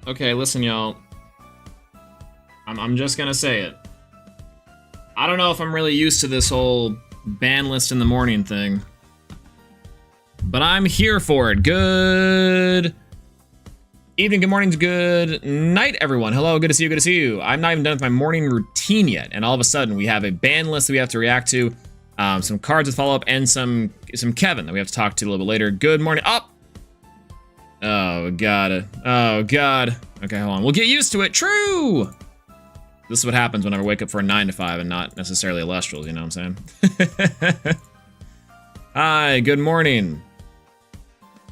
Okay, listen, y'all. I'm just gonna say it. I don't know if I'm really used to this whole ban list in the morning thing, but I'm here for it. Good evening, good morning, good night, everyone. Hello, good to see you, good to see you. I'm not even done with my morning routine yet, and all of a sudden we have a ban list that we have to react to, some cards with follow-up, and some Kevin that we have to talk to a little bit later. Good morning. Up. Oh god. Oh god. Okay, hold on. We'll get used to it. True. This is what happens whenever I wake up for a 9 to 5 and not necessarily Elestrals, you know what I'm saying? Hi, good morning.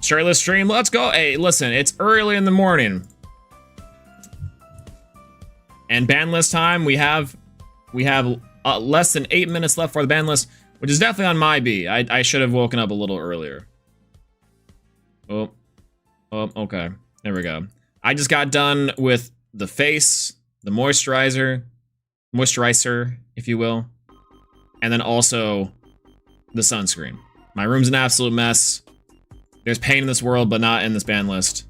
Shirtless stream, let's go. Hey, listen, it's early in the morning. And ban list time, we have less than 8 minutes left for the ban list, which is definitely on my B. I should have woken up a little earlier. Oh, okay. There we go. I just got done with the face, the moisturizer, if you will, and then also the sunscreen. My room's an absolute mess. There's pain in this world, but not in this ban list.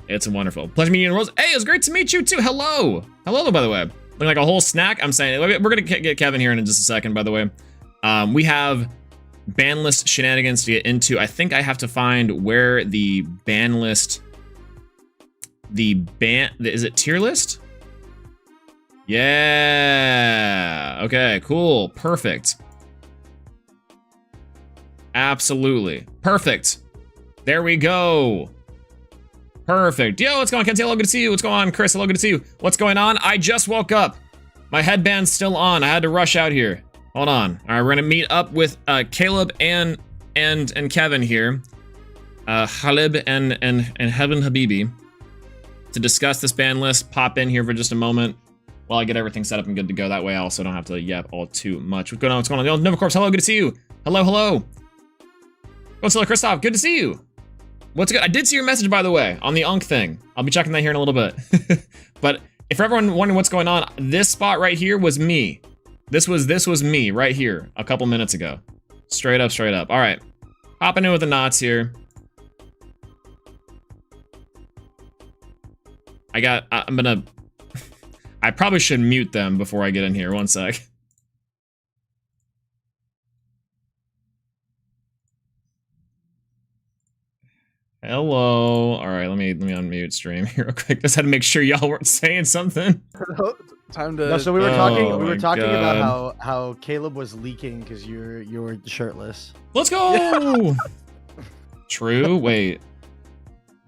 It's wonderful. Pleasure meeting you, Rose. Hey, it's great to meet you too. Hello. Hello, by the way. Looking like a whole snack. I'm saying, we're gonna get Kevin here in just a second, by the way. We have ban list shenanigans to get into. I think I have to find where the ban list, is it tier list? Yeah. Okay, cool. Perfect. Absolutely. Perfect. There we go. Perfect. Yo, what's going on, Kenzie? Hello, good to see you. What's going on, Chris? Hello, good to see you. What's going on? I just woke up. My headband's still on. I had to rush out here. Hold on. All right, we're gonna meet up with Caleb and Kevin here. Halib and Heaven Habibi to discuss this ban list. Pop in here for just a moment while I get everything set up and good to go. That way I also don't have to yap all too much. What's going on? What's going on? Nova Corpse, hello, good to see you. Hello, hello. Godzilla Christoph, good to see you. What's good? I did see your message, by the way, on the Unk thing. I'll be checking that here in a little bit. But if everyone wondering what's going on, this spot right here was me. This was me right here a couple minutes ago. Straight up, straight up. All right, hopping in with the knots here. I probably should mute them before I get in here. One sec. Hello. All right, let me unmute stream here real quick. Just had to make sure y'all weren't saying something. Time to. No, so we were talking. Oh we were talking God. about how Caleb was leaking because you were shirtless. Let's go. True. Wait.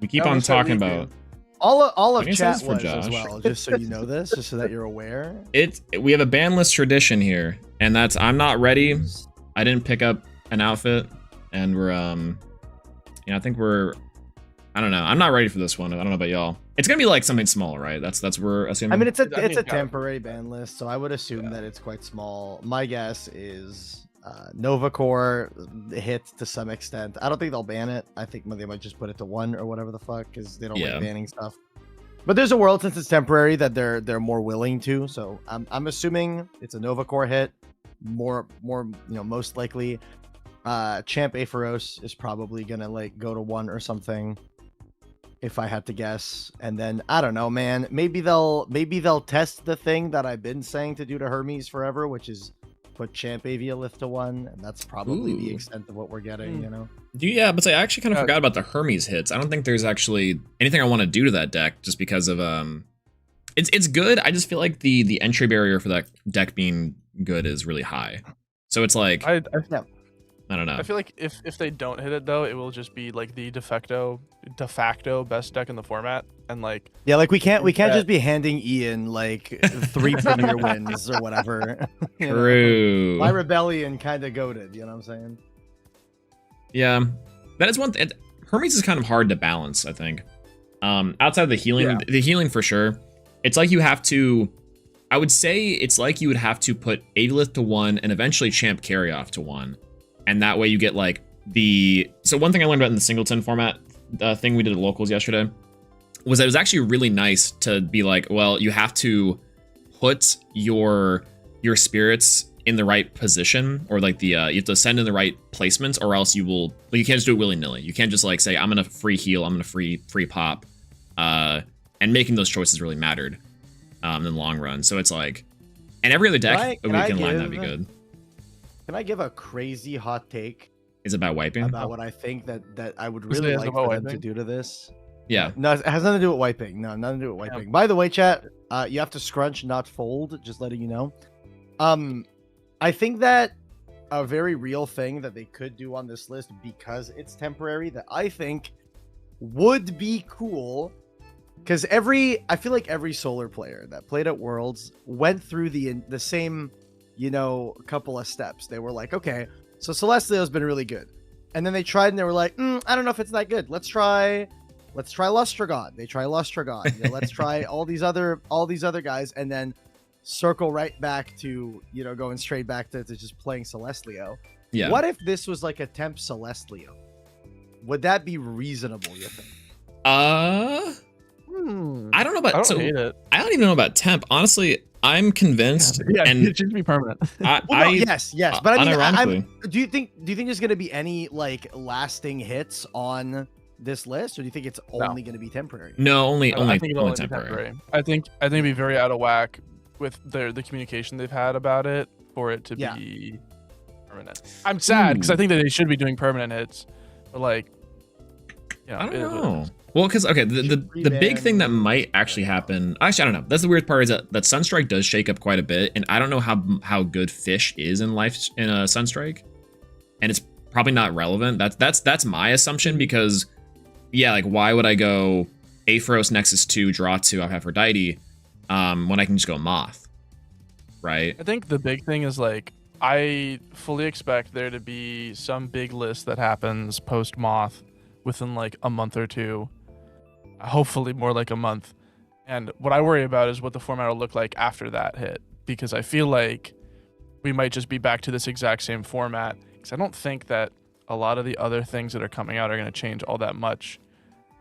We keep No, on we said talking leaking. about All of Maybe chat this is for was as Josh. well. Just so you know this, just so that you're aware. it. We have a ban list tradition here, and that's I'm not ready. I didn't pick up an outfit, and we're I think I don't know. I'm not ready for this one. I don't know about y'all. It's gonna be like something small, right? That's we're assuming. I mean, it's a yeah. temporary ban list, so I would assume that it's quite small. My guess is Nova Core hit to some extent. I don't think they'll ban it. I think they might just put it to 1 or whatever the fuck, because they don't Yeah. like banning stuff. But there's a world, since it's temporary, that they're more willing to. So I'm assuming it's a Nova Core hit. More most likely. Champ Aphoros is probably gonna like go to 1 or something, if I had to guess. And then I don't know, man. Maybe they'll test the thing that I've been saying to do to Hermes forever, which is put Champ Aviolith to 1, and that's probably the Ooh. extent of what we're getting. You know. Yeah, but I actually kind of forgot about the Hermes hits. I don't think there's actually anything I want to do to that deck, just because of it's good. I just feel like the entry barrier for that deck being good is really high. So it's like I don't know. I feel like if they don't hit it though, it will just be like the de facto best deck in the format, and like Yeah, like we can't Yeah. just be handing Ian like 3 premier wins or whatever. You know? True. My rebellion kind of goated. You know what I'm saying? Yeah, that is one thing. Hermes is kind of hard to balance, I think. Outside of the healing for sure. It's like you have to. I would say it's like you would have to put Adelith to 1 and eventually Champ Carryoff to 1. And that way you get like so one thing I learned about in the singleton format thing we did at locals yesterday was that it was actually really nice to be like, well, you have to put your spirits in the right position, or like the you have to send in the right placements, or else you will, like, you can't just do it willy-nilly. You can't just like say, I'm gonna free heal, I'm gonna free pop, and making those choices really mattered in the long run. So it's like, and every other deck a weekend line, that'd be good. Can I give a crazy hot take? Is it about wiping? About what I think that I would really like for them to do to this. Yeah. No, it has nothing to do with wiping. No, nothing to do with wiping. By the way, chat, you have to scrunch, not fold. Just letting you know. I think that a very real thing that they could do on this list, because it's temporary, that I think would be cool, because I feel like every solar player that played at Worlds went through the same, couple of steps. They were like, okay, so Celestial's been really good, and then they tried and they were like, I don't know if it's that good. Let's try Lustragon. They try Lustragon. Let's try all these other guys, and then circle right back to going straight back to just playing Celestlio. Yeah. What if this was like a temp Celestlio? Would that be reasonable, you think? I don't know about. I don't hate it. I don't even know about temp. Honestly, I'm convinced. Yeah, and it should be permanent. Yes, but I mean, unironically, do you think there's gonna be any like lasting hits on this list, or do you think it's only going to be temporary? No, only I think it'll only be temporary. I think it'd be very out of whack with the communication they've had about it for it to be permanent. I'm sad because I think that they should be doing permanent hits, but like, I don't know. Well, because the big thing that might actually happen. Actually, I don't know. That's the weird part, is that Sunstrike does shake up quite a bit, and I don't know how good Fish is in Sunstrike, and it's probably not relevant. That's my assumption, because like, why would I go Aphros, Nexus 2, draw 2 off Aphrodite when I can just go Moth, right? I think the big thing is, like, I fully expect there to be some big list that happens post Moth within like a month or two, hopefully more like a month. And what I worry about is what the format will look like after that hit, because I feel like we might just be back to this exact same format, because I don't think that a lot of the other things that are coming out are going to change all that much.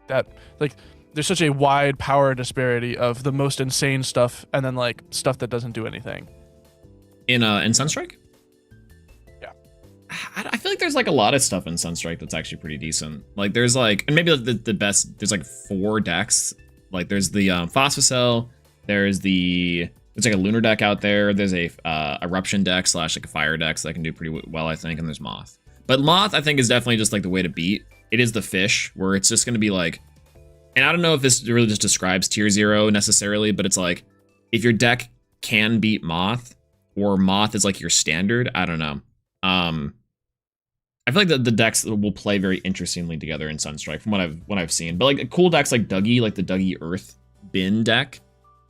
That, like, there's such a wide power disparity of the most insane stuff and then like stuff that doesn't do anything. In Sunstrike? Yeah. I feel like there's like a lot of stuff in Sunstrike that's actually pretty decent. Like, there's like, and maybe the best, there's like 4 decks. Like, there's the Phosphocell, there's like a Lunar deck out there, there's a Eruption deck / like a Fire deck, so that can do pretty well, I think, and there's Moth. But Moth, I think, is definitely just like the way to beat. It is the Fish, where it's just going to be like, and I don't know if this really just describes tier 0 necessarily, but it's like, if your deck can beat Moth, or Moth is like your standard, I don't know. I feel like the decks will play very interestingly together in Sunstrike from what I've seen. But like cool decks like Dougie, like the Dougie Earth Bin deck,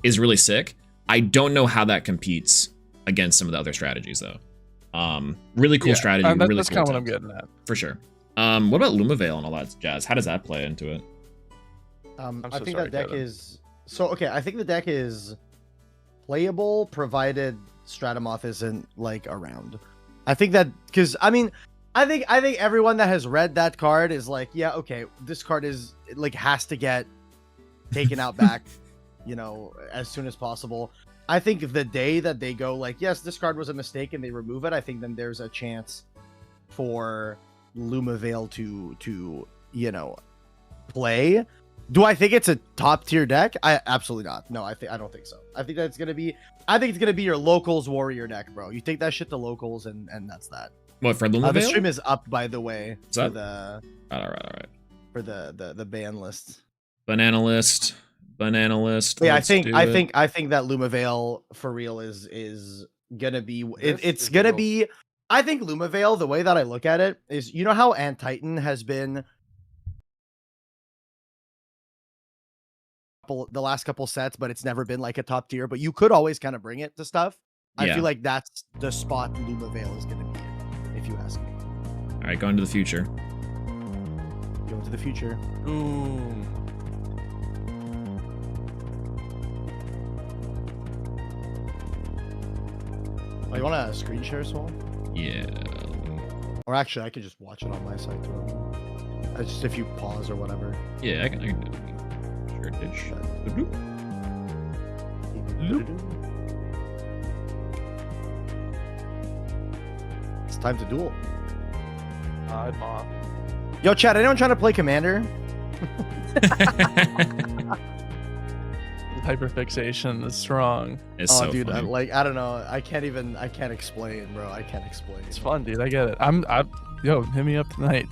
is really sick. I don't know how that competes against some of the other strategies though. Really cool strategy. Really that's cool kind of what I'm getting at. For sure. What about Lumavale and all that jazz? How does that play into it? I think that deck is I think the deck is playable provided Stratomoth isn't like around. I think that, because I think everyone that has read that card is like, yeah, okay, this card is like has to get taken out back, as soon as possible. I think the day that they go like, yes, this card was a mistake, and they remove it, I think then there's a chance for Lumavale to play. Do I think it's a top tier deck? I absolutely not. No, I don't think so. I think it's gonna be your locals warrior deck, bro. You take that shit to locals, and that's that. What, for Lumavale? The stream is up, by the way. All right. For the ban list. Banana list. Yeah, I think that Lumavale for real is gonna be. It's gonna be. I think Lumavale, the way that I look at it is, how Ant-Titan has been the last couple sets, but it's never been like a top tier, but you could always kind of bring it to stuff. I feel like that's the spot Lumavale is going to be in, if you ask me. All right, going to the future. Going to the future. Ooh. Oh, you want a screen share, Swole? Yeah. Or actually, I could just watch it on my side too. Just if you pause or whatever. Yeah, I can do it. Sure, time to duel. Moth. Yo, chat, anyone trying to play Commander? Hyperfixation is strong. It's Oh, so dude, funny. I don't know. I can't explain, bro. I can't explain. It's fun, dude. I get it. Yo, hit me up tonight.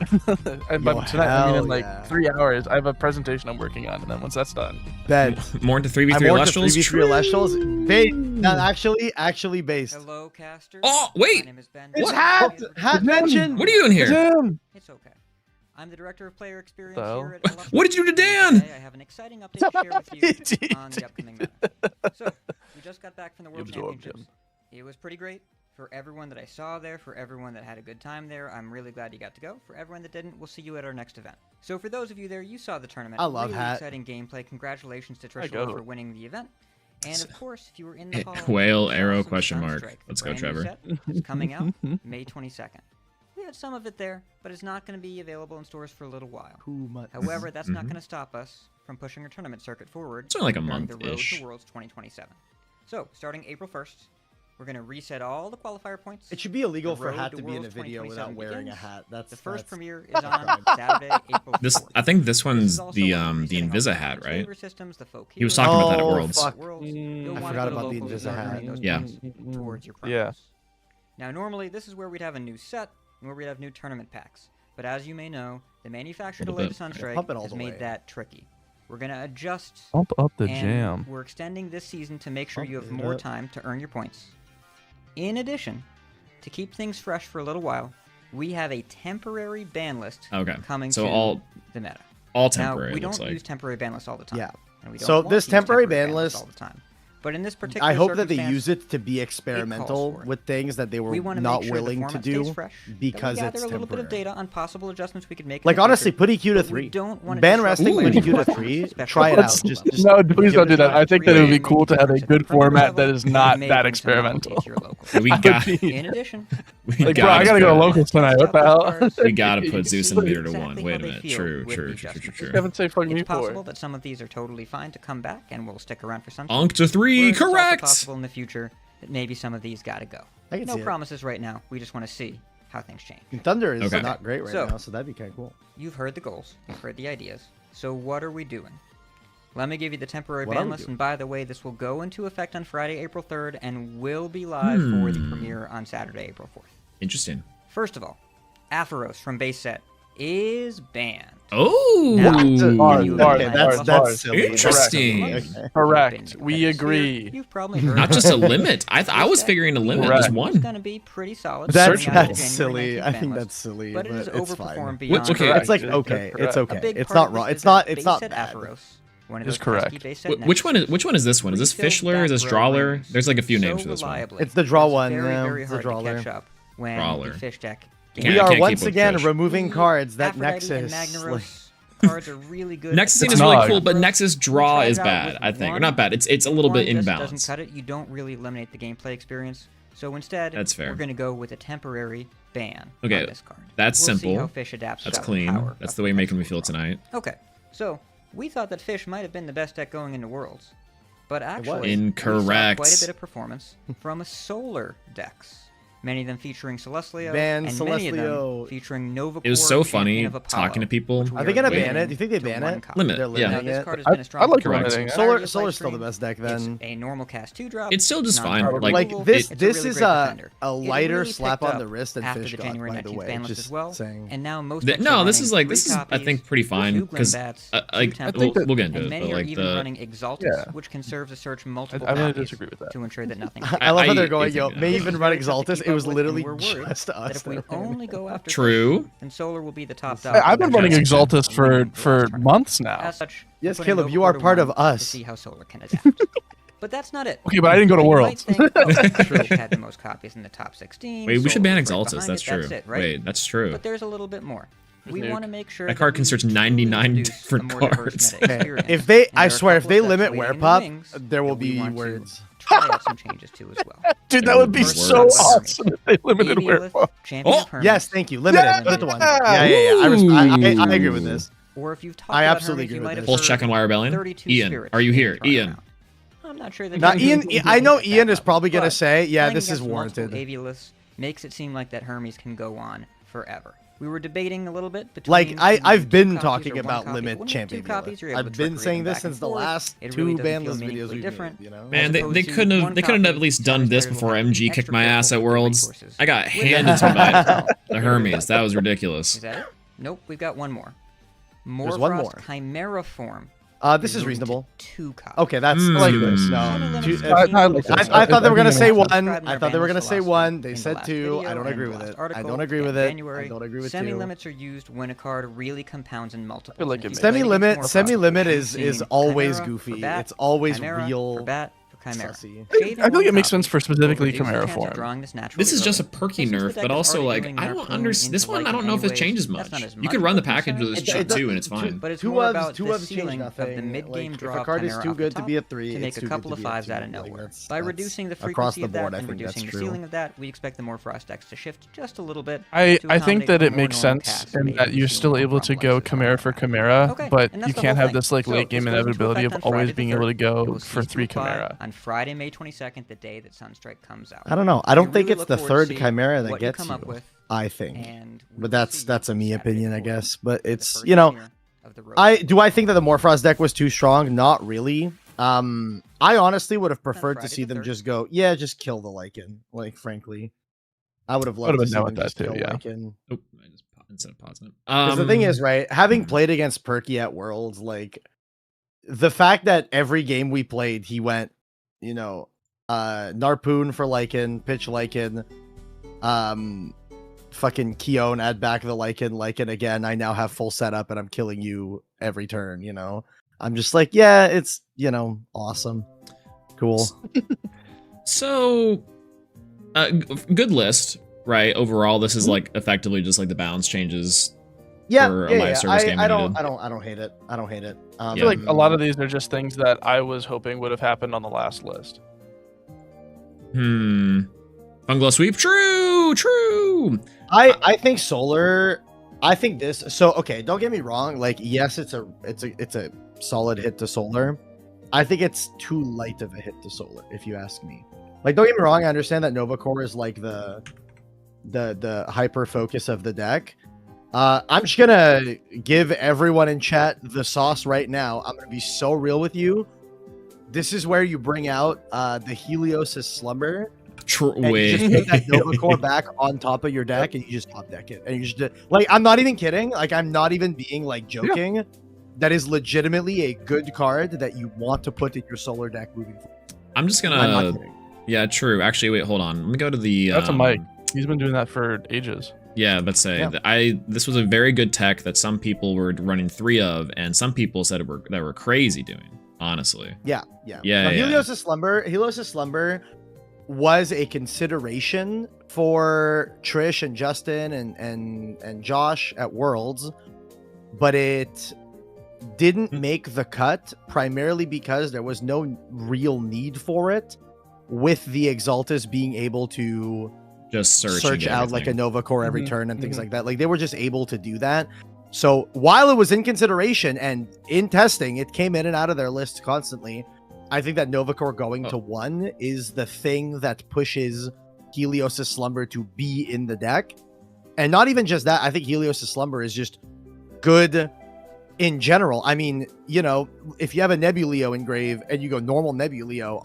And by Yo, tonight, I mean in hell like yeah. 3 hours. I have a presentation I'm working on, and then once that's done, Bet. More into 3v3 I'm more to Elestrals? 3v3 Elestrals. Actually based. Hello, casters. Oh, wait! My name is Ben. It's hat mentioned. What are you doing here? Damn. It's okay. I'm the director of player experience The hell? here at Elestrals. What did you do to Dan? Today I have an exciting update to share with you on the upcoming meta. So, we just got back from the World Absorbed Championships. It was pretty great. For everyone that I saw there, for everyone that had a good time there, I'm really glad you got to go. For everyone that didn't, we'll see you at our next event. So for those of you there, you saw the tournament. I love really hat. exciting gameplay. Congratulations to I Trisha go. for winning the event. And of course, if you were in the hall, Whale, you saw arrow, some question mark. Sunstrike, the Let's go, brand new Trevor. set is coming out May 22nd. We have some of it there, but it's not going to be available in stores for a little while. However, that's not going to stop us from pushing our tournament circuit forward. It's only like a during the Road month-ish. to Worlds 2027. So, starting April 1st, we're going to reset all the qualifier points. It should be illegal The for Road hat to to be in a Worlds video 2027 without wearing a begins. hat. That's The first that's- premiere is on Saturday, April 4th. This, I think this one's This is also the when we're resetting all Invisa the hat, damage right? waiver systems, the folk He was heroes, talking about that at Oh, Worlds. fuck. Worlds. Mm, You'll I wanna forgot go to about the locals Invisa and hat. earn those Yeah. points towards your promos. Yeah. Now, normally, this is where we'd have a new set and where we'd have new tournament packs. But as you may know, the manufacturer Little delay to bit. Sunstrike Pump it all has the made way. that tricky. We're going to adjust, Pump up the and jam. we're extending this season to make sure you have Pump it more up. time to earn your points. In addition, to keep things fresh for a little while, we have a temporary ban list Okay. coming So to all the meta. temporary, Now, we it looks don't like. use temporary ban lists all the time. Yeah. And we don't So want this to use temporary ban lists list- all the time. But in this particular I hope that they circumstance, use it to be experimental for it. with things that they were we want to not make sure willing the to format stays do fresh, because that we it's gather a little bit of temporary. data on possible adjustments we could make. In Like the honestly, future, put EQ to but we 3. don't want to Ban disrupt resting, the put players' EQ to preferences, 3. especially Try it at out. local Just levels. No, please don't do that. I think that it would be Make cool to have a difference at good the premier format that level, is not and may that bring some experimental. novelty to your local. We got In addition, we Like, bro, I gotta gotta go to put- locals tonight. What the hell? We gotta put Zeus and see Meter to exactly 1. how Wait a they minute. feel True, with true, the true, true, adjustments. true. You haven't said fuck me it's possible for. that some of these are totally fine to come back and will stick around for some. Onk to 3, Whereas it's also correct! possible in the future that maybe some of these gotta go. I can No see it. promises right now. We just want to see how things change. Thunder is Okay. not great right So- now, so that'd be kind of cool. You've heard the goals. You've heard the ideas. So what are we doing? Let me give you the temporary What are ban we list. doing? And by the way, this will go into effect on Friday, April 3rd, and will be live for the premiere on Saturday, April 4th. Interesting. First of all, Aphoros from base set is banned. Oh! Now, Bars, you bars, have bars, planned that's plus silly. Interesting. Okay. Correct. You've We been in the agree. sphere. You've probably heard Not of just it. a limit. I was figuring a limit. Correct. Just It's one. going to be pretty solid. That's coming out of the that's January silly. 19th I ban think list, that's silly, but it has it's fine. overperformed beyond. okay. It's like Correct. okay, it's A okay. big It's part not of wrong. this It's is not. that It's not base set bad. Aphoros, one of Is those correct. pesky base set Which one nexus, is this one? Is this refills Fischler? Is this back row Drawler? rings There's like a few so names for this one. reliably It's the draw that one, Very, yeah, very it's the hard to Drawler. catch up when Brawler. the fish deck. Can't- We I are can't once keep with again Fish. removing cards that Aphrodite and Nexus. Magnaros cards are really good. Nexus It's is really not. cool, but Nexus draw Try it is out bad, with I think. Or one. not bad. It's a little bit One just imbalanced. doesn't cut it. You don't really eliminate the gameplay experience. So instead, That's fair. we're going to go with a temporary ban Okay, on this card. that's We'll see simple. how Fish adapts That's without clean. power That's of the way you're making me potential feel draw. tonight. Okay, so we thought that Fish might have been the best deck going into Worlds, but actually, Incorrect. we saw quite a bit of performance from solar decks. Many of them featuring Celestlio, Ban and many of them Celestlio. featuring Nova. It was so funny talking to people. Are they gonna ban it? Do you think they ban it? Limit, They're yeah. Now, limiting this it. card has I- been a strong I like contender limiting for it. Solar, entirety of Solar's live still the stream. best deck It's then. a normal cast 2 drop. It's still just fine. non-powered Like, removal. this It's this really is great a defender. a It lighter really slap picked on the up wrist than after Fish the got, January by the 19th way. ban list Just as well. saying. And now most th- decks no, are this is running like this three is I copies, think pretty fine two because Glenbats, like two I think we'll, Temples, we'll get into and it, many but are like even the running Exaltus, Yeah. which can serve to search multiple I'm gonna copies disagree with that. to ensure that nothing. I love how I- they're going, I yo, think may that- even It's run very tough to Exaltus. keep It was up with, literally and we're worried just that us. if we that ran only it. go after True. Fish, then Solar will be the top dog. I've been running Okay. Exaltus for months now. As such, Yes, we're putting Caleb, Nova you are Quarter part of 1 us. To see how Solar can adapt. But that's not it. Okay, but I didn't go to You might Worlds. think, oh, Fish had the most copies in the top 16. wait, we should Solar ban was right Exaltus. behind That's it, true. That's it, right? Wait, that's true. But there's a little bit more. We Nuke. want to make sure That card can we search truly 99 introduce a different more diverse cards. meta Okay, experience. if they, And I there are a swear, if couple they of decks limit waiting Wear in the Pop, wings there will that we be want to words. Try out some changes to as well. Dude, that would be Words. so awesome if they limited Aviolith, Werewolf. Champion Oh, of Hermes, Yes, thank you. Limited. Yeah! Limit to one. Yeah, yeah, yeah. I agree with this. Or if you've talked I about absolutely Hermes, you agree might with have this. Pulse heard check on Wire Rebellion. 32 Ian, spirits are you being here? thrown Ian. around. I'm not sure that Now, Ian Ian, I know Ian is probably gonna But say, yeah, playing this is against multiple warranted. Avioliths makes it seem like that Hermes can go on forever. We were debating a little bit between Like I've two been copies talking or one about copy. limit When you have champion. two copies, you're able I've to been trick saying them this back since and the forth. last It two really doesn't feel banlist videos meaningfully we've different. made, you know? Man, As opposed they to couldn't one have copy, at least done Hermes this players will before have to be MG kicked extra my careful ass at with their Worlds. resources. I got With handed to that, by well, the Hermes. That was ridiculous. Is that it? Nope, we've got one more. There's one Morfrost more. Chimera form. This is moving to reasonable. 2 copies. Okay, that's Hmm. like this. Hmm. No, Limit two, is I- 15 I like minutes. this. I thought they were gonna say think one. Described in I our thought they were Banlist gonna say philosophy one. They in the said last 2. video I don't and agree the with last it. I article don't agree in with it. January. I don't agree with Semi 2. limits are used when a card really compounds in multiples. feel like And it if you makes play against Semi limit Morphoth, is you've seen always Chimera for goofy. bat, It's always Chimera real for bat, for Chimera. sussy. Shaving I feel like it one makes sense copy for specifically will reduce the Chimera chance of form. drawing this naturally This is just a early. perky Since the nerf, deck but is also already like doing I don't Harpoon understand. This into one I Lycan don't know if it anyways, changes that's much. not as You much could run the of a package with this concern. shit too, and it's fine. But it's Two more ofs, about two the ofs change ceiling of the nothing. mid-game Like, draw if a card is Chimera too off the good to top be a 3, to make it's a too couple good of to be a 5s 2. out of Like, nowhere. that's By reducing the across frequency the of board. that I and think that's reducing the true. ceiling of that, we expect the Morfrost decks to shift just a little bit. I to think accommodate that for it more makes normal sense casts in made that in you're the still ceiling able to from go Lexus Chimera for Automatic. Chimera, Okay, but and that's you the can't whole have this like thing. late game This goes into inevitability effect of on always Friday the being able to 3rd. go We'll for see 3 if you apply Chimera. on Friday, May 22nd, the day that Sunstrike comes out. I don't know. I don't We think really it's the look forward to third see Chimera that what you gets come you. up with, I think. and we But will that's see a you me Saturday opinion, I for guess. But the it's first you know, year of the road. I think that the Morfrost deck was too strong. Not really. I honestly would have preferred to Friday see the them 3rd. just go, just kill the Lycan. Like, frankly, I would have Would've loved to been see down them with just that kill too, yeah. Lycan. Oh, I just instead of pausing it. Because the thing is, right, having played against Perky at Worlds, like the fact that every game we played, he went, you know, Narpoon for Lycan, pitch Lycan, fucking Keone, add back the Lycan again. I now have full setup and I'm killing you every turn, you know. I'm just like, yeah, it's, you know, awesome. Cool. So, good list, right? Overall, this is like effectively just like the balance changes. For a live service game I needed. don't hate it. I don't hate it. I feel like a lot of these are just things that I was hoping would have happened on the last list. Bungalow sweep. True. I think solar. I think this. So okay, don't get me wrong. Like, yes, it's a solid hit to solar. I think it's too light of a hit to solar, if you ask me. Like, don't get me wrong. I understand that Nova Core is like the hyper focus of the deck. I'm just gonna give everyone in chat the sauce right now. I'm gonna be so real with you. This is where you bring out the Helios' Slumber. And you just put that Nova Core back on top of your deck, and you just top deck it. And you just like, I'm not even kidding. Like, I'm not even being like joking. Yeah. That is legitimately a good card that you want to put in your solar deck moving forward. I'm just I'm not gonna. kidding. Yeah, true. Actually, wait, hold on. Let me go to the. That's a Mike. He's been doing that for ages. Yeah, but say Yeah. this was a very good tech that some people were running 3 of, and some people said that were crazy doing. Honestly. Yeah. Yeah. Helios' Slumber was a consideration for Trish and Justin and Josh at Worlds, but it didn't make the cut primarily because there was no real need for it, with the Exaltus being able to just search out like a Nova Core every Mhm, turn and things like that. Like, they were just able to do that. So while it was in consideration and in testing, it came in and out of their list constantly. I think that Nova Core going to 1 is the thing that pushes Helios' Slumber to be in the deck. And not even just that, I think Helios' Slumber is just good in general. I mean, you know, if you have a Nebuleo engrave and you go normal Nebuleo,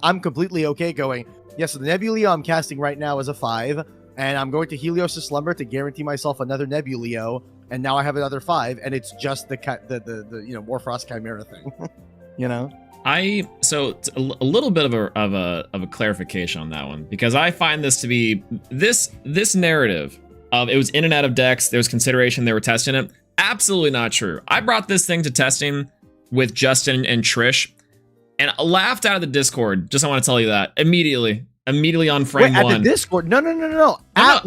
I'm completely okay going, yes, so the Nebuleo I'm casting right now is a 5, and I'm going to Helios' Slumber to guarantee myself another Nebuleo, and now I have another 5, and it's just the you know, Morfrost Chimera thing. You know? So it's a little bit of a clarification on that one, because I find this to be this narrative of it was in and out of decks, there was consideration, they were testing it. Absolutely not true. I brought this thing to testing with Justin and Trish, and I laughed out of the Discord. Just I want to tell you that immediately on frame Wait, 1. At the Discord? No. At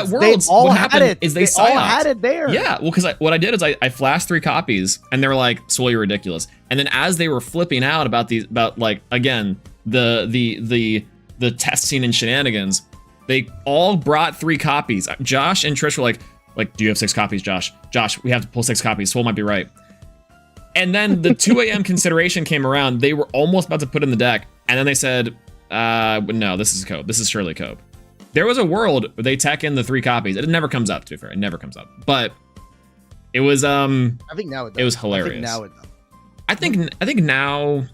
Worlds, they all what had happened it. is they all psyoped. had it there. Yeah, well, because what I did is I flashed 3 copies, and they were like, "Swole, you're ridiculous." And then as they were flipping out about like again the testing and shenanigans, they all brought 3 copies. Josh and Trish were like, "Do you have 6 copies, Josh? Josh, we have to pull 6 copies. Swole might be right." And then the 2 a.m. consideration came around. They were almost about to put in the deck, and then they said, "No, this is Cope. This is surely Cope." there was a world where they tech in the 3 copies. It never comes up, to be fair. It never comes up. But it was I think now it does. it was hilarious. I think now it does. I think now,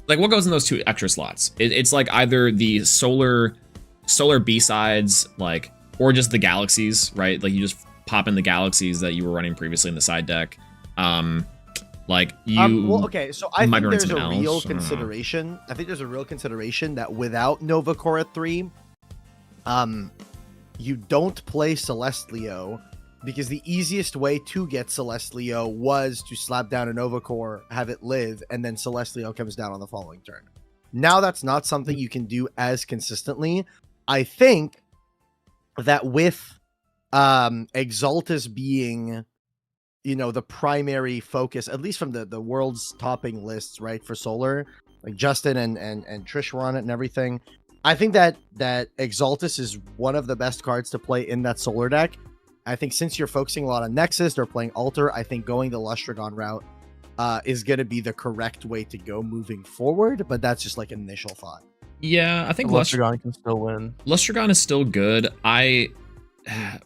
like, what goes in those 2 extra slots? It's like either the solar B-sides, like, or just the galaxies, right? Like, you just pop in the galaxies that you were running previously in the side deck. Like, you well, okay, so I might think be running there's a something real else. I don't know. consideration. I think there's a real consideration that without Nova Core at 3, you don't play Celestlio, because the easiest way to get Celestlio was to slap down a Nova Core, have it live, and then Celestlio comes down on the following turn. Now that's not something you can do as consistently. I think that with Exaltus being, you know, the primary focus, at least from the world's topping lists, right, for Solar, like Justin and Trish were on it and everything. I think that Exaltus is one of the best cards to play in that Solar deck. I think since you're focusing a lot on Nexus or playing Altar, I think going the Lustragon route is going to be the correct way to go moving forward, but that's just like an initial thought. Yeah, I think Lustragon can still win. Lustragon is still good.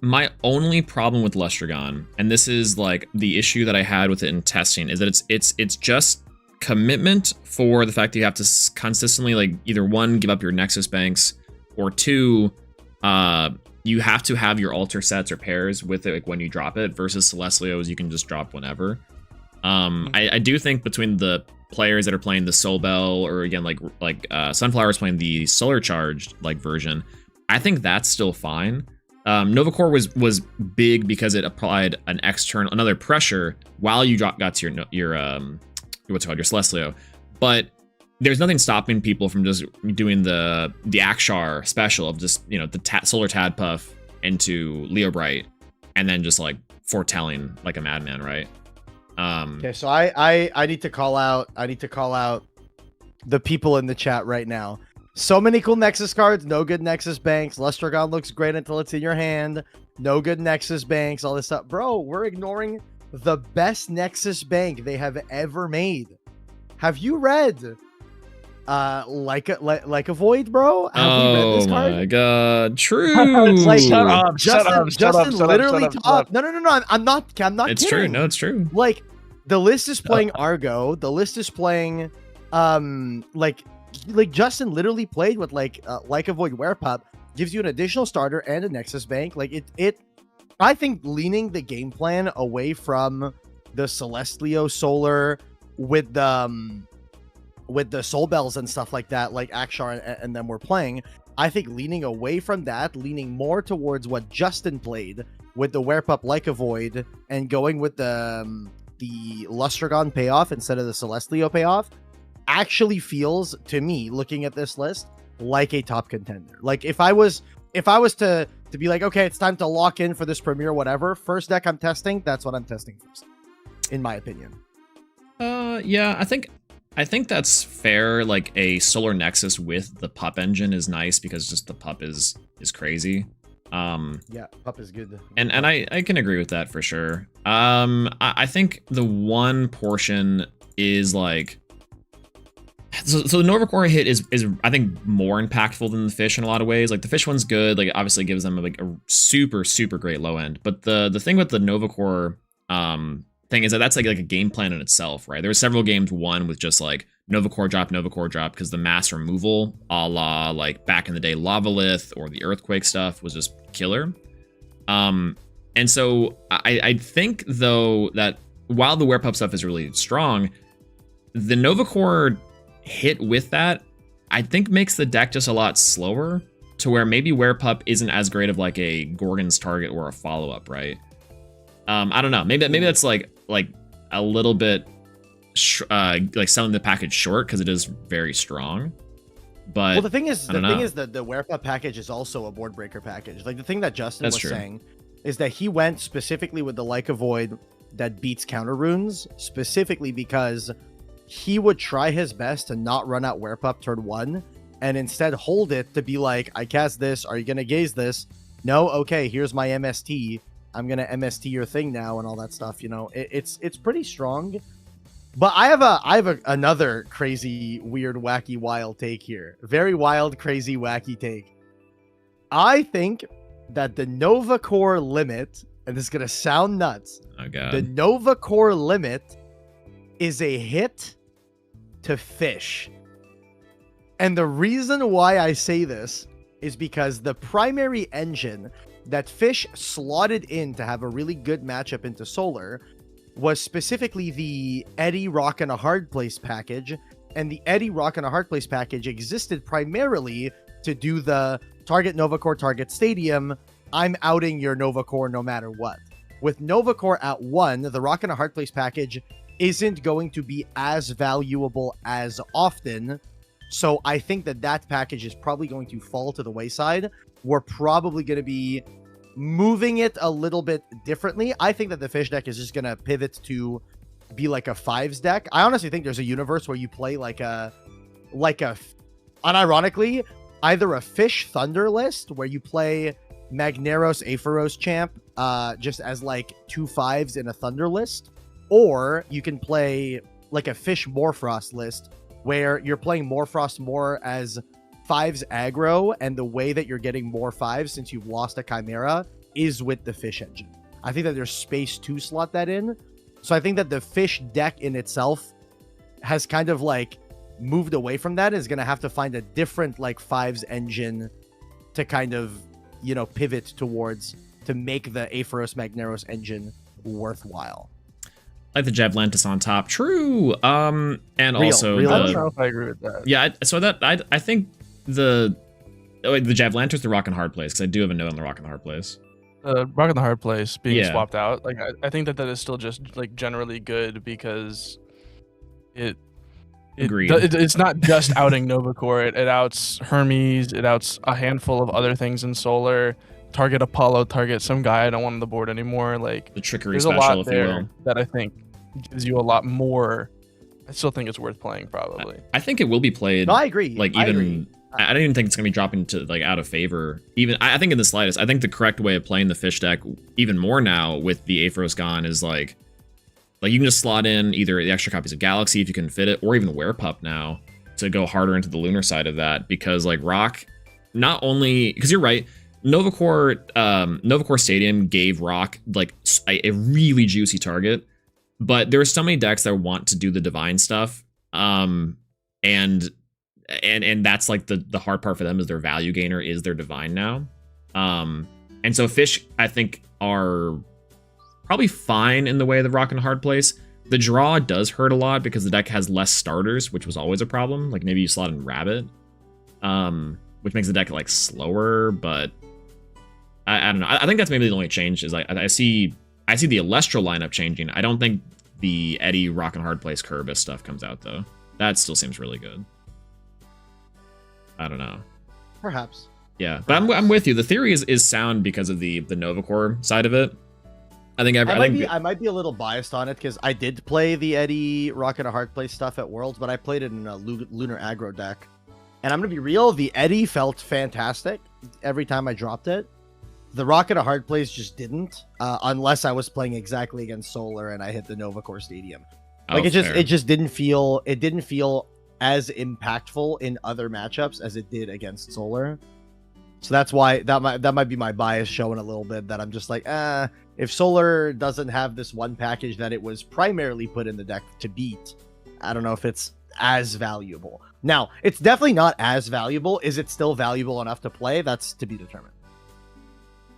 My only problem with Lustragon, and this is like the issue that I had with it in testing, is that it's just commitment for the fact that you have to consistently, like, either 1, give up your Nexus banks, or 2, you have to have your altar sets or pairs with it, like, when you drop it, versus Celestlios you can just drop whenever. I do think between the players that are playing the Soul Bell, or again like Sunflower's playing the Solar Charged like version, I think that's still fine. Nova Core was big because it applied another pressure while you got to your what's it called, your Celestlio. But there's nothing stopping people from just doing the Akshar special of just, you know, the Solar Tadpuff into Leo Bright, and then just like foretelling like a madman, right? Okay, so I need to call out the people in the chat right now. So many cool Nexus cards, no good Nexus banks. Lustragon looks great until it's in your hand. No good Nexus banks, all this stuff. Bro, we're ignoring the best Nexus bank they have ever made. Have you read like a Void, bro? Have we read this card? Oh my god, true. Like, Shut up, Justin literally top. No, I'm not It's kidding. true. No, it's true. Like, the list is playing Argo. The list is playing like Justin literally played with like a Void Werepup, gives you an additional starter and a Nexus bank. Like it I think leaning the game plan away from the Celestlio Solar with the Soul Bells and stuff like that, like Akshar and them were playing, I think leaning away from that, leaning more towards what Justin played with the Werepup like a Void, and going with the Lustragon payoff instead of the Celestlio payoff, actually feels to me, looking at this list, like a top contender. Like if I was to be like, okay, it's time to lock in for this premiere, whatever, first deck I'm testing, that's what I'm testing first, in my opinion. Yeah, I think that's fair. Like, a Solar Nexus with the Pup engine is nice because just the Pup is crazy. Yeah, Pup is good. And I can agree with that for sure. I think the one portion is like, so the Nova Core hit is I think more impactful than the Fish in a lot of ways. Like, the Fish one's good, like obviously gives them like a super great low end. But the thing with the Nova Core thing is that that's like a game plan in itself, right? There were several games won with just like Nova Core drop because the mass removal, a la like back in the day Lavalith or the Earthquake stuff, was just killer. And so I think though that while the Werepup stuff is really strong, the Nova Core hit with that, I think makes the deck just a lot slower, to where maybe Werepup isn't as great of like a Gorgon's target or a follow-up, right? I don't know. Maybe that's like a little bit like selling the package short because it is very strong. But well, the thing is that the Werepup package is also a board breaker package. Like, the thing that Justin was saying is that he went specifically with the Like a Void that beats counter runes, specifically because he would try his best to not run out Werepup turn 1 and instead hold it to be like, I cast this, are you gonna gaze this? No, okay, here's my MST. I'm gonna MST your thing now and all that stuff. You know, it's pretty strong. But I have another crazy, weird, wacky, wild take here. Very wild, crazy, wacky take. I think that the Nova Core limit, and this is gonna sound nuts, Oh god. the Nova Core limit is a hit to Fish. And the reason why I say this is because the primary engine that Fish slotted in to have a really good matchup into Solar was specifically the Eddie Rock and a Hard Place package. And the Eddie Rock and a Hard Place package existed primarily to do the target Nova Core, target Stadium. I'm outing your Nova Core no matter what. With Nova Core at 1, the Rock and a Hard Place package isn't going to be as valuable as often. So I think that that package is probably going to fall to the wayside. We're probably going to be moving it a little bit differently. I think that the Fish deck is just going to pivot to be like a 5s deck. I honestly think there's a universe where you play like a unironically, either a Fish Thunder list where you play Magneros Aetheros Champ just as like 2 5s in a Thunder list, or you can play like a Fish Morfrost list where you're playing Morfrost more as 5s aggro, and the way that you're getting more 5s since you've lost a Chimera is with the Fish engine. I think that there's space to slot that in. So I think that the Fish deck in itself has kind of like moved away from that, is going to have to find a different like 5s engine to kind of, you know, pivot towards to make the Aetheros Magneros engine worthwhile. Like the Javlantis on top. True. And Real. also I don't the know if I agree with that. yeah. So that I think the Javlantis, the Rock and Hard Place, because I do have a note on the Rock and Hard Place. Rock in the Hard Place being Yeah. swapped out, like I think that is still just like generally good because Agreed. it's not just outing Nova Core. It outs Hermes. It outs a handful of other things in Solar. Target Apollo. Target some guy I don't want on the board anymore. Like The trickery there's a special, lot if you there will. that I think gives you a lot more. I still think it's worth playing probably. I think it will be played. No, I agree. Like I even agree. I don't even think it's gonna be dropping to like out of favor. Even I think in the slightest. I think the correct way of playing the Fish deck even more now with the Aetheros gone is like you can just slot in either the extra copies of Galaxy if you can fit it, or even Werepup now to go harder into the lunar side of that, because like Rock, not only because you're right, Nova Core Stadium gave Rock like a really juicy target, but there are so many decks that want to do the divine stuff, and that's like the hard part for them is their value gainer is their divine now, and so Fish I think are probably fine in the way of the Rock and Hard Place. The draw does hurt a lot because the deck has less starters, which was always a problem. Like maybe you slot in Rabbit, which makes the deck like slower, but I don't know. I think that's maybe the only change is I see the Elestral lineup changing. I don't think the Eddie Rock and Hard Place Kerbis stuff comes out though. That still seems really good. I don't know. Perhaps. Yeah, but I'm with you. The theory is sound because of the Nova Core side of it. I might be a little biased on it because I did play the Eddie Rock and a Hard Place stuff at Worlds, but I played it in a Lunar Aggro deck. And I'm going to be real, the Eddie felt fantastic every time I dropped it. The Rock and a Hard Place just didn't, unless I was playing exactly against Solar and I hit the Nova Core Stadium. Like it just didn't feel as impactful in other matchups as it did against Solar. So that's why that might be my bias showing a little bit, that I'm just like, if Solar doesn't have this one package that it was primarily put in the deck to beat, I don't know if it's as valuable. Now, it's definitely not as valuable. Is it still valuable enough to play? That's to be determined.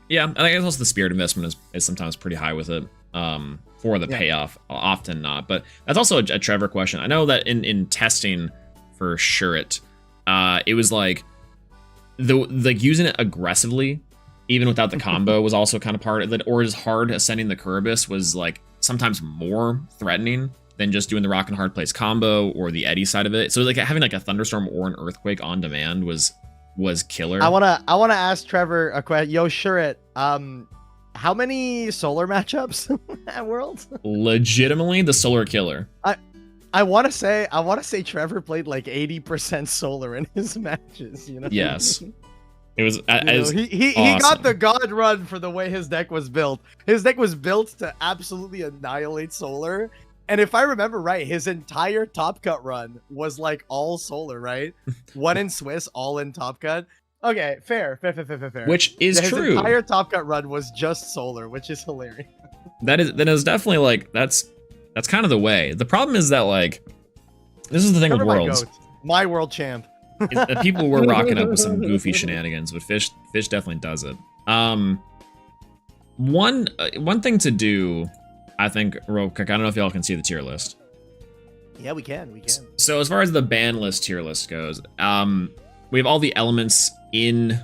Yeah, I think also the spirit investment is sometimes pretty high with it. For the payoff, often not. But that's also a Trevor question. I know that in testing for Shuret, it was like using it aggressively, even without the combo, was also kind of part of it. Or as hard ascending the Kerbis was like sometimes more threatening than just doing the Rock and Hard Place combo or the Eddie side of it. So like having like a Thunderstorm or an Earthquake on demand was killer. I wanna ask Trevor a question. Yo, Shuret, how many Solar matchups at Worlds? Legitimately the Solar killer. I want to say Trevor played like 80% Solar in his matches, you know? Yes. It was he awesome. got the god run for the way his deck was built. His deck was built to absolutely annihilate Solar. And if I remember right, his entire Top Cut run was like all Solar, right? One in Swiss, all in Top Cut. Okay, fair. Which is His true. entire Top Cut run was just solar, which is hilarious. That is definitely like that's kind of the way. The problem is that like this is the thing with Cover my worlds. goat. My world champ. Is that people were rocking up with some goofy shenanigans, but Fish definitely does it. One thing to do, I think, real quick. I don't know if y'all can see the tier list. Yeah, we can. So as far as the Banlist tier list goes, we have all the elements in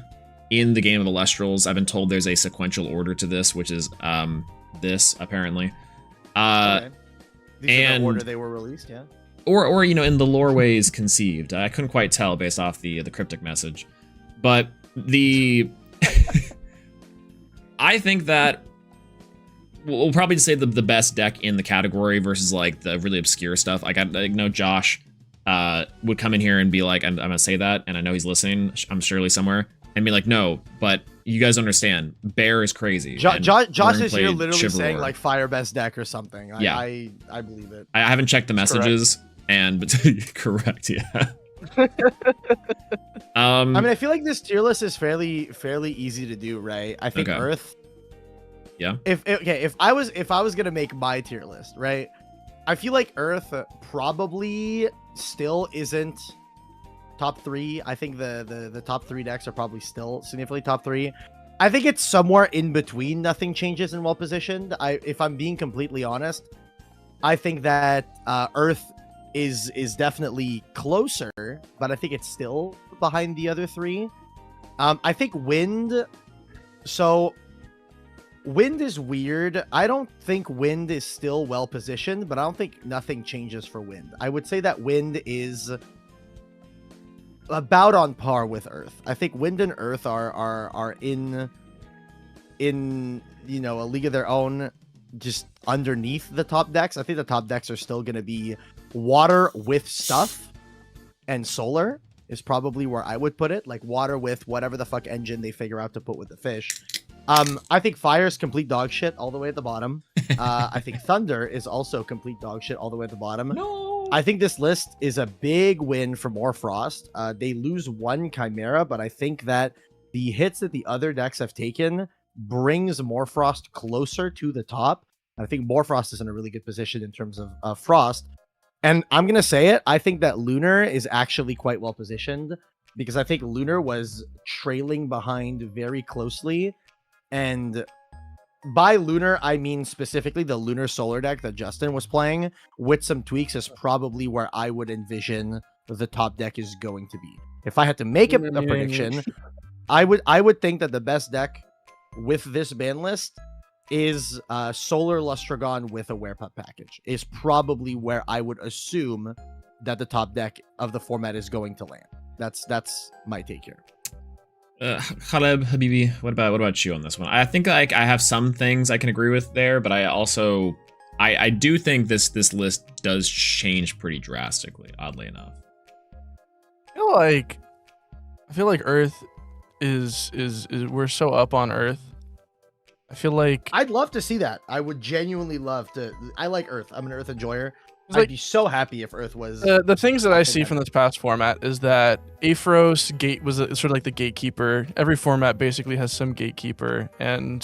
the game of Elestrals. I've been told there's a sequential order to this, which is this apparently. Okay. These are and the order they were released, yeah. Or you know, in the lore ways conceived. I couldn't quite tell based off the cryptic message, but the I think that we'll probably just say the best deck in the category versus like the really obscure stuff. I know Josh would come in here and be like, I'm gonna say that, and I know he's listening. I'm surely somewhere, and be like, no, but you guys understand, Bear is crazy. Josh is played here literally Chivalry. saying like fire best deck or something. Yeah. I believe it. I haven't checked the messages, but correct, yeah. I mean, I feel like this tier list is fairly easy to do, right? I think Okay. Earth. Yeah. If I was gonna make my tier list, right? I feel like Earth probably still isn't top 3. I think the top 3 decks are probably still significantly top 3. I think it's somewhere in between. Nothing changes and well positioned. If I'm being completely honest, I think that Earth is definitely closer, but I think it's still behind the other 3. I think Wind. So Wind is weird. I don't think Wind is still well positioned, but I don't think nothing changes for Wind. I would say that Wind is about on par with Earth. I think Wind and Earth are in you know, a league of their own, just underneath the top decks. I think the top decks are still going to be Water with stuff, and Solar is probably where I would put it. Like Water with whatever the fuck engine they figure out to put with the Fish. I think Fire is complete dog shit all the way at the bottom. I think Thunder is also complete dog shit all the way at the bottom. No. I think this list is a big win for More Frost. They lose one Chimera, but I think that the hits that the other decks have taken brings More Frost closer to the top. I think More Frost is in a really good position in terms of Frost. And I'm going to say it, I think that Lunar is actually quite well positioned, because I think Lunar was trailing behind very closely. And by Lunar, I mean specifically the Lunar Solar deck that Justin was playing, with some tweaks, is probably where I would envision the top deck is going to be. If I had to make a prediction, I would think that the best deck with this ban list is Solar Lustragon with a Werepup package, is probably where I would assume that the top deck of the format is going to land. That's my take here. Khaleb, Habibi, what about you on this one? I think like I have some things I can agree with there, but I also I do think this list does change pretty drastically, oddly enough. I feel like Earth is we're so up on Earth. I feel like I'd love to see that. I would genuinely love to. I like Earth. I'm an Earth enjoyer. I'd like- be so happy if Earth was. the things that I see from this past format is that Aphros gate was sort of like the gatekeeper. Every format basically has some gatekeeper, and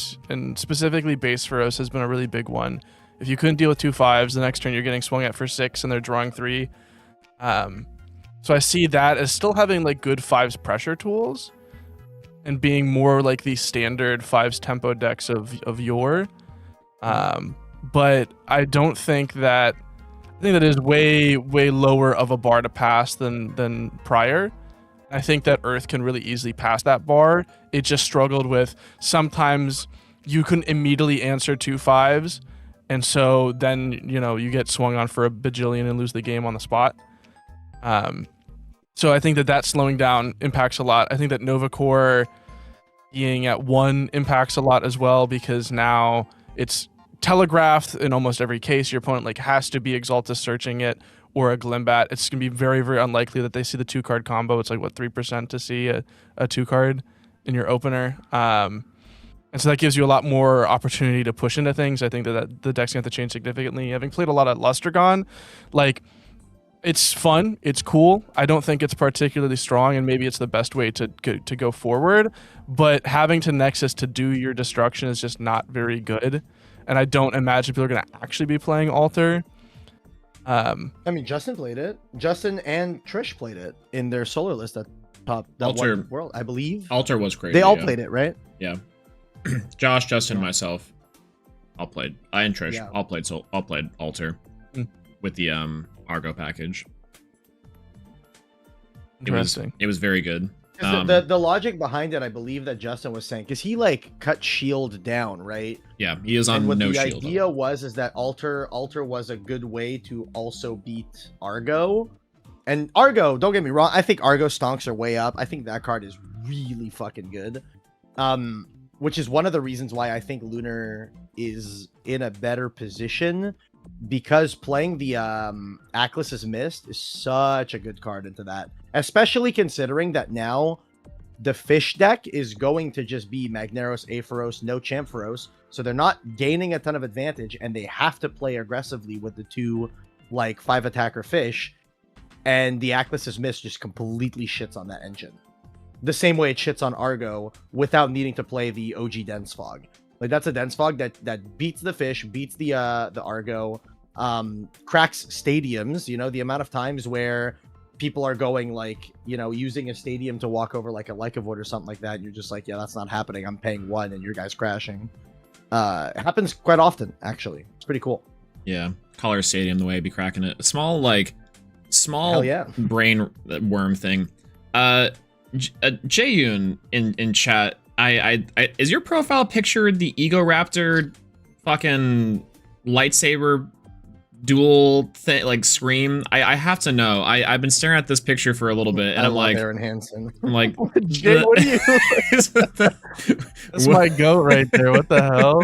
specifically base Feroz has been a really big one. If you couldn't deal with 2 5s, the next turn you're getting swung at for 6 and they're drawing 3. So I see that as still having like good 5s pressure tools and being more like the standard 5s tempo decks of yore. But I don't think that. I think that is way lower of a bar to pass than prior. I think that Earth can really easily pass that bar. It just struggled with sometimes you couldn't immediately answer 2 5s, and so then you get swung on for a bajillion and lose the game on the spot. So I think that slowing down impacts a lot. I think that Nova Core being at 1 impacts a lot as well, because now it's telegraphed in almost every case. Your opponent like has to be Exaltus searching it or a Glimbat. It's gonna be very, very unlikely that they see the 2-card combo. It's like 3% to see a 2-card in your opener. And so that gives you a lot more opportunity to push into things. I think that the deck's gonna have to change significantly. Having played a lot of Lustragon, like It's fun. It's cool. I don't think it's particularly strong, and maybe it's the best way to go forward. But having to Nexus to do your destruction is just not very good, and I don't imagine people are going to actually be playing Alter. I mean, Justin played it. Justin and Trish played it in their solar list that top that Alter won world, I believe. Alter was crazy. They all yeah. played it, right? Yeah. Josh, Justin, Yeah. myself, all played. I and Trish Yeah. all played Alter with the Argo package. Interesting. It was very good. 'Cause the logic behind it, I believe that Justin was saying, because he like cut shield down, right? Yeah, he is on And what no the shield. idea was is that Alter was a good way to also beat Argo. And Argo, don't get me wrong, I think Argo stonks are way up. I think that card is really fucking good. Which is one of the reasons why I think Lunar is in a better position, because playing the Atlas's Mist is such a good card into that. Especially considering that now the fish deck is going to just be Magneros, Aepharos, no Champharos, so they're not gaining a ton of advantage, and they have to play aggressively with the two like 5 attacker fish, and the Atlas's Mist just completely shits on that engine. The same way it shits on Argo without needing to play the OG Dense Fog. Like that's a Dense Fog that beats the fish, beats the Argo, cracks stadiums. You know, the amount of times where people are going like, you know, using a stadium to walk over like a Leica Void or something like that, and you're just like, yeah, that's not happening. I'm paying 1 and your guy's crashing. It happens quite often, actually. It's pretty cool. Yeah, Collar Stadium, the way I'd be cracking it. Small Hell yeah. brain worm thing. Jaeyoon in chat. I is your profile picture the Ego Raptor fucking lightsaber dual thing, like scream? I have to know. I've been staring at this picture for a little bit, and I I'm love like, Aaron Hansen. I'm like, Jay, what are you? That's my goat right there. What the hell?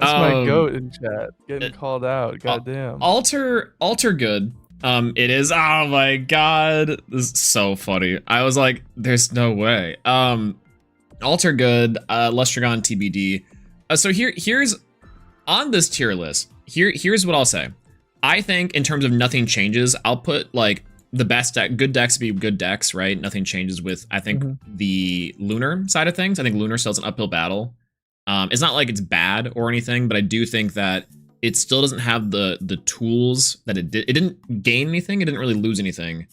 That's my goat in chat. Getting called out. Goddamn. Alter good. It is. Oh my god, this is so funny. I was like, there's no way. Alter good. Lestragon TBD. So here's on this tier list. Here's what I'll say. I think in terms of nothing changes, I'll put like the best deck. Good decks be good decks, right? Nothing changes with I think the Lunar side of things. I think Lunar still is an uphill battle. It's not like it's bad or anything, but I do think that it still doesn't have the tools that it did. It didn't gain anything. It didn't really lose anything.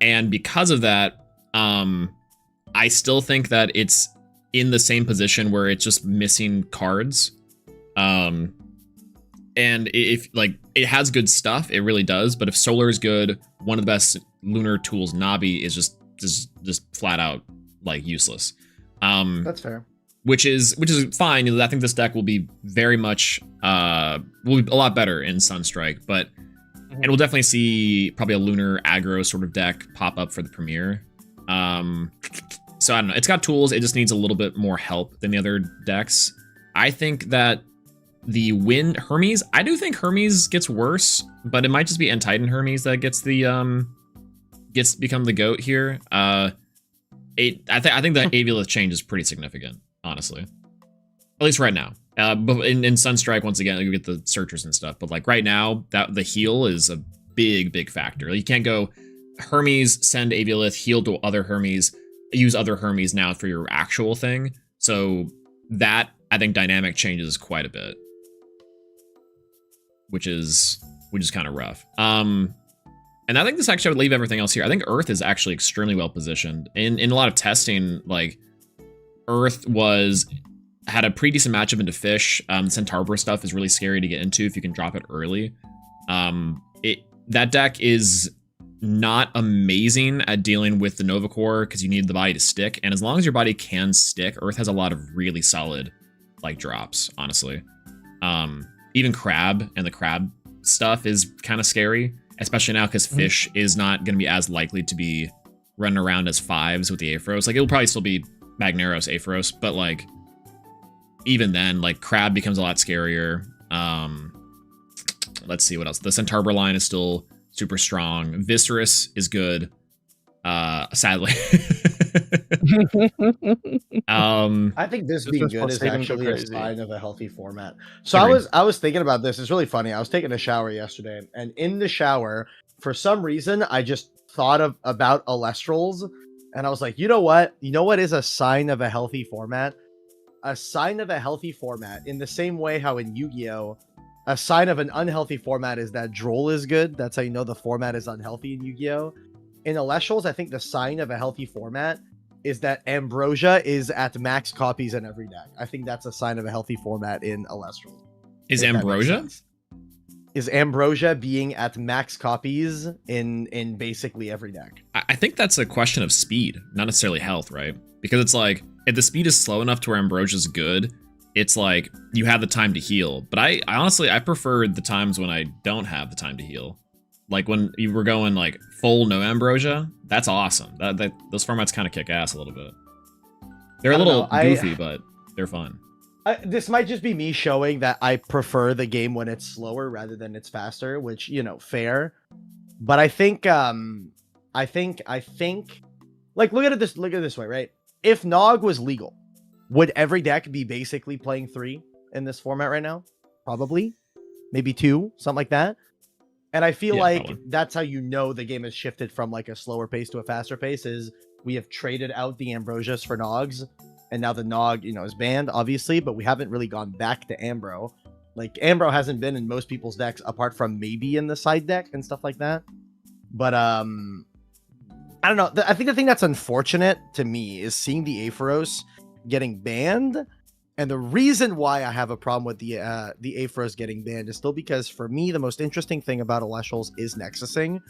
And because of that, I still think that it's in the same position where it's just missing cards. And if like it has good stuff, it really does. But if Solar is good, one of the best Lunar tools, Nabi, is just flat out like useless. That's fair. Which is fine. I think this deck will be very much will be a lot better in Sunstrike, but and we'll definitely see probably a Lunar aggro sort of deck pop up for the premiere. So I don't know. It's got tools. It just needs a little bit more help than the other decks. I think that the Hermes. I do think Hermes gets worse, but it might just be N-Titan Hermes that gets the become the GOAT here. I think the Aviolith change is pretty significant, honestly. At least right now. But in Sunstrike, once again, you get the searchers and stuff. But like right now, that the heal is a big factor. Like, you can't go Hermes, send Aviolith, heal to other Hermes, use other Hermes now for your actual thing. So that, I think, dynamic changes quite a bit, which is kind of rough. And I think this actually would leave everything else here. I think Earth is actually extremely well positioned in a lot of testing. Like Earth had a pretty decent matchup into Fish. The Centaur stuff is really scary to get into if you can drop it early. That deck is not amazing at dealing with the Nova Core because you need the body to stick. And as long as your body can stick, Earth has a lot of really solid like drops, honestly. Even Crab and the Crab stuff is kind of scary, especially now because Fish is not going to be as likely to be running around as 5s with the Aepharos. Like, it'll probably still be Magneros, Aepharos, but like even then, like Crab becomes a lot scarier. Let's see what else. The Centaur line is still super strong. Viscerus is good. Sadly. I think this This being was good supposed is to make them go actually a crazy. sign of a healthy format. So Agreed. I was thinking about this. It's really funny. I was taking a shower yesterday, and in the shower, for some reason, I just thought about Elestrals, and I was like, you know what? You know what is a sign of a healthy format? A sign of a healthy format, in the same way how in Yu-Gi-Oh, a sign of an unhealthy format is that Droll is good. That's how you know the format is unhealthy in Yu-Gi-Oh. In Elestrals, I think the sign of a healthy format is that Ambrosia is at max copies in every deck. I think that's a sign of a healthy format in Elestrals. Is if that makes Ambrosia? sense. Is Ambrosia being at max copies in basically every deck? I think that's a question of speed, not necessarily health, right? Because it's like, if the speed is slow enough to where Ambrosia's good, it's like you have the time to heal. But I honestly, I prefer the times when I don't have the time to heal. Like when you were going like full no Ambrosia, that's awesome. Those formats kind of kick ass a little bit. They're a little goofy, but they're fun. This might just be me showing that I prefer the game when it's slower rather than it's faster, which, you know, fair. But I think like look at it this way, right? If Nog was legal, would every deck be basically playing 3 in this format right now? Probably. Maybe 2, something like that. And I feel like probably. that's how you know the game has shifted from like a slower pace to a faster pace, is we have traded out the Ambrosias for Nogs, and now the Nog, you know, is banned, obviously, but we haven't really gone back to Ambro. Like, Ambro hasn't been in most people's decks, apart from maybe in the side deck and stuff like that. But, I don't know. I think the thing that's unfortunate to me is seeing the Aphoros getting banned. And the reason why I have a problem with the Aphoros getting banned is still because, for me, the most interesting thing about Elestrals is Nexusing.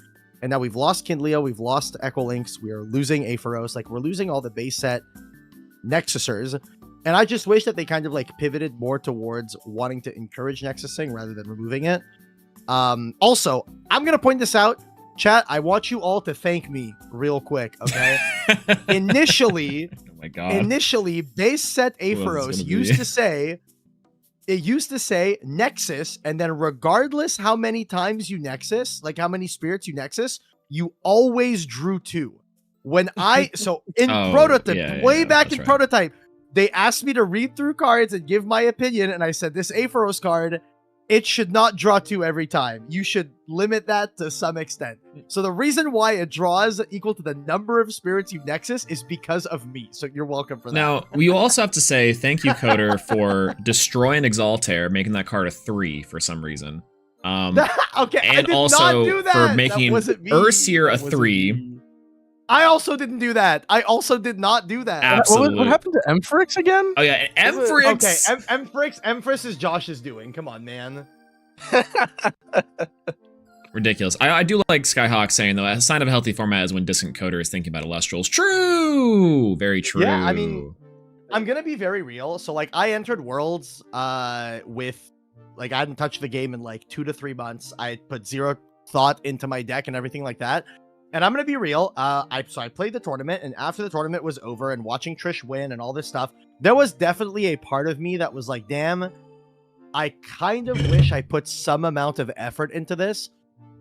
And now we've lost Kindleo, we've lost Echolinks, we are losing Aphoros, like, we're losing all the base set Nexusers. And I just wish that they kind of, like, pivoted more towards wanting to encourage Nexusing rather than removing it. Also, I'm going to point this out. Chat, I want you all to thank me real quick, okay? Initially, oh my God. Initially, base set Aphoros used to say Nexus, and then regardless how many times you Nexus, like how many spirits you Nexus, you always drew 2. When so in Prototype, way back in Prototype, they asked me to read through cards and give my opinion, and I said, this Aphoros card, it should not draw 2 every time. You should limit that to some extent. So the reason why it draws equal to the number of spirits you Nexus is because of me. So you're welcome for that. Now, we also have to say thank you, Coder, for destroying Exaltair, making that card a 3 for some reason. Okay, and I did also not do that. for making Ursir a That 3. wasn't me. I also didn't do that. I also did not do that. Absolutely. What happened to Emphyrix again? Oh yeah, Emphyrix. Okay, Empress is Josh's doing. Come on, man. Ridiculous. I do like Skyhawk saying, though, a sign of a healthy format is when Distant Coder is thinking about Elestrals. True! Very true. Yeah, I mean, I'm gonna be very real. So, like, I entered Worlds with, like, I hadn't touched the game in, like, 2 to 3 months. I put zero thought into my deck and everything like that. And I'm gonna be real. I played the tournament, and after the tournament was over and watching Trish win and all this stuff, there was definitely a part of me that was like, damn, I kind of wish I put some amount of effort into this,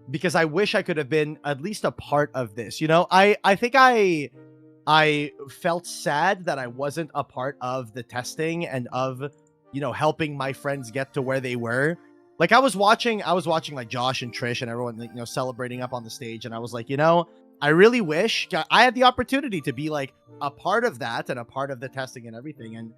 because I wish I could have been at least a part of this. You know, I think I felt sad that I wasn't a part of the testing and of, you know, helping my friends get to where they were. Like, I was watching like Josh and Trish and everyone, you know, celebrating up on the stage, and I was like, you know, I really wish I had the opportunity to be like a part of that and a part of the testing and everything. And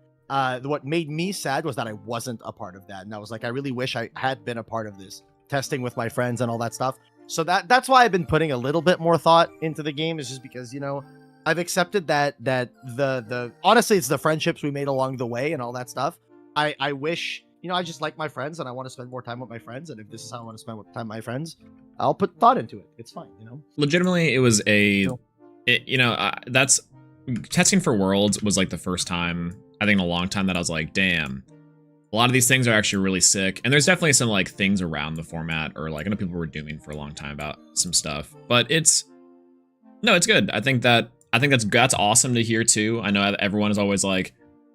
what made me sad was that I wasn't a part of that, and I was like, I really wish I had been a part of this testing with my friends and all that stuff. So that's why I've been putting a little bit more thought into the game, is just because, you know, I've accepted that the honestly, it's the friendships we made along the way and all that stuff. I wish, you know, I just like my friends and I want to spend more time with my friends. And if this is how I want to spend time with my friends, I'll put thought into it. It's fine, you know? Legitimately, it was that's testing for Worlds was like the first time, I think, in a long time that I was like, damn, a lot of these things are actually really sick. And there's definitely some like things around the format, or like, I know people were dooming for a long time about some stuff, but it's good. I think that's awesome to hear too. I know everyone is always like,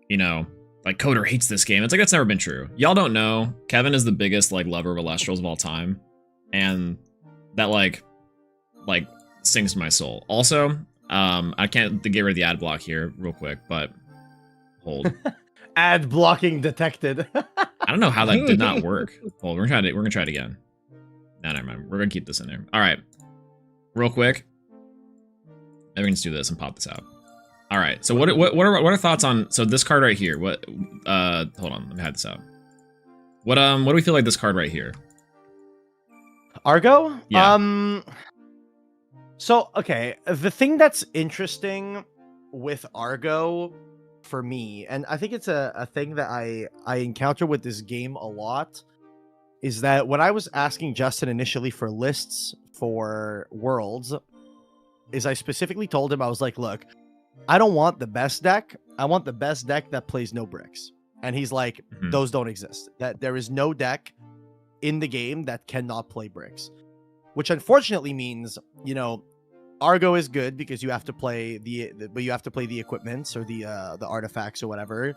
you know, like, Coder hates this game. It's like, that's never been true. Y'all don't know. Kevin is the biggest like lover of Elestrals of all time, and that like sings to my soul. Also, I can't get rid of the ad block here real quick, but hold. Ad blocking detected. I don't know how that did not work. Hold, we're gonna try it again. No, never mind. We're gonna keep this in there. All right, real quick. Maybe we can just do this and pop this out. All right. So what are thoughts on this card right here? What? Hold on. Let me hide this out. What do we feel like this card right here? Argo? Yeah. So, okay, the thing that's interesting with Argo for me, and I think it's a thing that I encounter with this game a lot, is that when I was asking Justin initially for lists for Worlds, is I specifically told him, I was like, look, I don't want the best deck. I want the best deck that plays no bricks. And he's like, those don't exist. That there is no deck in the game that cannot play bricks, which unfortunately means, you know, Argo is good because you have to play but you have to play the equipments or the artifacts or whatever.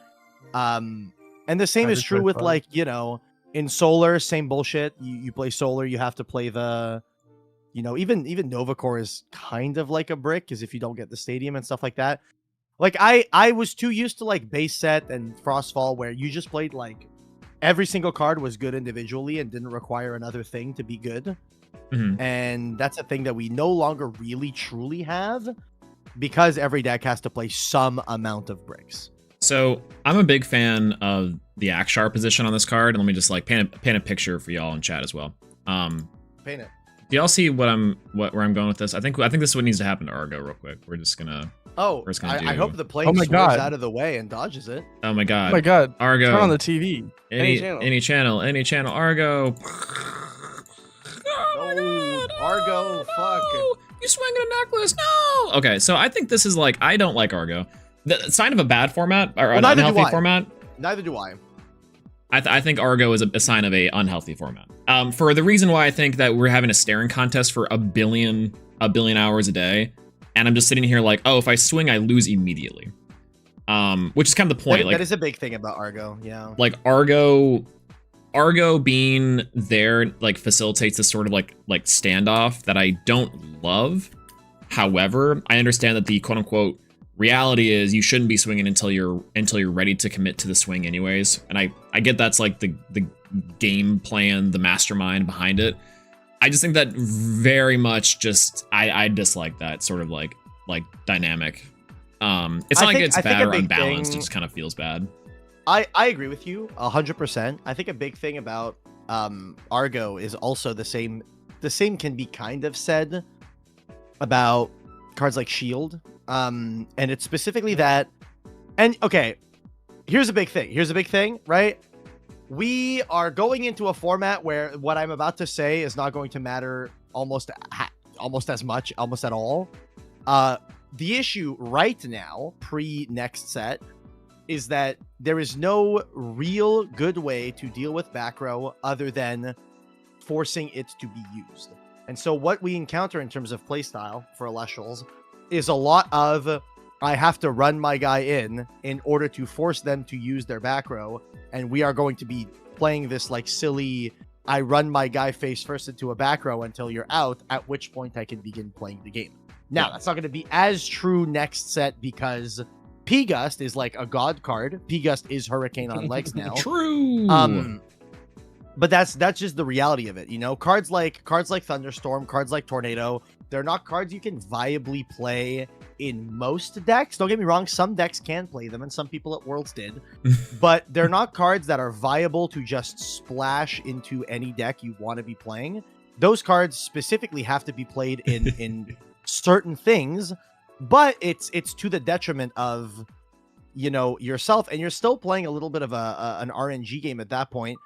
And the same is true with like, you know, in Solar, same bullshit. You play Solar, you have to play the, you know, even Novacore is kind of like a brick, because if you don't get the stadium and stuff like that. Like I was too used to like base set and Frostfall, where you just played like every single card was good individually and didn't require another thing to be good. And that's a thing that we no longer really truly have, because every deck has to play some amount of bricks. So I'm a big fan of the Akshar position on this card, and let me just like paint a picture for y'all in chat as well. Paint it. Do y'all see where I'm going with this? I think this is what needs to happen to Argo real quick. We're just gonna. I hope the plane swerves out of the way and dodges it. Oh my god. Oh my god. Argo. Turn on the TV. Any channel. Argo. Oh, Argo, fuck. You swinging a necklace. No. Okay, so I think this is like, I don't like Argo. The sign of a bad format or an unhealthy format. Neither do I. I think Argo is a sign of a unhealthy format. For the reason why I think that we're having a staring contest for a billion hours a day, and I'm just sitting here like, oh, if I swing, I lose immediately. Which is kind of the point. That is a big thing about Argo, yeah. Like Argo being there like facilitates this sort of like standoff that I don't love. However, I understand that the quote unquote reality is you shouldn't be swinging until you're ready to commit to the swing anyways. And I get that's like the game plan, the mastermind behind it. I just think that very much just I dislike that sort of like dynamic. It's not like it's bad or unbalanced, it just kind of feels bad. I agree with you 100%. I think a big thing about Argo is also the same can be kind of said about cards like Shield. And it's specifically that, and okay, here's a big thing, right? We are going into a format where what I'm about to say is not going to matter almost as much, almost at all. The issue right now, pre-next set, is that there is no real good way to deal with back row other than forcing it to be used. And so what we encounter in terms of playstyle for Elestrals is a lot of, I have to run my guy in order to force them to use their back row, and we are going to be playing this like silly, I run my guy face first into a back row until you're out, at which point I can begin playing the game. Now, that's not going to be as true next set because P-Gust is like a god card. P-Gust is Hurricane on legs now. True. But that's just the reality of it, you know? Cards like Thunderstorm, cards like Tornado, they're not cards you can viably play in most decks. Don't get me wrong, some decks can play them, and some people at Worlds did. But they're not cards that are viable to just splash into any deck you want to be playing. Those cards specifically have to be played in certain things, but it's to the detriment of, you know, yourself, and you're still playing a little bit of an RNG game at that point.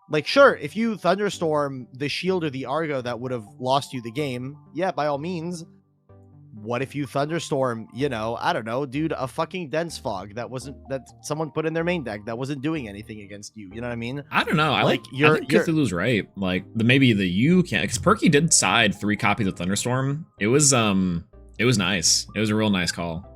Like, sure, if you Thunderstorm the Shield or the Argo that would have lost you the game, yeah, by all means. What if you Thunderstorm, you know, I don't know, dude, a fucking Dense Fog that someone put in their main deck that wasn't doing anything against you, you know what I mean? I don't know. I think Cthulhu's right. Like, maybe the you can't, because Perky did side 3 copies of Thunderstorm. It was nice. It was a real nice call.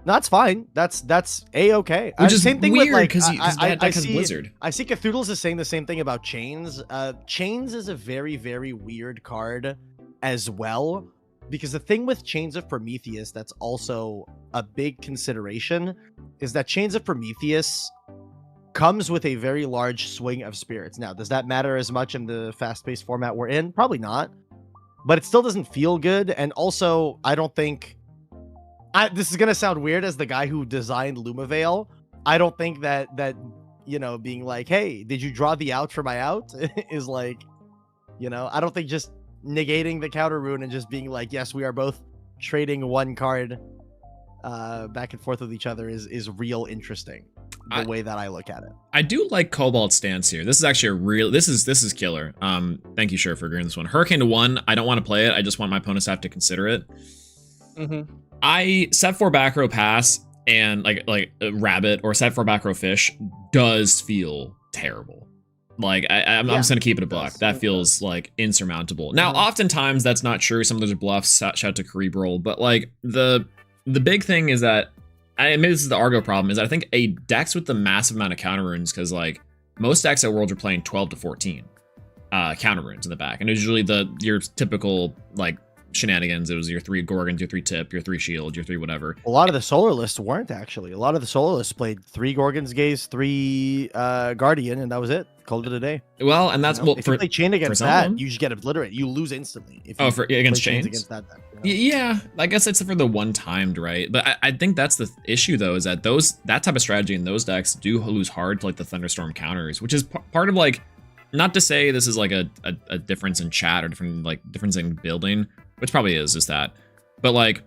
That's fine. That's a-okay. Which is same thing weird, with like because that deck has see Blizzard. I see Cthulhu's is saying the same thing about Chains. Chains is a very, very weird card as well. because the thing with Chains of Prometheus that's also a big consideration is that Chains of Prometheus comes with a very large swing of spirits. Now, does that matter as much in the fast-paced format we're in? Probably not. But it still doesn't feel good. And also, I don't think... this is going to sound weird as the guy who designed Lumavale. I don't think that, you know, being like, hey, did you draw the out for my out? is like, you know, I don't think just negating the counter rune and just being like, yes, we are both trading one card back and forth with each other is real interesting. The way that I look at it. I do like Cobalt's stance here. This is actually a real, this is killer. Thank you, Sure, for agreeing this one. Hurricane to 1, I don't want to play it. I just want my opponents to have to consider it. I set 4 back row pass and like a rabbit or set 4 back row fish does feel terrible. Like I'm just gonna keep it a buck. That feels like insurmountable. Now, oftentimes that's not true. Some of those are bluffs. Shout out to Cerebral, but like the big thing is that, maybe this is the Argo problem, is that I think a decks with the massive amount of counter runes, because like most decks at Worlds are playing 12 to 14 counter runes in the back, and usually your typical like shenanigans. It was your 3 Gorgons, your 3 Tip, your 3 Shield, your 3 whatever. A lot of the solar lists weren't actually. A lot of the solar lists played 3 Gorgons, Gaze, 3 Guardian, and that was it. Called it a day. Well, and that's, if you play Chain against that, you just get obliterated. You lose instantly. If you against Chains? Against that deck, you know? Yeah, I guess it's for the one-timed, right? But I think that's the issue, though, is that that type of strategy in those decks do lose hard to like the Thunderstorm counters, which is part of like, not to say this is like a difference in chat or difference in building, which probably is just that, but like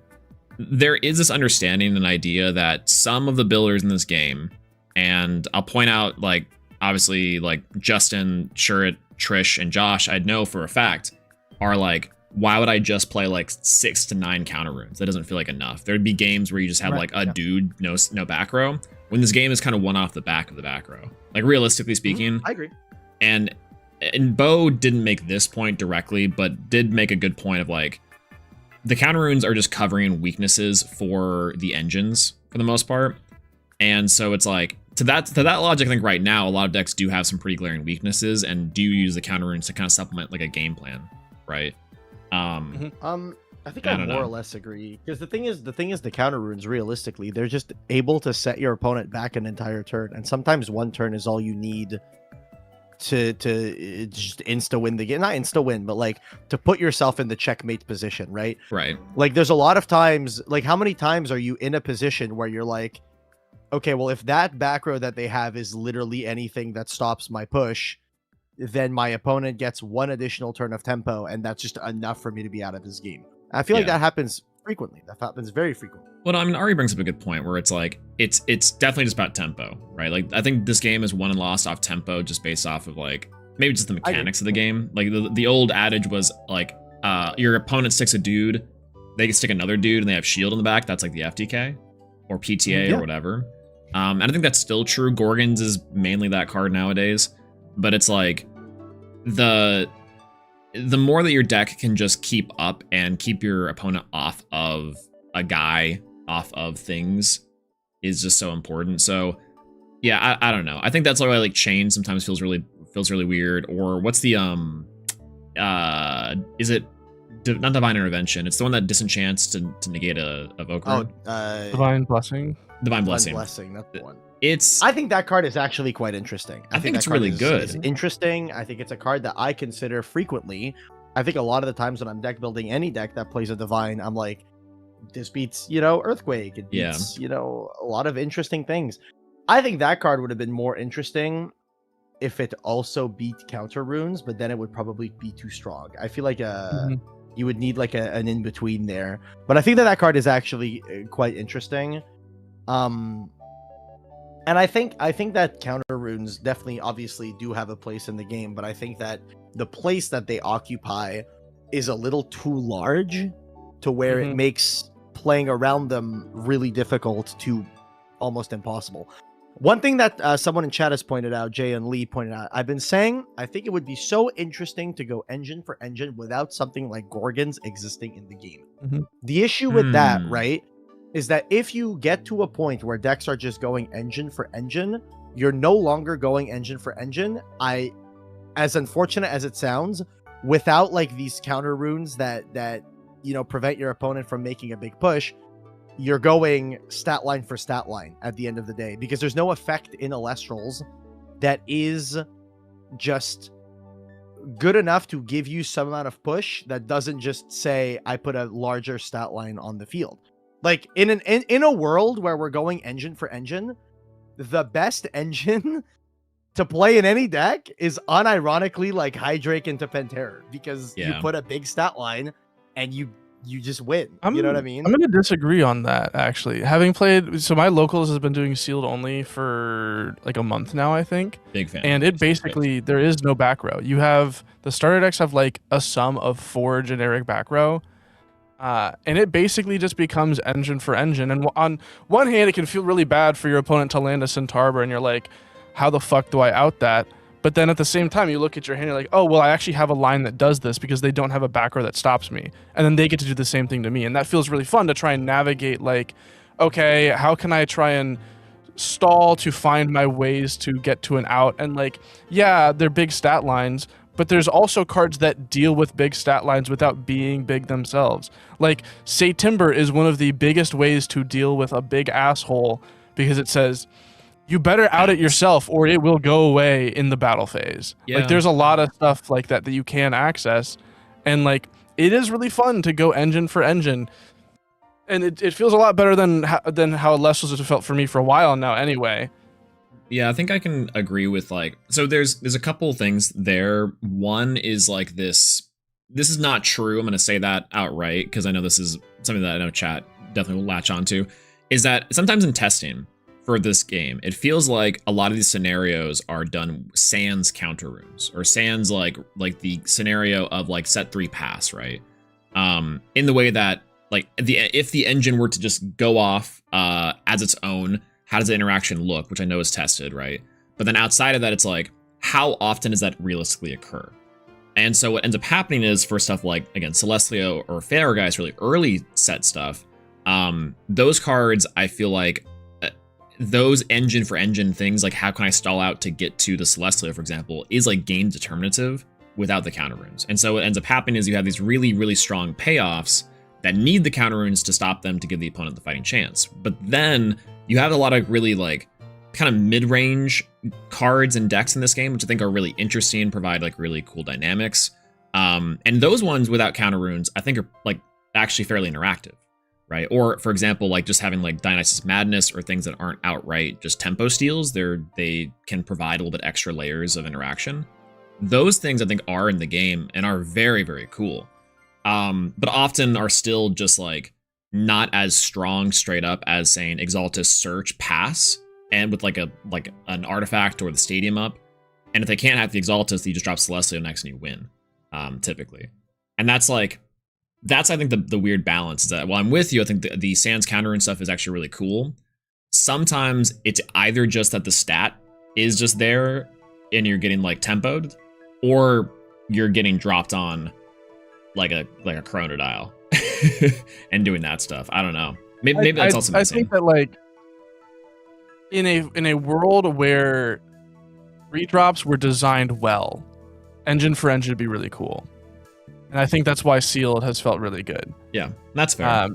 there is this understanding and idea that some of the builders in this game, and I'll point out like obviously like Justin, Shurit, Trish, and Josh, I'd know for a fact are like, why would I just play like 6 to 9 counter runes? That doesn't feel like enough. There'd be games where you just have like a dude, no back row, when this game is kind of one off the back of the back row. Like realistically speaking, I agree. And Bo didn't make this point directly, but did make a good point of like, the counter runes are just covering weaknesses for the engines for the most part. And so it's like, to that logic, I think right now, a lot of decks do have some pretty glaring weaknesses and do use the counter runes to kind of supplement like a game plan, right? I think I more or less agree, because the thing is the counter runes, realistically, they're just able to set your opponent back an entire turn, and sometimes one turn is all you need to just insta win the game. Not insta win, but like to put yourself in the checkmate position, right? Right. Like there's a lot of times, like how many times are you in a position where you're like, okay, well, if that back row that they have is literally anything that stops my push, then my opponent gets 1 additional turn of tempo, and that's just enough for me to be out of this game. I feel like that happens frequently. That happens very frequently. Well, I mean, Ari brings up a good point where it's like, it's definitely just about tempo, right? Like, I think this game is won and lost off tempo, just based off of like, maybe just the mechanics of the game. Like the old adage was like, your opponent sticks a dude, they can stick another dude and they have shield in the back. That's like the FTK or PTA or whatever. And I think that's still true. Gorgons is mainly that card nowadays, but it's like the more that your deck can just keep up and keep your opponent off of a guy, off of things, is just so important. So yeah, I don't know. I think that's why like Chain sometimes feels really weird. Or what's the is it not Divine Intervention? It's the one that disenchants to negate a Evoker. Divine Blessing. Divine Blessing. That's the one. I think that card is actually quite interesting. I think it's that card really good. is interesting. I think it's a card that I consider frequently. I think a lot of the times when I'm deck building any deck that plays a Divine, I'm like, this beats, Earthquake. It beats, a lot of interesting things. I think that card would have been more interesting if it also beat counter runes, but then it would probably be too strong. I feel like you would need like an in-between there. But I think that card is actually quite interesting. And I think that counter runes definitely obviously do have a place in the game, but I think that the place that they occupy is a little too large to where it makes playing around them really difficult to almost impossible. One thing that someone in chat has pointed out, Jay and Lee pointed out, I've been saying, I think it would be so interesting to go engine for engine without something like Gorgons existing in the game. The issue with that, right, is that if you get to a point where decks are just going engine for engine, you're no longer going engine for engine. As unfortunate as it sounds, without like these counter runes that prevent your opponent from making a big push, you're going stat line for stat line at the end of the day, because there's no effect in Elestrals that is just good enough to give you some amount of push that doesn't just say I put a larger stat line on the field. Like in a world where we're going engine for engine, the best engine to play in any deck is unironically like Hydrake into Pantera, because you put a big stat line and you just win. You know what I mean? I'm gonna disagree on that, actually. Having played, so my locals has been doing sealed only for like a month now, I think. Big fan. And it basically, there is no back row. You have, the starter decks have like a sum of 4 generic back row. And it basically just becomes engine for engine. And on one hand, it can feel really bad for your opponent to land a Centaur, and you're like, how the fuck do I out that? But then at the same time, you look at your hand, you're like, oh, well, I actually have a line that does this because they don't have a back row that stops me. And then they get to do the same thing to me. And that feels really fun to try and navigate, like, okay, how can I try and stall to find my ways to get to an out? And like, yeah, they're big stat lines, but there's also cards that deal with big stat lines without being big themselves. Like, Say Timber is one of the biggest ways to deal with a big asshole, because it says, you better out it yourself or it will go away in the battle phase. Yeah. Like, there's a lot of stuff like that that you can access. And like, it is really fun to go engine for engine. And it feels a lot better than how Elestrals has felt for me for a while now anyway. Yeah, I think I can agree with, like, so there's a couple things there. One is like this is not true. I'm going to say that outright because I know this is something that I know chat definitely will latch onto, is that sometimes in testing for this game, it feels like a lot of these scenarios are done sans counter runes, or sans like the scenario of like set 3 pass, right? In the way that, like, if the engine were to just go off as its own, how does the interaction look, which I know is tested, right? But then outside of that, it's like, how often does that realistically occur? And so what ends up happening is, for stuff like, again, Celestial or Fairguys, really early set stuff, those cards, I feel like, those engine for engine things, like how can I stall out to get to the Celestial, for example, is like game determinative without the counter runes. And so what ends up happening is you have these really, really strong payoffs that need the counter runes to stop them to give the opponent the fighting chance. But then you have a lot of really like kind of mid-range cards and decks in this game, which I think are really interesting and provide like really cool dynamics. And those ones without counter runes, I think are like actually fairly interactive, right? Or for example, like just having like Dionysus Madness or things that aren't outright just tempo steals, they can provide a little bit extra layers of interaction. Those things I think are in the game and are very, very cool. But often are still just like not as strong straight up as saying Exaltus Search Pass, and with like an artifact or the stadium up. And if they can't have the Exaltus, you just drop Celestial next and you win, typically. And that's I think the weird balance is that, while I'm with you, I think the Sans counter and stuff is actually really cool. Sometimes it's either just that the stat is just there and you're getting like tempoed, or you're getting dropped on like a Chronodile and doing that stuff. I don't know. Maybe that's also missing. I think that like in a world where 3-drops were designed well, engine for engine would be really cool. And I think that's why Sealed has felt really good. Yeah, that's fair.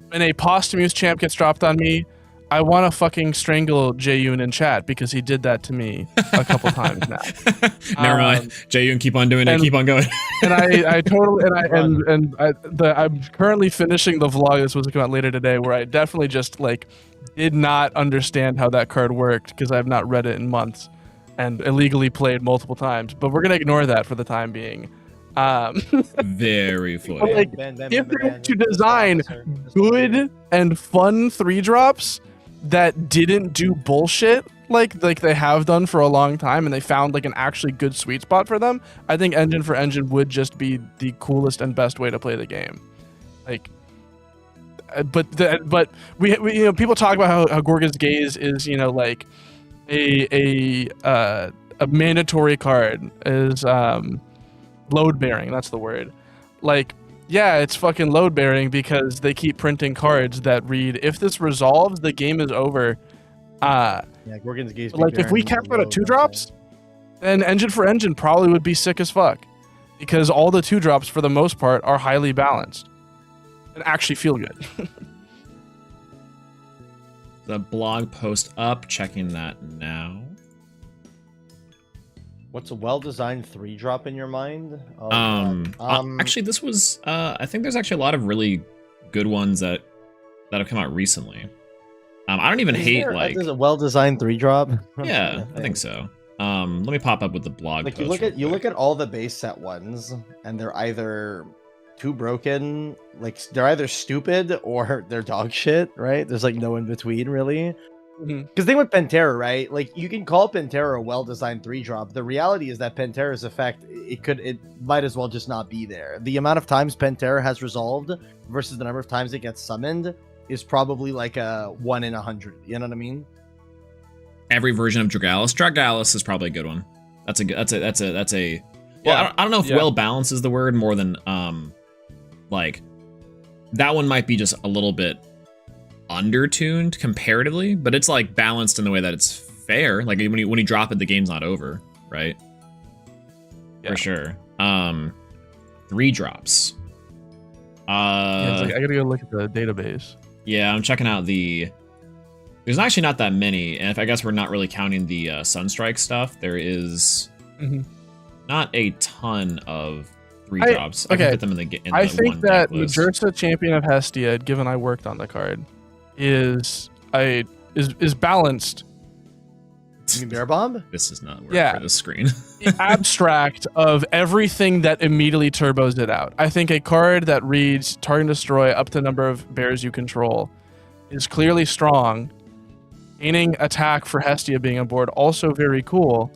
When a posthumous champ gets dropped on me, I want to fucking strangle Jaeyoon in chat because he did that to me a couple times now. Never mind. Jaeyoon, keep on doing it. Keep on going. And I totally I'm currently finishing the vlog. This was coming out later today, where I definitely just like did not understand how that card worked because I have not read it in months and illegally played multiple times. But we're gonna ignore that for the time being. Very funny. Like, if they were to design good and fun 3-drops that didn't do bullshit like they have done for a long time, and they found like an actually good sweet spot for them, I think engine for engine would just be the coolest and best way to play the game. Like, but we you know, people talk about how Gorgon's Gaze is, you know, like a mandatory card, is load bearing. That's the word. Like, yeah, it's fucking load bearing because they keep printing cards that read, if this resolves, the game is over. Yeah, Gorgon's Gaze. Like, if we kept it at 2-drops, then engine for engine probably would be sick as fuck, because all the 2-drops for the most part are highly balanced. and actually feel good. The blog post up, checking that now. What's a well-designed 3-drop in your mind? Oh, Actually, this was I think there's actually a lot of really good ones that have come out recently. I don't even hate there's a well-designed 3-drop. Yeah, I think so. Let me pop up with the blog Like post. you look at all the base set ones, and they're either too broken, like they're either stupid or they're dog shit, right? There's like no in between, really. Because thing with Pantera, right? Like you can call Pantera a well-designed 3-drop. The reality is that Pantera's effect, it might as well just not be there. The amount of times Pantera has resolved versus the number of times it gets summoned is probably like a 1 in 100. You know what I mean? Every version of Dragalis is probably a good one. That's a well, Yeah. I don't know if well balanced is the word more than like that one might be just a little bit undertuned comparatively, but it's like balanced in the way that it's fair. Like when you drop it, the game's not over, right? Yeah. For sure. 3 drops. It's like, I gotta go look at the database. Yeah, I'm checking out there's actually not that many, and if I guess we're not really counting the Sunstrike stuff, there is not a ton of 3 drops. I can fit them in the I think one that deck list. Majorsa Champion of Hestia, given I worked on the card, is balanced. You mean Bear Bomb? This is not work Yeah. for the screen. Abstract of everything that immediately turbos it out. I think a card that reads target and destroy up to the number of bears you control is clearly strong. Gaining attack for Hestia being on board, also very cool.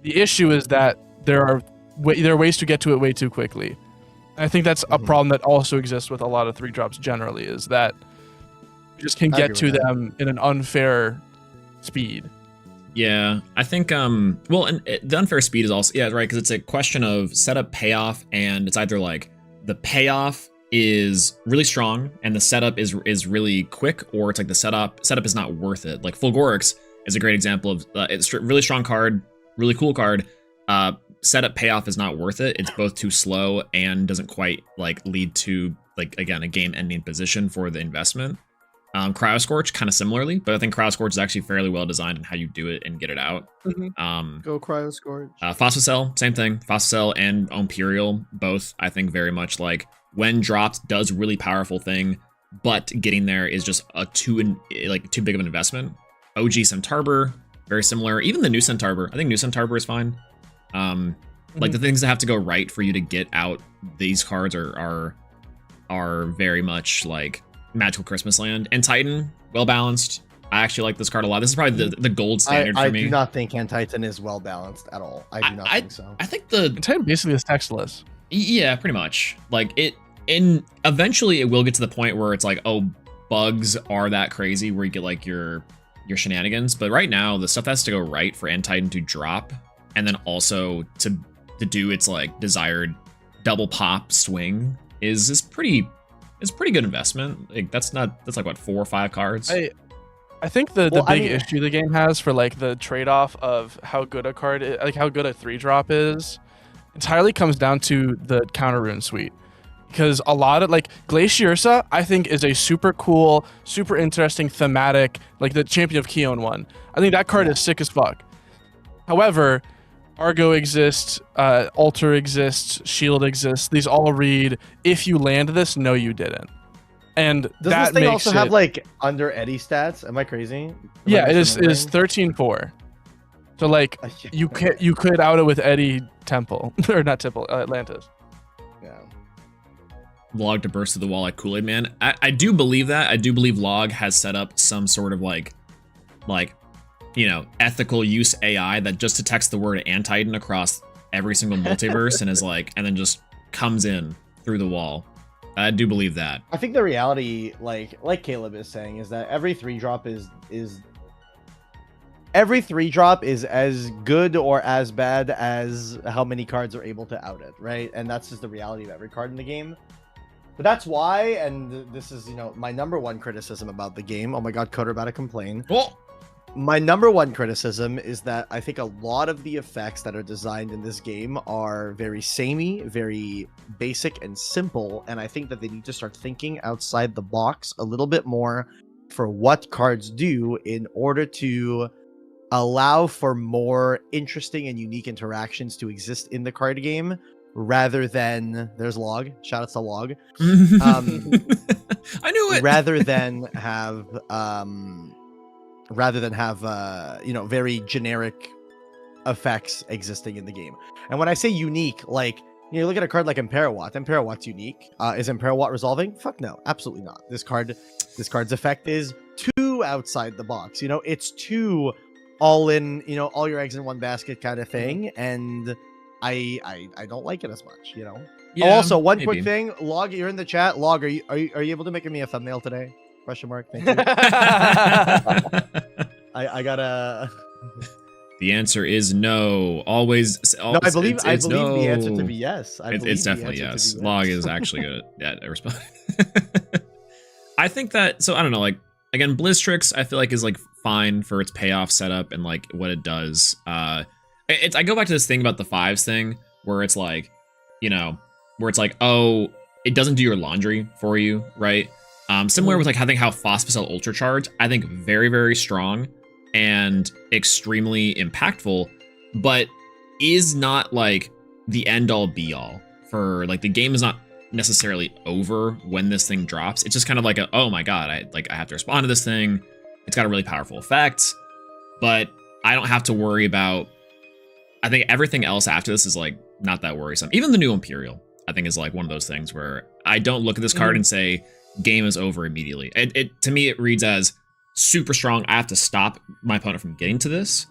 The issue is that there are ways to get to it way too quickly. I think that's a problem that also exists with a lot of 3-drops generally, is that you just can get to them in an unfair speed. Yeah, I think well, and the unfair speed is also right, because it's a question of setup payoff, and it's either like the payoff is really strong and the setup is really quick, or it's like the setup is not worth it. Like Fulgorix is a great example of it's a really strong card, really cool card. Setup payoff is not worth it. It's both too slow and doesn't quite like lead to like again a game ending position for the investment. Cryoscorch kind of similarly, but I think Cryoscorch is actually fairly well designed in how you do it and get it out. Go Cryoscorch. Phosphocell, same thing. Phosphocell and Imperial, both I think very much like when dropped does really powerful thing, but getting there is just too big of an investment. OG Centarbor, very similar. Even the new Centarbor, I think new Centarbor is fine. Like the things that have to go right for you to get out these cards are very much like Magical Christmas Land. And Titan, well balanced. I actually like this card a lot. This is probably the gold standard for me. I do not think Titan is well balanced at all. I do not think so. I think Titan basically is textless. Yeah, pretty much. Like eventually it will get to the point where it's like, oh, bugs are that crazy where you get like your shenanigans. But right now, the stuff that has to go right for End Titan to drop, and then also to do its like desired double pop swing is pretty good investment. Like that's like what 4 or 5 cards. I think the big issue the game has for like the trade-off of how good a card is, like how good a 3-drop is, entirely comes down to the counter rune suite. Because a lot of like Glaciersa, I think is a super cool, super interesting thematic, like the Champion of Keon one. I think that card is sick as fuck. However, Argo exists, Alter exists, Shield exists. These all read, if you land this, no you didn't. And does that this thing makes also have like under Eddie stats? Am I crazy? Yeah, it is 13-4. So like you could out it with Eddie Temple or not Temple, Atlantis. Yeah. Log to burst through the wall like Kool-Aid Man. I do believe that. I do believe Log has set up some sort of like ethical use AI that just detects the word Antitan across every single multiverse and is like, and then just comes in through the wall. I do believe that. I think the reality, like Caleb is saying, is that every 3-drop is as good or as bad as how many cards are able to out it, right? And that's just the reality of every card in the game. But that's why, and this is my number one criticism about the game. Oh my god, Coder about to complain. Oh. My number one criticism is that I think a lot of the effects that are designed in this game are very samey, very basic and simple, and I think that they need to start thinking outside the box a little bit more for what cards do in order to allow for more interesting and unique interactions to exist in the card game rather than there's Log. Shout out to Log. I knew it. Rather than have very generic effects existing in the game. And when I say unique, like, you look at a card like Imperawat's unique. Is Imperawat resolving? Fuck no, absolutely not. This card's effect is too outside the box. It's too all in, all your eggs in one basket kind of thing, and I don't like it as much. Yeah, also, one maybe. quick thing, Log, you're in the chat. Log, are you able to make me a thumbnail today? Question mark. Thank you. I gotta. The answer is no. Always. No, I believe no. the answer to be yes. It's definitely yes. Log is actually good at responding. I think that. So I don't know. Like again, Blizztrix, I feel like is like fine for its payoff setup and like what it does. I go back to this thing about the fives thing where it's like, where it's like, oh, it doesn't do your laundry for you, right? Similar with like I think how Phosphocyl Ultra Charge, I think very, very strong and extremely impactful, but is not like the end all be all for like the game is not necessarily over when this thing drops. It's just kind of like oh my god, I have to respond to this thing. It's got a really powerful effect, but I don't have to worry about. I think everything else after this is like not that worrisome. Even the new Imperial, I think, is like one of those things where I don't look at this card and say game is over immediately. It to me it reads as super strong. I have to stop my opponent from getting to this,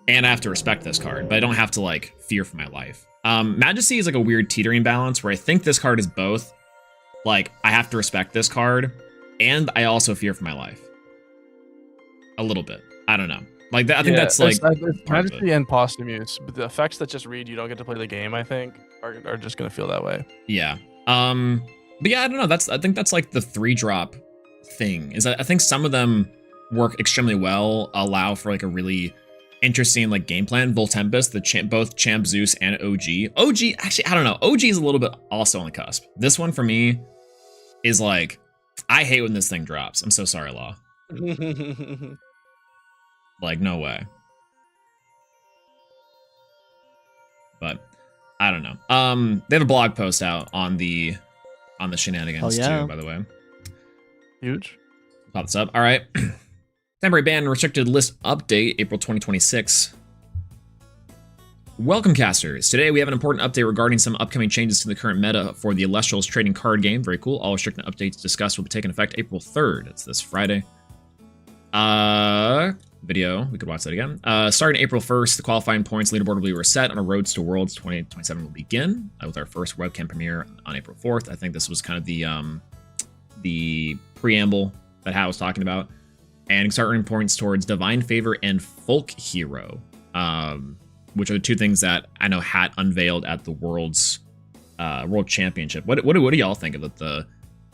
and I have to respect this card, but I don't have to like fear for my life. Majesty is like a weird teetering balance where I think this card is both like I have to respect this card and I also fear for my life a little bit. I don't know. Like that, I think that's like Majesty and Posthumous, but the effects that just read you don't get to play the game, I think, are just gonna feel that way. Yeah. But yeah, I don't know. I think that's like the 3-drop thing. Is that I think some of them work extremely well, allow for like a really interesting like game plan. Voltempest, both Champ Zeus and OG. Actually, I don't know. OG is a little bit also on the cusp. This one for me is like, I hate when this thing drops. I'm so sorry, Law. Like, no way. But I don't know. They have a blog post out on the shenanigans too, by the way. Huge. Pop this up. All right. Temporary ban restricted list update, April 2026. Welcome, casters. Today we have an important update regarding some upcoming changes to the current meta for the Elestrals trading card game. Very cool. All restricted updates discussed will be taking effect April 3rd. It's this Friday. Video, we could watch that again. Starting April 1st, the qualifying points leaderboard will be reset on a Roads to Worlds 2027 will begin with our first webcam premiere on April 4th. I think this was kind of the preamble that Hat was talking about. And start earning points towards Divine Favor and Folk Hero, which are the two things that I know Hat unveiled at the World Championship. What do y'all think of the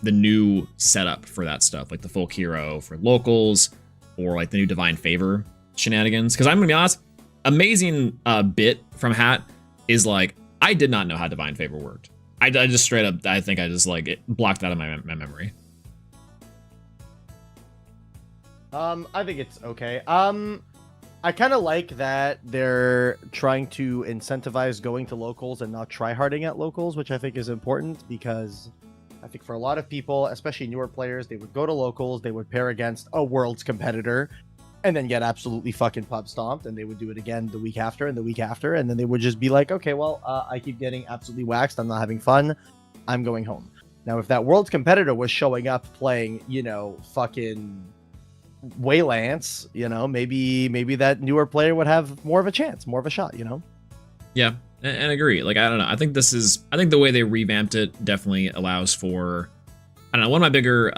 new setup for that stuff, like the Folk Hero for locals, or like the new Divine Favor shenanigans? Because I'm gonna be honest, amazing bit from Hat is like I did not know how Divine Favor worked. I just straight up, I think I just like it blocked that in my memory. I think it's okay. I kind of like that they're trying to incentivize going to locals and not tryharding at locals, which I think is important because I think for a lot of people, especially newer players, they would go to locals, they would pair against a Worlds competitor, and then get absolutely fucking pub stomped, and they would do it again the week after and the week after, and then they would just be like, okay, well, I keep getting absolutely waxed, I'm not having fun, I'm going home. Now, if that Worlds competitor was showing up playing, fucking Waylance, maybe that newer player would have more of a chance, more of a shot, Yeah, and agree. Like, I don't know. I think the way they revamped it definitely allows for, I don't know, one of my bigger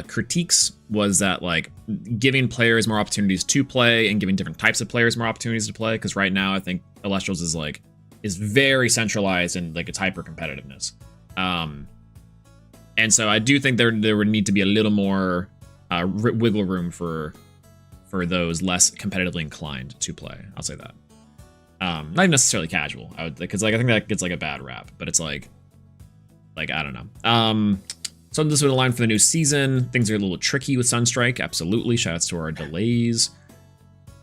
critiques was that, like, giving players more opportunities to play and giving different types of players more opportunities to play. Because right now, I think Elestrals is very centralized in, like, its hyper competitiveness. And so I do think there would need to be a little more wiggle room for for those less competitively inclined to play. I'll say that. Not even necessarily casual. I would, because like I think that gets like a bad rap, but it's like I don't know. So this would align for the new season. Things are a little tricky with Sunstrike. Absolutely. Shoutouts to our delays.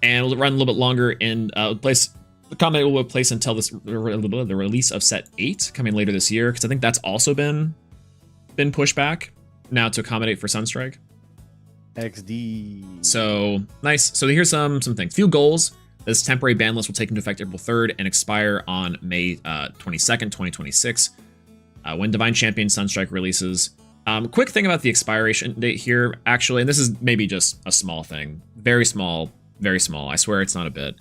And we'll run a little bit longer in place. The comment will place until the release of set 8 coming later this year, because I think that's also been pushed back now to accommodate for Sunstrike. XD. So nice. So here's some things. Few goals. This temporary ban list will take into effect April 3rd and expire on May 22nd, 2026. When Divine Champion Sunstrike releases. Quick thing about the expiration date here, actually, and this is maybe just a small thing. Very small, very small. I swear it's not a bit.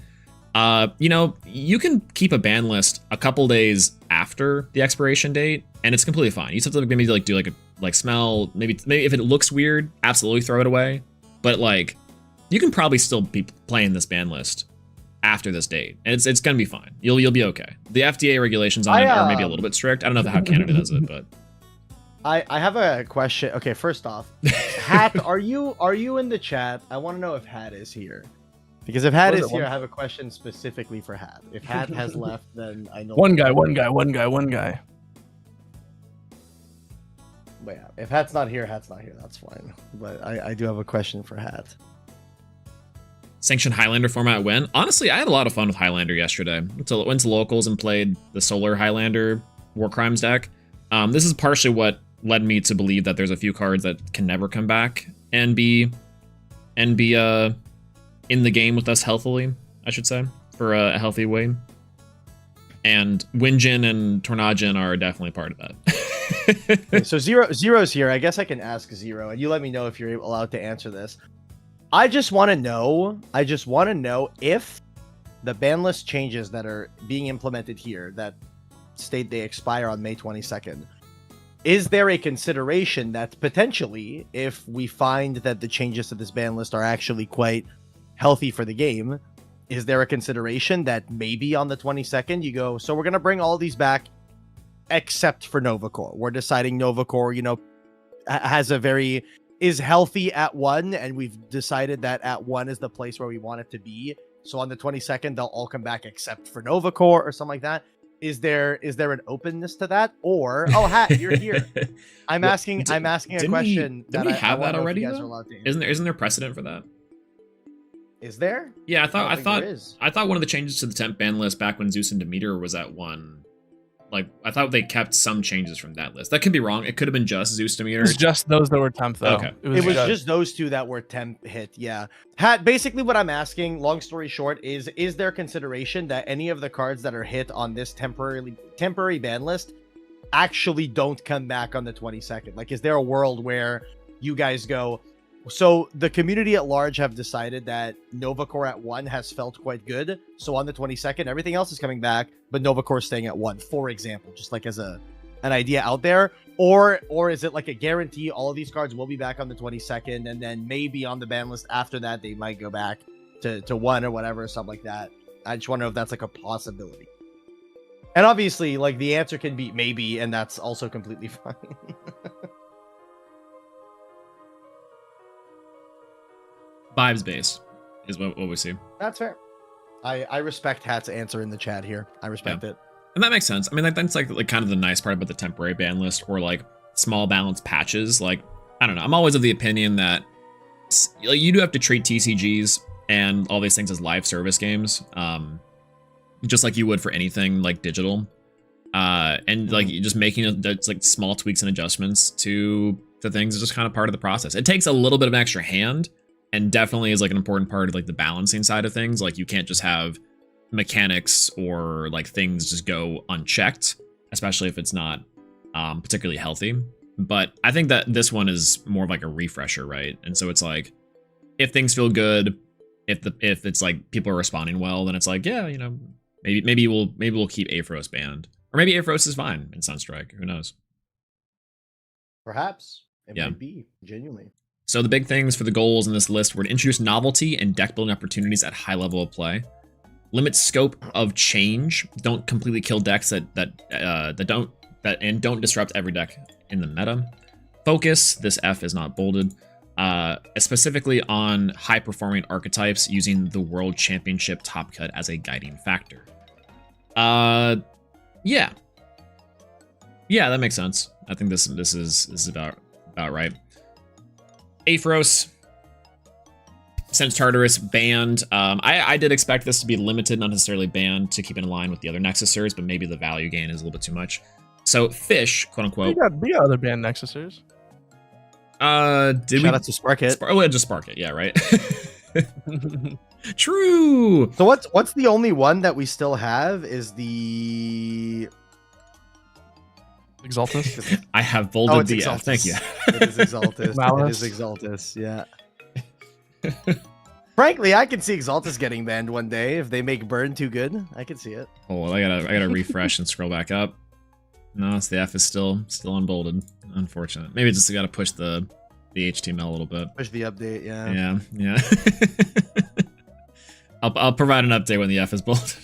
You know, you can keep a ban list a couple days after the expiration date, and it's completely fine. You just have to maybe like do like a smell, maybe if it looks weird, absolutely throw it away. But like, you can probably still be playing this ban list after this date, and it's gonna be fine. You'll be okay. The FDA regulations on it are maybe a little bit strict. I don't know how Canada does it, but I have a question. Okay, first off, Hat, are you in the chat? I want to know if Hat is here. Because if Hat is here, I have a question specifically for Hat. If Hat has left, then I know. One guy. But yeah, if Hat's not here, Hat's not here. That's fine. But I do have a question for Hat. Sanctioned Highlander format win. Honestly, I had a lot of fun with Highlander yesterday. Went to locals and played the Solar Highlander War Crimes deck. This is partially what led me to believe that there's a few cards that can never come back and be in the game with us healthily, I should say, for a healthy way. And Winjin and Tornadjin are definitely part of that. Okay, so Zero's here. I guess I can ask Zero, and you let me know if you're allowed to answer this. I just want to know if the ban list changes that are being implemented here that state they expire on May 22nd. Is there a consideration that potentially, if we find that the changes to this ban list are actually quite healthy for the game, is there a consideration that maybe on the 22nd you go, so we're going to bring all these back except for Novacore. We're deciding Novacore, you know, is healthy at 1, and we've decided that at 1 is the place where we want it to be. So on the 22nd, they'll all come back except for Novacore or something like that. Is there an openness to that? Or Hat, you're here. I'm asking a question. Didn't we have that already? Isn't there precedent for that? Is there? Yeah, I thought one of the changes to the temp ban list back when Zeus and Demeter was at 1. Like, I thought they kept some changes from that list. That could be wrong. It could have been just Zeus Demeter. It was just those that were temp, though. Okay. It was just those two that were temp hit, yeah. Hat, basically what I'm asking, long story short, is there consideration that any of the cards that are hit on this temporary ban list actually don't come back on the 22nd? Like, is there a world where you guys go, so the community at large have decided that Novacore at 1 has felt quite good, so on the 22nd, everything else is coming back, but Novacore is staying at 1, for example, just like as an idea out there? Or is it like a guarantee all of these cards will be back on the 22nd, and then maybe on the ban list after that, they might go back to 1 or whatever, something like that? I just want to know if that's like a possibility. And obviously, like, the answer can be maybe, and that's also completely fine. Vibes base is what we see. That's fair. I respect Hat's answer in the chat here. I respect it. And that makes sense. I mean, that's like kind of the nice part about the temporary ban list, or like small balance patches. Like, I don't know. I'm always of the opinion that you do have to treat TCGs and all these things as live service games, just like you would for anything like digital. And like just making like small tweaks and adjustments to things is just kind of part of the process. It takes a little bit of an extra hand, and definitely is like an important part of like the balancing side of things. Like, you can't just have mechanics or like things just go unchecked, especially if it's not particularly healthy. But I think that this one is more of like a refresher, right? And so it's like, if things feel good, if it's like people are responding well, then it's like, yeah, you know, maybe we'll keep Aphros banned, or maybe Aphros is fine in Sunstrike. Who knows? Perhaps it might be genuinely. So the big things for the goals in this list were to introduce novelty and deck building opportunities at high level of play, limit scope of change, don't completely kill decks that don't disrupt every deck in the meta. Focus, this F is not bolded, specifically on high-performing archetypes using the World Championship top cut as a guiding factor. Yeah. Yeah, that makes sense. I think this is about right. Aphros, since Tartarus banned, I did expect this to be limited, not necessarily banned, to keep it in line with the other Nexusers, but maybe the value gain is a little bit too much. So fish, quote unquote. We got other banned Nexusers. Shout out to Spark It. Just Spark It, yeah, right. True. So what's the only one that we still have is the Exaltus. I have bolded the Exaltus. Thank you. It is Exaltus. Malice. It is Exaltus. Yeah. Frankly, I can see Exaltus getting banned one day if they make burn too good. I can see it. Oh, I gotta refresh and scroll back up. No, it's the F is still unbolded. Unfortunate. Maybe just gotta push the HTML a little bit. Push the update. Yeah. Yeah. I'll provide an update when the F is bolded.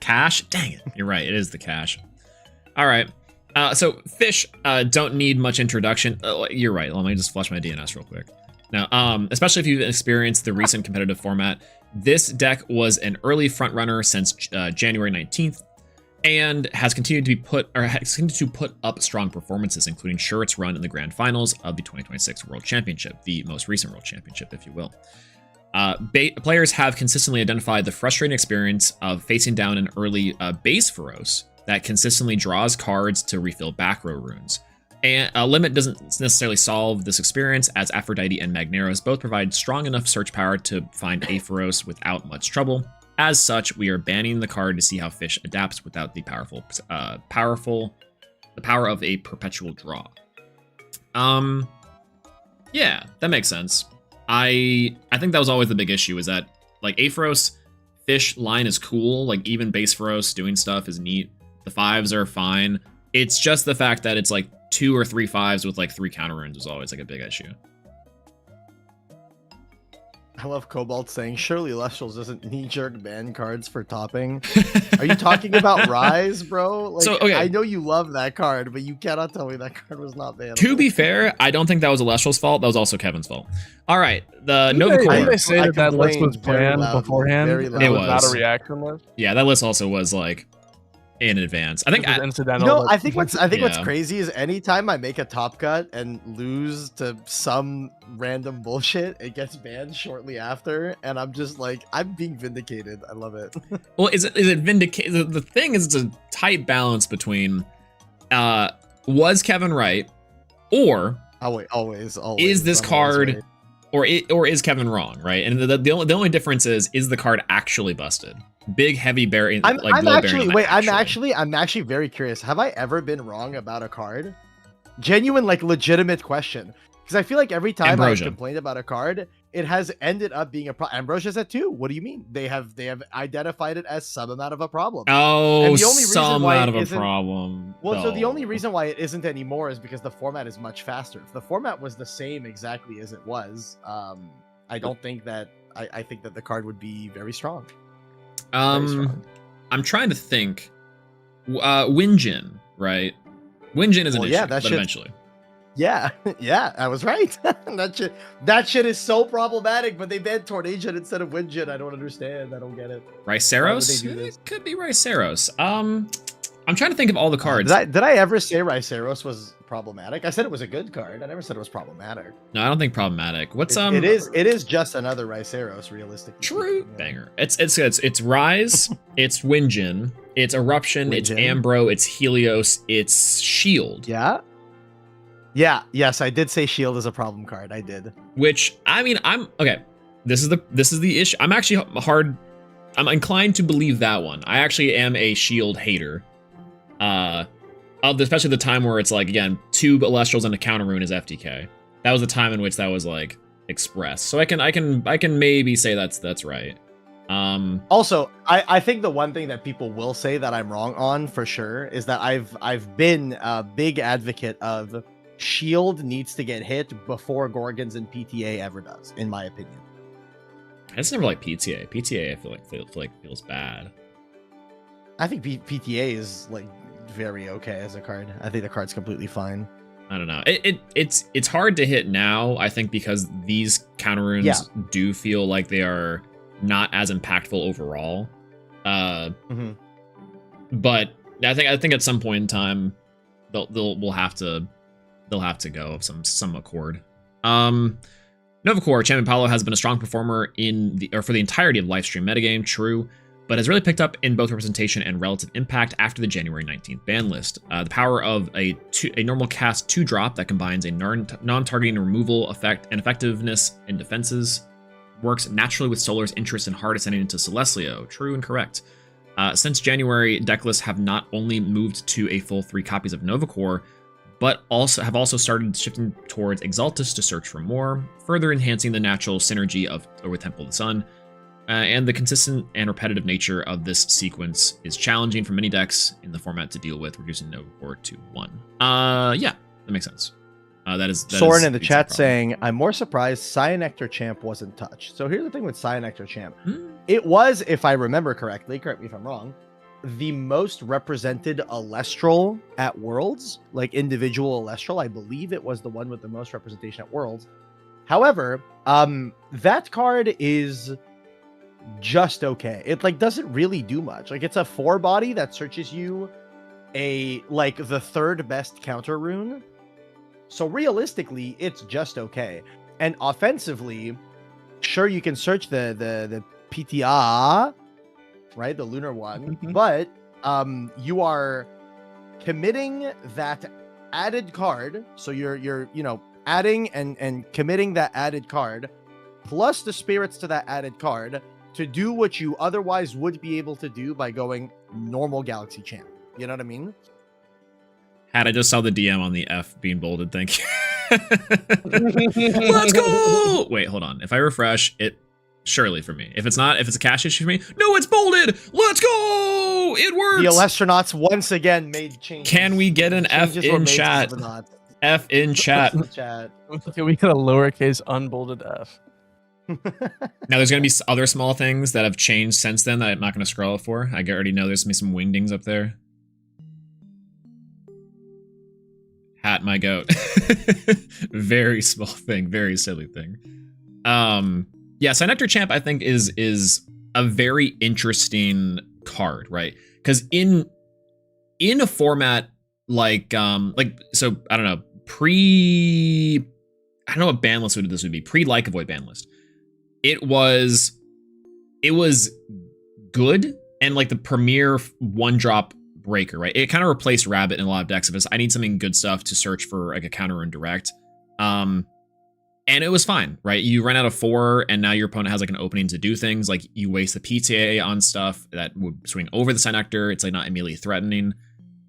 Cache? Dang it. You're right. It is the cache. All right. So fish don't need much introduction. You're right. Let me just flush my DNS real quick. Now, especially if you've experienced the recent competitive format, this deck was an early frontrunner since January 19th, and has continued to put up strong performances, including sure its run in the grand finals of the 2026 World Championship, the most recent World Championship, if you will. Players have consistently identified the frustrating experience of facing down an early base Feroce that consistently draws cards to refill back row runes. And a limit doesn't necessarily solve this experience, as Aphrodite and Magneros both provide strong enough search power to find a Feroce without much trouble. As such, we are banning the card to see how fish adapts without the power of a perpetual draw. Yeah, that makes sense. I think that was always the big issue, is that like Aphros fish line is cool, like even base Feroce doing stuff is neat. The 5s are fine. It's just the fact that it's like 2 or 3 5s with like 3 counter runes is always like a big issue. I love Cobalt saying, surely Elestrals doesn't knee-jerk ban cards for topping. Are you talking about Rise, bro? Like, So, okay. I know you love that card, but you cannot tell me that card was not banned. To be fair, I don't think that was Elestral's fault. That was also Kevin's fault. All right, the Nova Didn't Core. they say that list was complained very planned loudly, beforehand? very and loudly. It was not was. a reaction list. Yeah, that list also was like in advance. I think It was I, incidental. You know, like- I think what's Yeah. crazy is anytime I make a top cut and lose to some random bullshit, it gets banned shortly after, and I'm just like, I'm being vindicated. I love it. well, is it vindicated? The thing is, it's a tight balance between was Kevin right, or Always. is this I'm always card right. or is Kevin wrong, right? And the only difference is the card actually busted? Big heavy bearing, I'm glow actually bearing. I'm actually very curious. Have I ever been wrong about a card? Genuine, like legitimate question. Because I feel like every time Ambrosia. I've complained about a card, it has ended up being a problem. Ambrosia's at 2. What do you mean? They have identified it as some amount of a problem. Oh, And the only reason some why out it of a isn't- problem. Well, so the No. only reason why it isn't anymore is because the format is much faster. If the format was the same exactly as it was, I don't think that I think that the card would be very strong. Very strong. I'm trying to think. Winjin, right? Winjin is an Well, issue, yeah, that but shit's- eventually. Yeah, yeah, I was right. that shit is so problematic, but they banned Tornadian instead of Winjin. I don't understand. I don't get it. Riceros? Why would they do this? It could be Riceros. I'm trying to think of all the cards. Did I ever say Riceros was problematic? I said it was a good card. I never said it was problematic. No, I don't think problematic. What's It is just another Riceros, realistically. True speaking, yeah. banger. It's Rise, it's Winjin, it's Eruption, it's Winjin. Ambro, it's Helios, it's Shield. Yeah. Yeah. Yes, I did say Shield is a problem card. I did. Which I mean, I'm okay. This is the issue. I'm actually I'm inclined to believe that one. I actually am a Shield hater. Especially the time where it's like, again, 2 Elestrals and a counter rune is FTK. That was the time in which that was like expressed. So I can maybe say that's right. Also, I think the one thing that people will say that I'm wrong on for sure is that I've been a big advocate of Shield needs to get hit before Gorgons and PTA ever does, in my opinion. I just never like PTA. PTA I feel like feels bad. I think PTA is like very okay as a card. I think the card's completely fine. I don't know. It's hard to hit now, I think, because these counter runes do feel like they are not as impactful overall. But I think at some point in time they'll have to go of some accord. Novacore, Champion Paolo has been a strong performer for the entirety of livestream metagame, true, but has really picked up in both representation and relative impact after the January 19th ban list. The power of a normal cast 2-drop that combines a non-targeting removal effect and effectiveness in defenses works naturally with Solar's interest in hard ascending into Celestlio, true and correct. Since January, deck lists have not only moved to a full 3 copies of Novacore, but have also started shifting towards Exaltus to search for more, further enhancing the natural synergy with Temple of the Sun. And the consistent and repetitive nature of this sequence is challenging for many decks in the format to deal with, reducing Novacore to 1. Yeah, that makes sense. That Soren is in the chat saying, I'm more surprised Cyanectar Champ wasn't touched. So here's the thing with Cyanectar Champ. It was, if I remember correctly, correct me if I'm wrong, the most represented Elestral at Worlds, like individual Elestral. I believe it was the one with the most representation at Worlds. However, that card is just okay. It like doesn't really do much. Like it's a 4-body that searches you the 3rd best counter rune. So realistically, it's just okay. And offensively, sure you can search the PTA, right, the lunar one, but you are committing that added card. So you're adding and committing that added card plus the spirits to that added card to do what you otherwise would be able to do by going normal Galaxy Champ. You know what I mean? I just saw the DM on the F being bolded. Thank you. Let's go. Wait, hold on. If I refresh it, surely for me. If it's a cache issue for me, no, it's bolded. Let's go. It works. The Elestronauts once again made changes. Can we get an F in chat? F in chat. Can we get a lowercase unbolded F? Now there's gonna be other small things that have changed since then that I'm not gonna scroll for. I already know there's gonna be some wingdings up there. Hat my goat. Very small thing, very silly thing. Yeah, Cyanectar Champ I think is a very interesting card, right? Because in a format like so I don't know, I don't know what ban list this would be, pre-Like a Void ban list. It was good and like the premier 1-drop breaker, right? It kind of replaced Rabbit in a lot of decks. If I need something good stuff to search for like a counter rune direct. And it was fine, right? You run out of 4 and now your opponent has like an opening to do things. Like you waste the PTA on stuff that would swing over the Cyanectar. It's like not immediately threatening.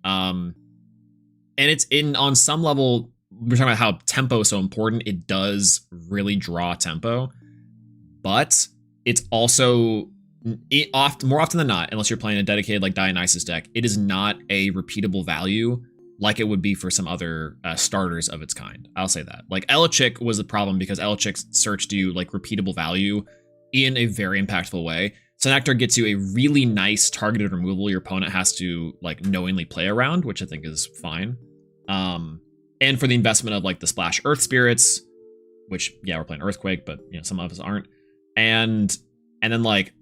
And it's on some level, we're talking about how tempo is so important. It does really draw tempo, but it's also more often than not, unless you're playing a dedicated like Dionysus deck, it is not a repeatable value like it would be for some other starters of its kind. I'll say that. Like Elechick was a problem because Elechick searched you like repeatable value in a very impactful way. Cyanectar gets you a really nice targeted removal your opponent has to like knowingly play around, which I think is fine. And for the investment of like the splash Earth Spirits, which yeah, we're playing Earthquake, but you know some of us aren't. And then like,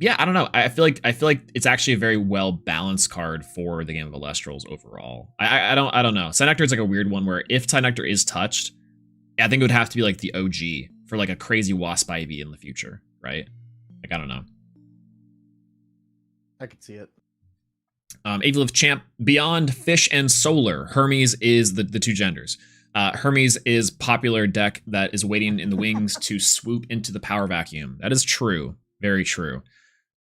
yeah, I don't know. I feel like it's actually a very well balanced card for the game of Elestrals overall. I don't know. Cyanectar is like a weird one where if Cyanectar is touched, I think it would have to be like the OG for like a crazy Wasp Ivy in the future, right? Like I don't know. I could see it. Aviolith Champ, beyond Fish and Solar, Hermes is the 2 genders. Hermes is popular deck that is waiting in the wings to swoop into the power vacuum. That is true. Very true.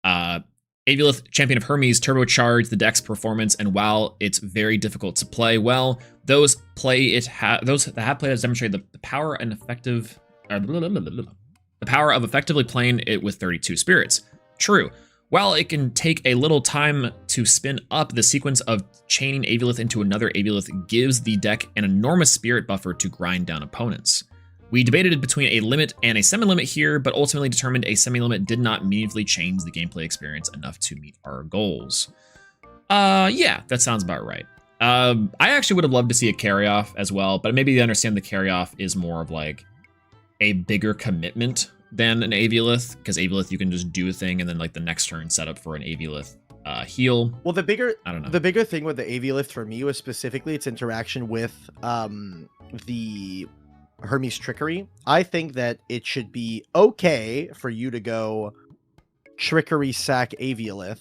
Aviolith, Champion of Hermes, turbocharged the deck's performance, and while it's very difficult to play well, those that have played has demonstrated the power and the power of effectively playing it with 32 spirits. True. While it can take a little time to spin up, the sequence of chaining Aviolith into another Aviolith gives the deck an enormous spirit buffer to grind down opponents. We debated between a limit and a semi-limit here, but ultimately determined a semi-limit did not meaningfully change the gameplay experience enough to meet our goals. Yeah, that sounds about right. I actually would have loved to see a carry off as well, but maybe I understand the carry off is more of like a bigger commitment than an Aviolith, because Aviolith you can just do a thing and then like the next turn set up for an Aviolith heal. Well, the bigger I don't know. the bigger thing with the Aviolith for me was specifically its interaction with the Hermes Trickery. I think that it should be okay for you to go Trickery sack Aviolith.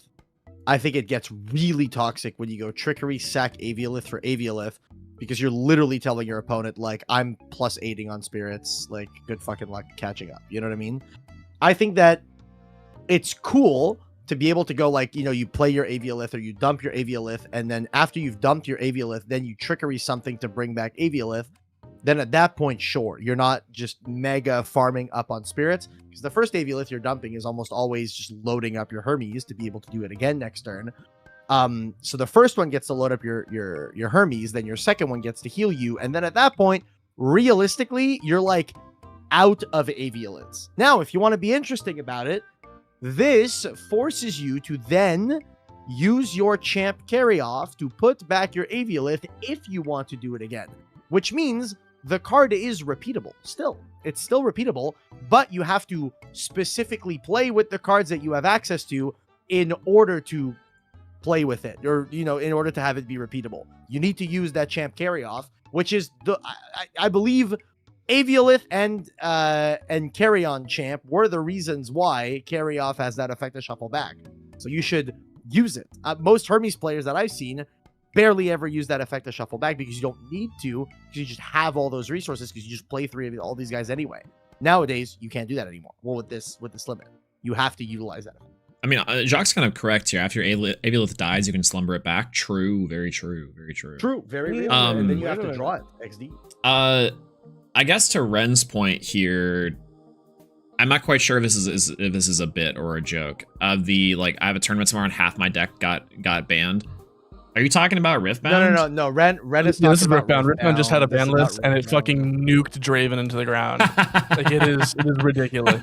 I think it gets really toxic when you go Trickery sack Aviolith for Aviolith, because you're literally telling your opponent, like, I'm plus 8ing on spirits, like, good fucking luck catching up. You know what I mean? I think that it's cool to be able to go, like, you know, you play your Aviolith or you dump your Aviolith, and then after you've dumped your Aviolith, then you Trickery something to bring back Aviolith. Then at that point, sure, you're not just mega farming up on spirits, because the first Aviolith you're dumping is almost always just loading up your Hermes to be able to do it again next turn. So the first one gets to load up your Hermes, then your second one gets to heal you, and then at that point, realistically, you're like out of Avioliths. Now, if you want to be interesting about it, this forces you to then use your champ carry off to put back your Aviolith if you want to do it again, which means the card is repeatable still. It's still repeatable, but you have to specifically play with the cards that you have access to in order to play with it, or, you know, in order to have it be repeatable. You need to use that champ carry off, which is I believe Aviolith and Carry On Champ were the reasons why Carry Off has that effect to shuffle back. So you should use it. Most Hermes players that I've seen barely ever use that effect to shuffle back, because you don't need to, because you just have all those resources, because you just play 3 of all these guys anyway. Nowadays, you can't do that anymore. Well, with this limit, you have to utilize that. I mean, Jacques' kind of correct here. After your Aviolith dies, you can slumber it back. True, very true, very true. True, very real. And then you have to draw it. XD. I guess to Ren's point here, I'm not quite sure if this is a bit or a joke. I have a tournament tomorrow and half my deck got banned. Are you talking about Riftbound? No. Ren is this is talking Riftbound. about Riftbound just had a ban list, and it Riftbound. fucking nuked Draven into the ground. Like, it is ridiculous.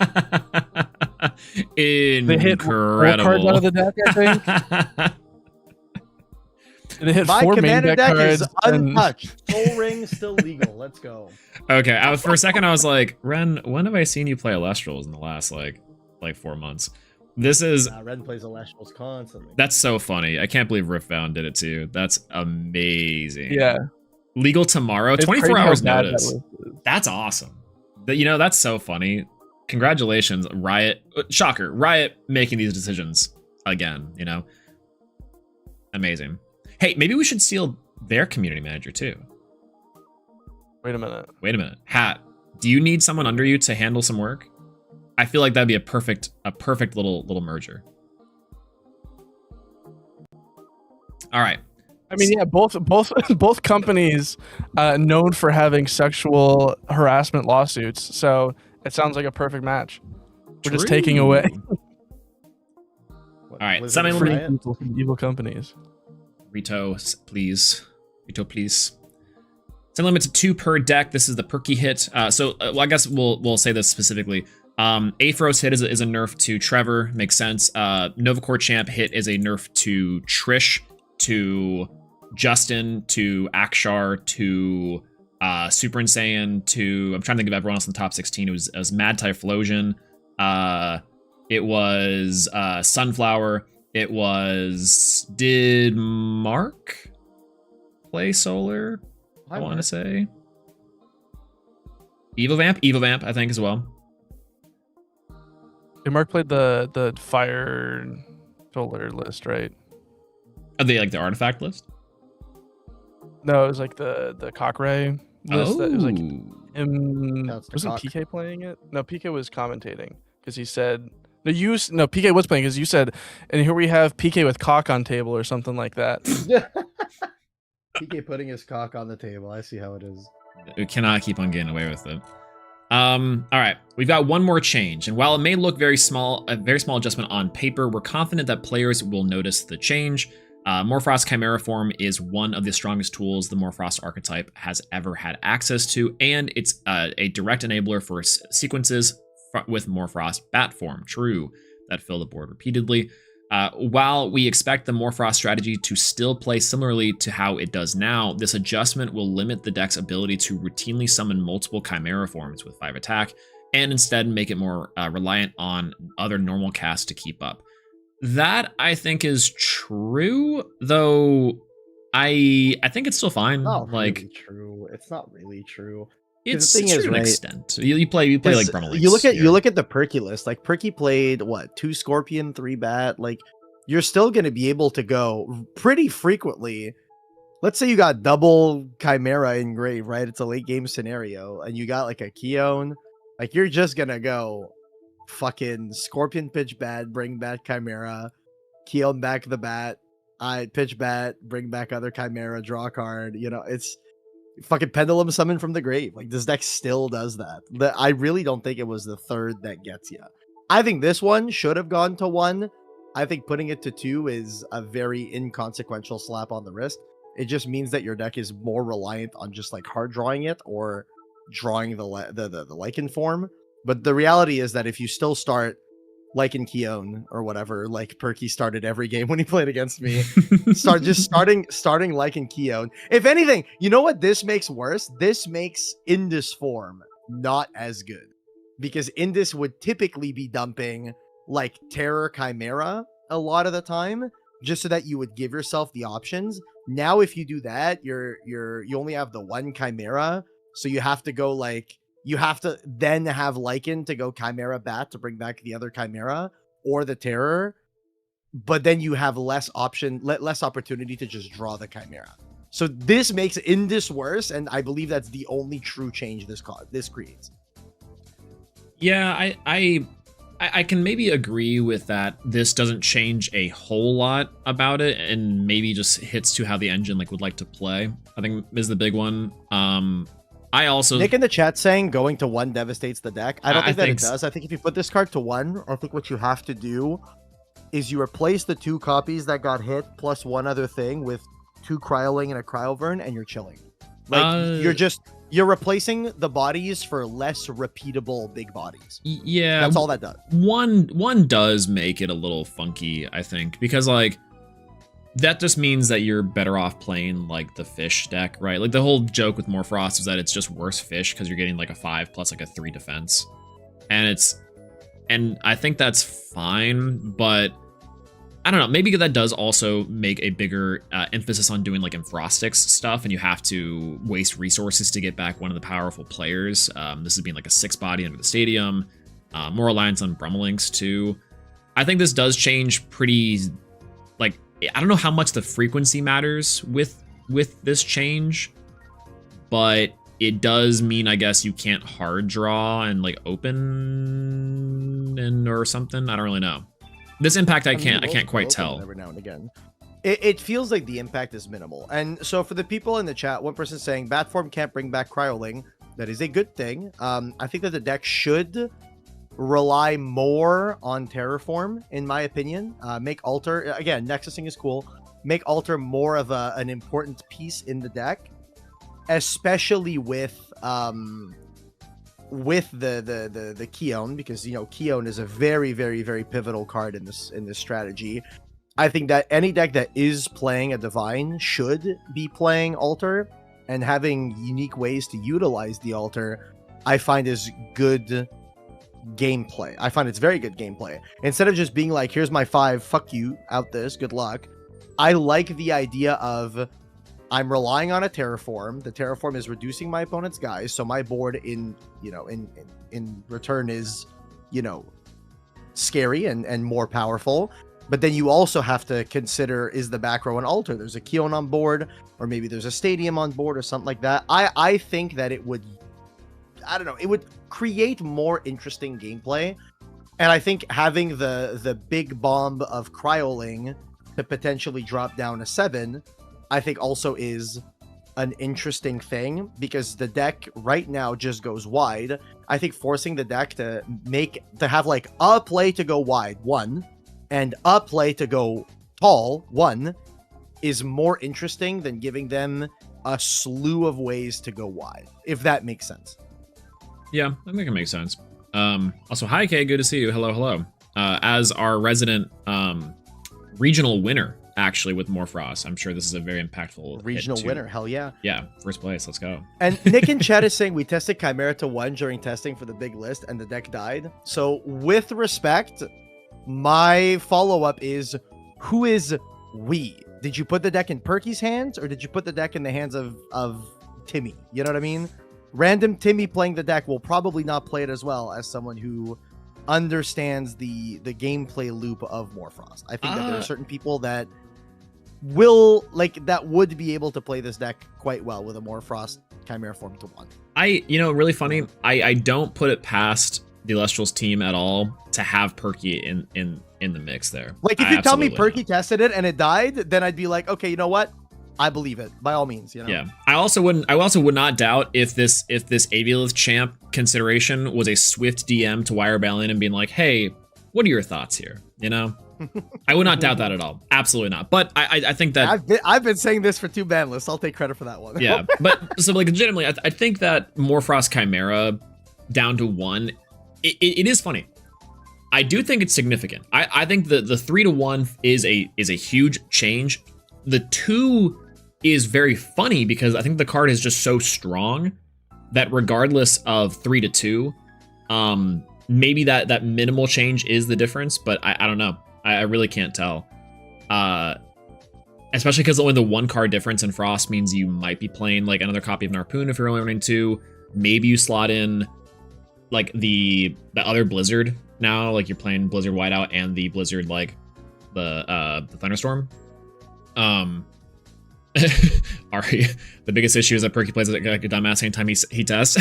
Incredible. They hit 4 cards out of the deck, I think. They hit My 4 main commander deck deck cards. is untouched. Soul Ring still legal. Let's go. Okay, for a second I was like, Ren, when have I seen you play Elestrals in the last like 4 months? This is Ren plays Elestrals constantly. that's so funny. I can't believe Riftbound did it too. That's amazing. Yeah. Legal tomorrow, It's 24 crazy how hours bad that notice. list is. That's awesome. That's so funny. Congratulations, Riot. Shocker, Riot making these decisions again, Amazing. Hey, maybe we should steal their community manager too. Wait a minute. Hat, do you need someone under you to handle some work? I feel like that'd be a perfect little merger. All right. I mean, yeah, both companies known for having sexual harassment lawsuits, so it sounds like a perfect match. We're just taking away All right, Blizzard summon and me. Riot? people from evil companies. Rito, please. It's limit to 2 per deck. This is the perky hit. Well, I guess we'll say this specifically. Aphros hit is a nerf to Trevor. Makes sense. Novacore Champ hit is a nerf to Trish, to Justin, to Akshar, to Super Insane, to I'm trying to think of everyone else in the top 16. It was Mad Typhlosion. It was Sunflower. It was, did Mark play Solar? I want to say Evovamp, I think as well. Yeah, Mark played the fire solar list, right? Are they like the artifact list? No, it was like the Cockray list. That it was like him. That's the Wasn't cock. PK playing it? No, PK was commentating because he said PK was playing because you said, and here we have PK with cock on table or something like that. PK putting his cock on the table. I see how it is. We cannot keep on getting away with it. All right, we've got one more change, and while it may look a very small adjustment on paper, we're confident that players will notice the change. Morphrost Chimera form is one of the strongest tools the Morphrost archetype has ever had access to, and it's a direct enabler for sequences with Morphrost bat form. True, that fill the board repeatedly. While we expect the Morphrost strategy to still play similarly to how it does now, this adjustment will limit the deck's ability to routinely summon multiple Chimera forms with 5 attack, and instead make it more reliant on other normal casts to keep up. That, I think, is true, though I think it's still fine. Not like really true. It's not really true. it's, the thing it's is, to an right, extent. You play like Brummelings. You look at the Perky list. Like Perky played what, 2 Scorpion, 3 Bat. Like you're still gonna be able to go pretty frequently. Let's say you got double Chimera in Grave, right? It's a late game scenario, and you got like a Keon. Like you're just gonna go fucking Scorpion pitch Bat, bring back Chimera, Keon back the Bat, I pitch Bat, bring back other Chimera, draw a card. You know, it's fucking Pendulum Summon from the grave. Like this deck still does that. I really don't think it was the third that gets you. I think this one should have gone to 1. I think putting it to 2 is a very inconsequential slap on the wrist. It just means that your deck is more reliant on just like hard drawing it or drawing the Lycan form. But the reality is that if you still start Lycan Keon or whatever, like Perky started every game when he played against me, starting Lycan Keon. If anything, you know what this makes worse? This makes Indus form not as good, because Indus would typically be dumping like Terror Chimera a lot of the time, just so that you would give yourself the options. Now, if you do that, you only have the 1 Chimera, so you have to go like, you have to then have Lycan to go Chimera Bat to bring back the other Chimera or the Terror, but then you have less opportunity to just draw the Chimera. So this makes Indus worse, and I believe that's the only true change this creates. Yeah, I can maybe agree with that. This doesn't change a whole lot about it, and maybe just hits to how the engine would like to play. I think is the big one. I also Nick in the chat saying going to 1 devastates the deck. I don't think that it does. I think if you put this card to 1, I think what you have to do is you replace the 2 copies that got hit plus 1 other thing with 2 Cryoling and a Cryovern, and you're chilling. Like you're replacing the bodies for less repeatable big bodies. Yeah, that's all that does. One does make it a little funky, I think, because like that just means that you're better off playing like the fish deck, right? Like the whole joke with Morphrost is that it's just worse fish because you're getting like a 5 plus like a 3 defense, and I think that's fine, but I don't know, maybe that does also make a bigger emphasis on doing like Enfrostics stuff, and you have to waste resources to get back one of the powerful players. This is being like a 6 body under the stadium, more reliance on Brummelings too. I think this does change pretty, like, I don't know how much the frequency matters with this change, but it does mean, I guess, you can't hard draw and like open and or something. I don't really know. This impact I can't quite tell. Every now and again, it feels like the impact is minimal. And so for the people in the chat, one person saying Bat form can't bring back Cryoling. That is a good thing. I think that the deck should rely more on Terraform, in my opinion. Make Alter, again, Nexusing is cool. Make Alter more of an important piece in the deck, especially with the Keon, because, you know, Keon is a very, very, very pivotal card in this strategy. I think that any deck that is playing a Divine should be playing Alter, and having unique ways to utilize the Alter, I find is good gameplay. I find it's very good gameplay. Instead of just being like, here's my 5, fuck you, out this, good luck. I like the idea of, I'm relying on a Terraform. The Terraform is reducing my opponent's guys, so my board in return is, you know, scary and more powerful. But then you also have to consider, is the back row an Alter? There's a Keon on board, or maybe there's a Stadium on board or something like that. I think that it would, I don't know, it would create more interesting gameplay. And I think having the big bomb of Cryoling to potentially drop down a 7, I think also is an interesting thing, because the deck right now just goes wide. I think forcing the deck to have like a play to go wide, 1, and a play to go tall, 1, is more interesting than giving them a slew of ways to go wide, if that makes sense. Yeah, I think it makes sense. Also, hi Kay, good to see you. Hello. As our resident regional winner actually with Morfrost. I'm sure this is a very impactful Regional hit, too. winner, hell yeah. Yeah, first place. Let's go. And Nick in chat is saying we tested Chimera to 1 during testing for the big list and the deck died. So with respect, my follow-up is, who is we? Did you put the deck in Perky's hands or did you put the deck in the hands of Timmy? You know what I mean? Random Timmy playing the deck will probably not play it as well as someone who understands the gameplay loop of Morfrost. I think that there are certain people that would be able to play this deck quite well with a Morfrost Chimera form to 1. Really funny. I don't put it past the Elestrals team at all to have Perky in the mix there. Like if you tell me Perky tested it and it died, then I'd be like, okay, you know what? I believe it by all means, you know. Yeah. I also would not doubt if this Aviolith champ consideration was a swift DM to Wire Balin and being like, hey, what are your thoughts here? You know? I would not doubt that at all. Absolutely not. But I think that I've been saying this for 2 Banlists. I'll take credit for that one. Yeah. But so like legitimately, I think that Morfrost Chimera down to 1, it is funny. I do think it's significant. I think the 3 to 1 is a huge change. The 2 is very funny because I think the card is just so strong that regardless of 3 to 2, maybe that minimal change is the difference, but I don't know. I really can't tell. Especially because only the 1 card difference in Frost means you might be playing like another copy of Narpoon if you're only running 2. Maybe you slot in like the other Blizzard now, like you're playing Blizzard Whiteout and the Blizzard like the Thunderstorm. Ari, the biggest issue is that Perky plays like a dumbass anytime he tests,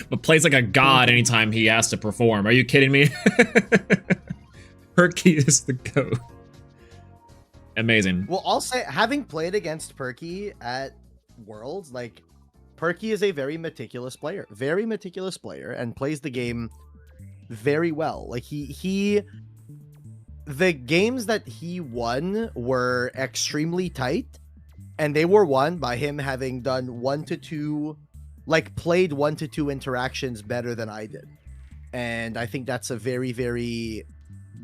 but plays like a god anytime he has to perform. Are you kidding me? Perky is the GOAT. Amazing. Well, I'll say, having played against Perky at Worlds, like, Perky is a very meticulous player, and plays the game very well. Like, the games that he won were extremely tight, and they were won by him having done 1 to 2, like, played 1 to 2 interactions better than I did. And I think that's a very, very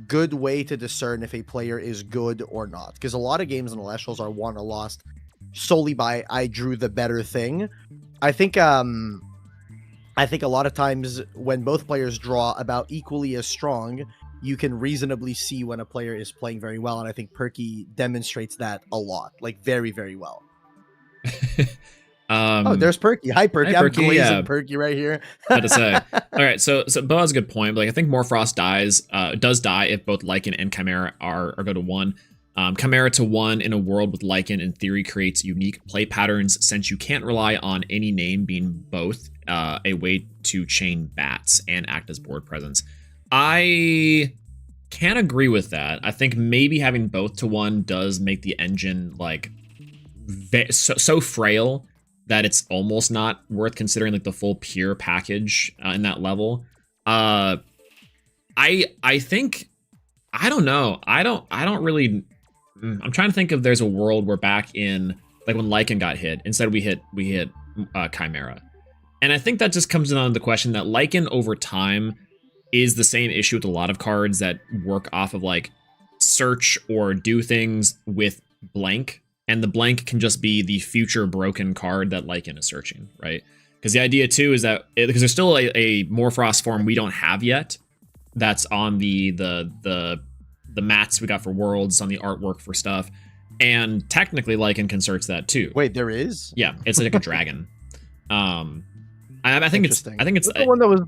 good way to discern if a player is good or not, because a lot of games in Elestrals are won or lost solely by I drew the better thing. I think a lot of times when both players draw about equally as strong, you can reasonably see when a player is playing very well, and I think Perky demonstrates that a lot, like very, very well. Oh, there's Perky. Hi, Perky. Hi, Perky. I'm glazing Perky right here. What to say? All right, so Bo has a good point. But like, I think Morfrost does die if both Lycan and Chimera are go to 1. Chimera to 1 in a world with Lycan in theory creates unique play patterns, since you can't rely on any name being both a way to chain bats and act as board presence. I can't agree with that. I think maybe having both to 1 does make the engine like so frail that it's almost not worth considering like the full pure package in that level. I think, I don't know. I don't really, I'm trying to think if there's a world where back in like when Lycan got hit, instead we hit Chimera. And I think that just comes down to the question that Lycan over time is the same issue with a lot of cards that work off of like search or do things with blank. And the blank can just be the future broken card that Lycan is searching, right? Because the idea too is that because there's still a Morfrost form we don't have yet, that's on the mats we got for Worlds, on the artwork for stuff, and technically Lycan can search that too. Wait, there is? Yeah, it's like a dragon. I think it's the one that was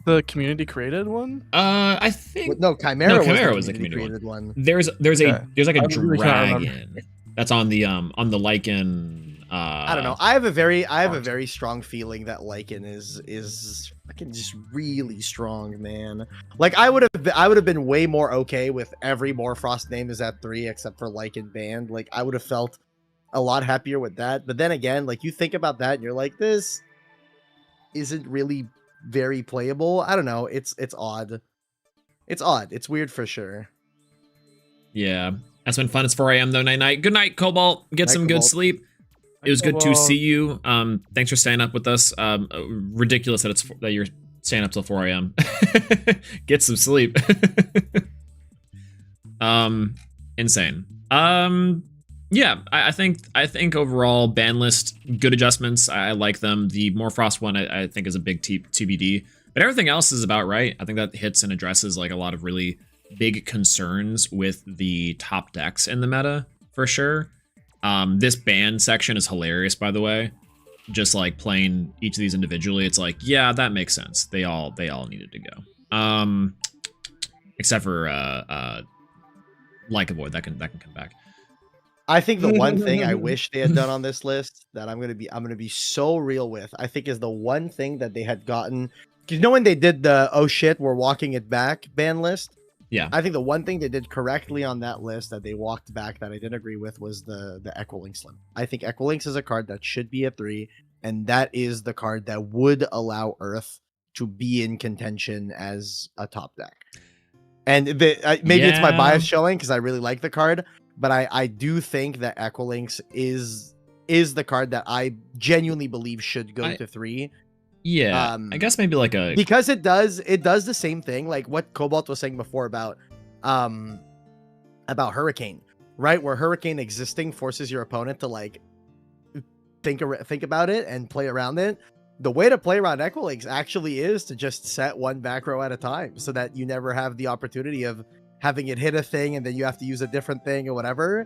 the community created one. I think Chimera was the community created one. There's like a dragon. That's on the Lycan. I don't know. I have a very strong feeling that Lycan is fucking just really strong, man. Like I would have been way more okay with every Morfrost name is at 3 except for Lycan banned. Like I would have felt a lot happier with that. But then again, like you think about that and you're like, this isn't really very playable. I don't know. It's odd. It's odd. It's weird for sure. Yeah. That's been fun. It's 4 a.m. though. Night. Good night, Cobalt. Get some good sleep. It was good to see you. Thanks for staying up with us. Ridiculous that you're staying up till 4 a.m. Get some sleep. Insane. Yeah, I think overall Banlist, good adjustments. I like them. The Morphrost one I think is a big TBD, but everything else is about right. I think that hits and addresses like a lot of really big concerns with the top decks in the meta for sure. This ban section is hilarious, by the way. Just like playing each of these individually, it's like, yeah, that makes sense. They all needed to go. Except for like a void that can come back. I think the one thing I wish they had done on this list that I'm gonna be so real with, I think is the one thing that they had gotten. You know when they did the oh shit, we're walking it back ban list? Yeah. I think the one thing they did correctly on that list that they walked back that I didn't agree with was the Equilinx limit. I think Equilinx is a card that should be a 3, and that is the card that would allow Earth to be in contention as a top deck. And maybe it's my bias showing because I really like the card, but I do think that Equilinx is the card that I genuinely believe should go to 3. Yeah, I guess maybe like a because it does the same thing like what Cobalt was saying before about Hurricane, right? Where Hurricane existing forces your opponent to like think about it and play around it. The way to play around Equilinx actually is to just set one back row at a time so that you never have the opportunity of having it hit a thing and then you have to use a different thing or whatever.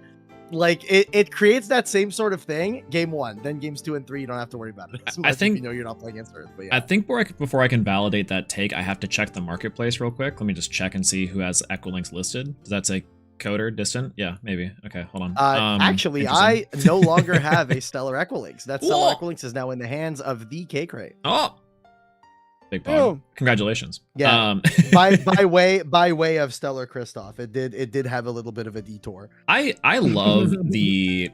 Like it creates that same sort of thing game 1, then games 2 and 3 you don't have to worry about it as much. I think, if you know you're not playing against Earth. But yeah. I think before I can validate that take, I have to check the marketplace real quick. Let me just check and see who has Equilinx listed. Does that say Coder Distant? Yeah, maybe. Okay, hold on. Actually, I no longer have a Stellar Equilinx. That Stellar Equilinx is now in the hands of the K-Crate. Oh, big bomb! Congratulations. Yeah. by way of Stellar Kristoff, it did have a little bit of a detour. I love the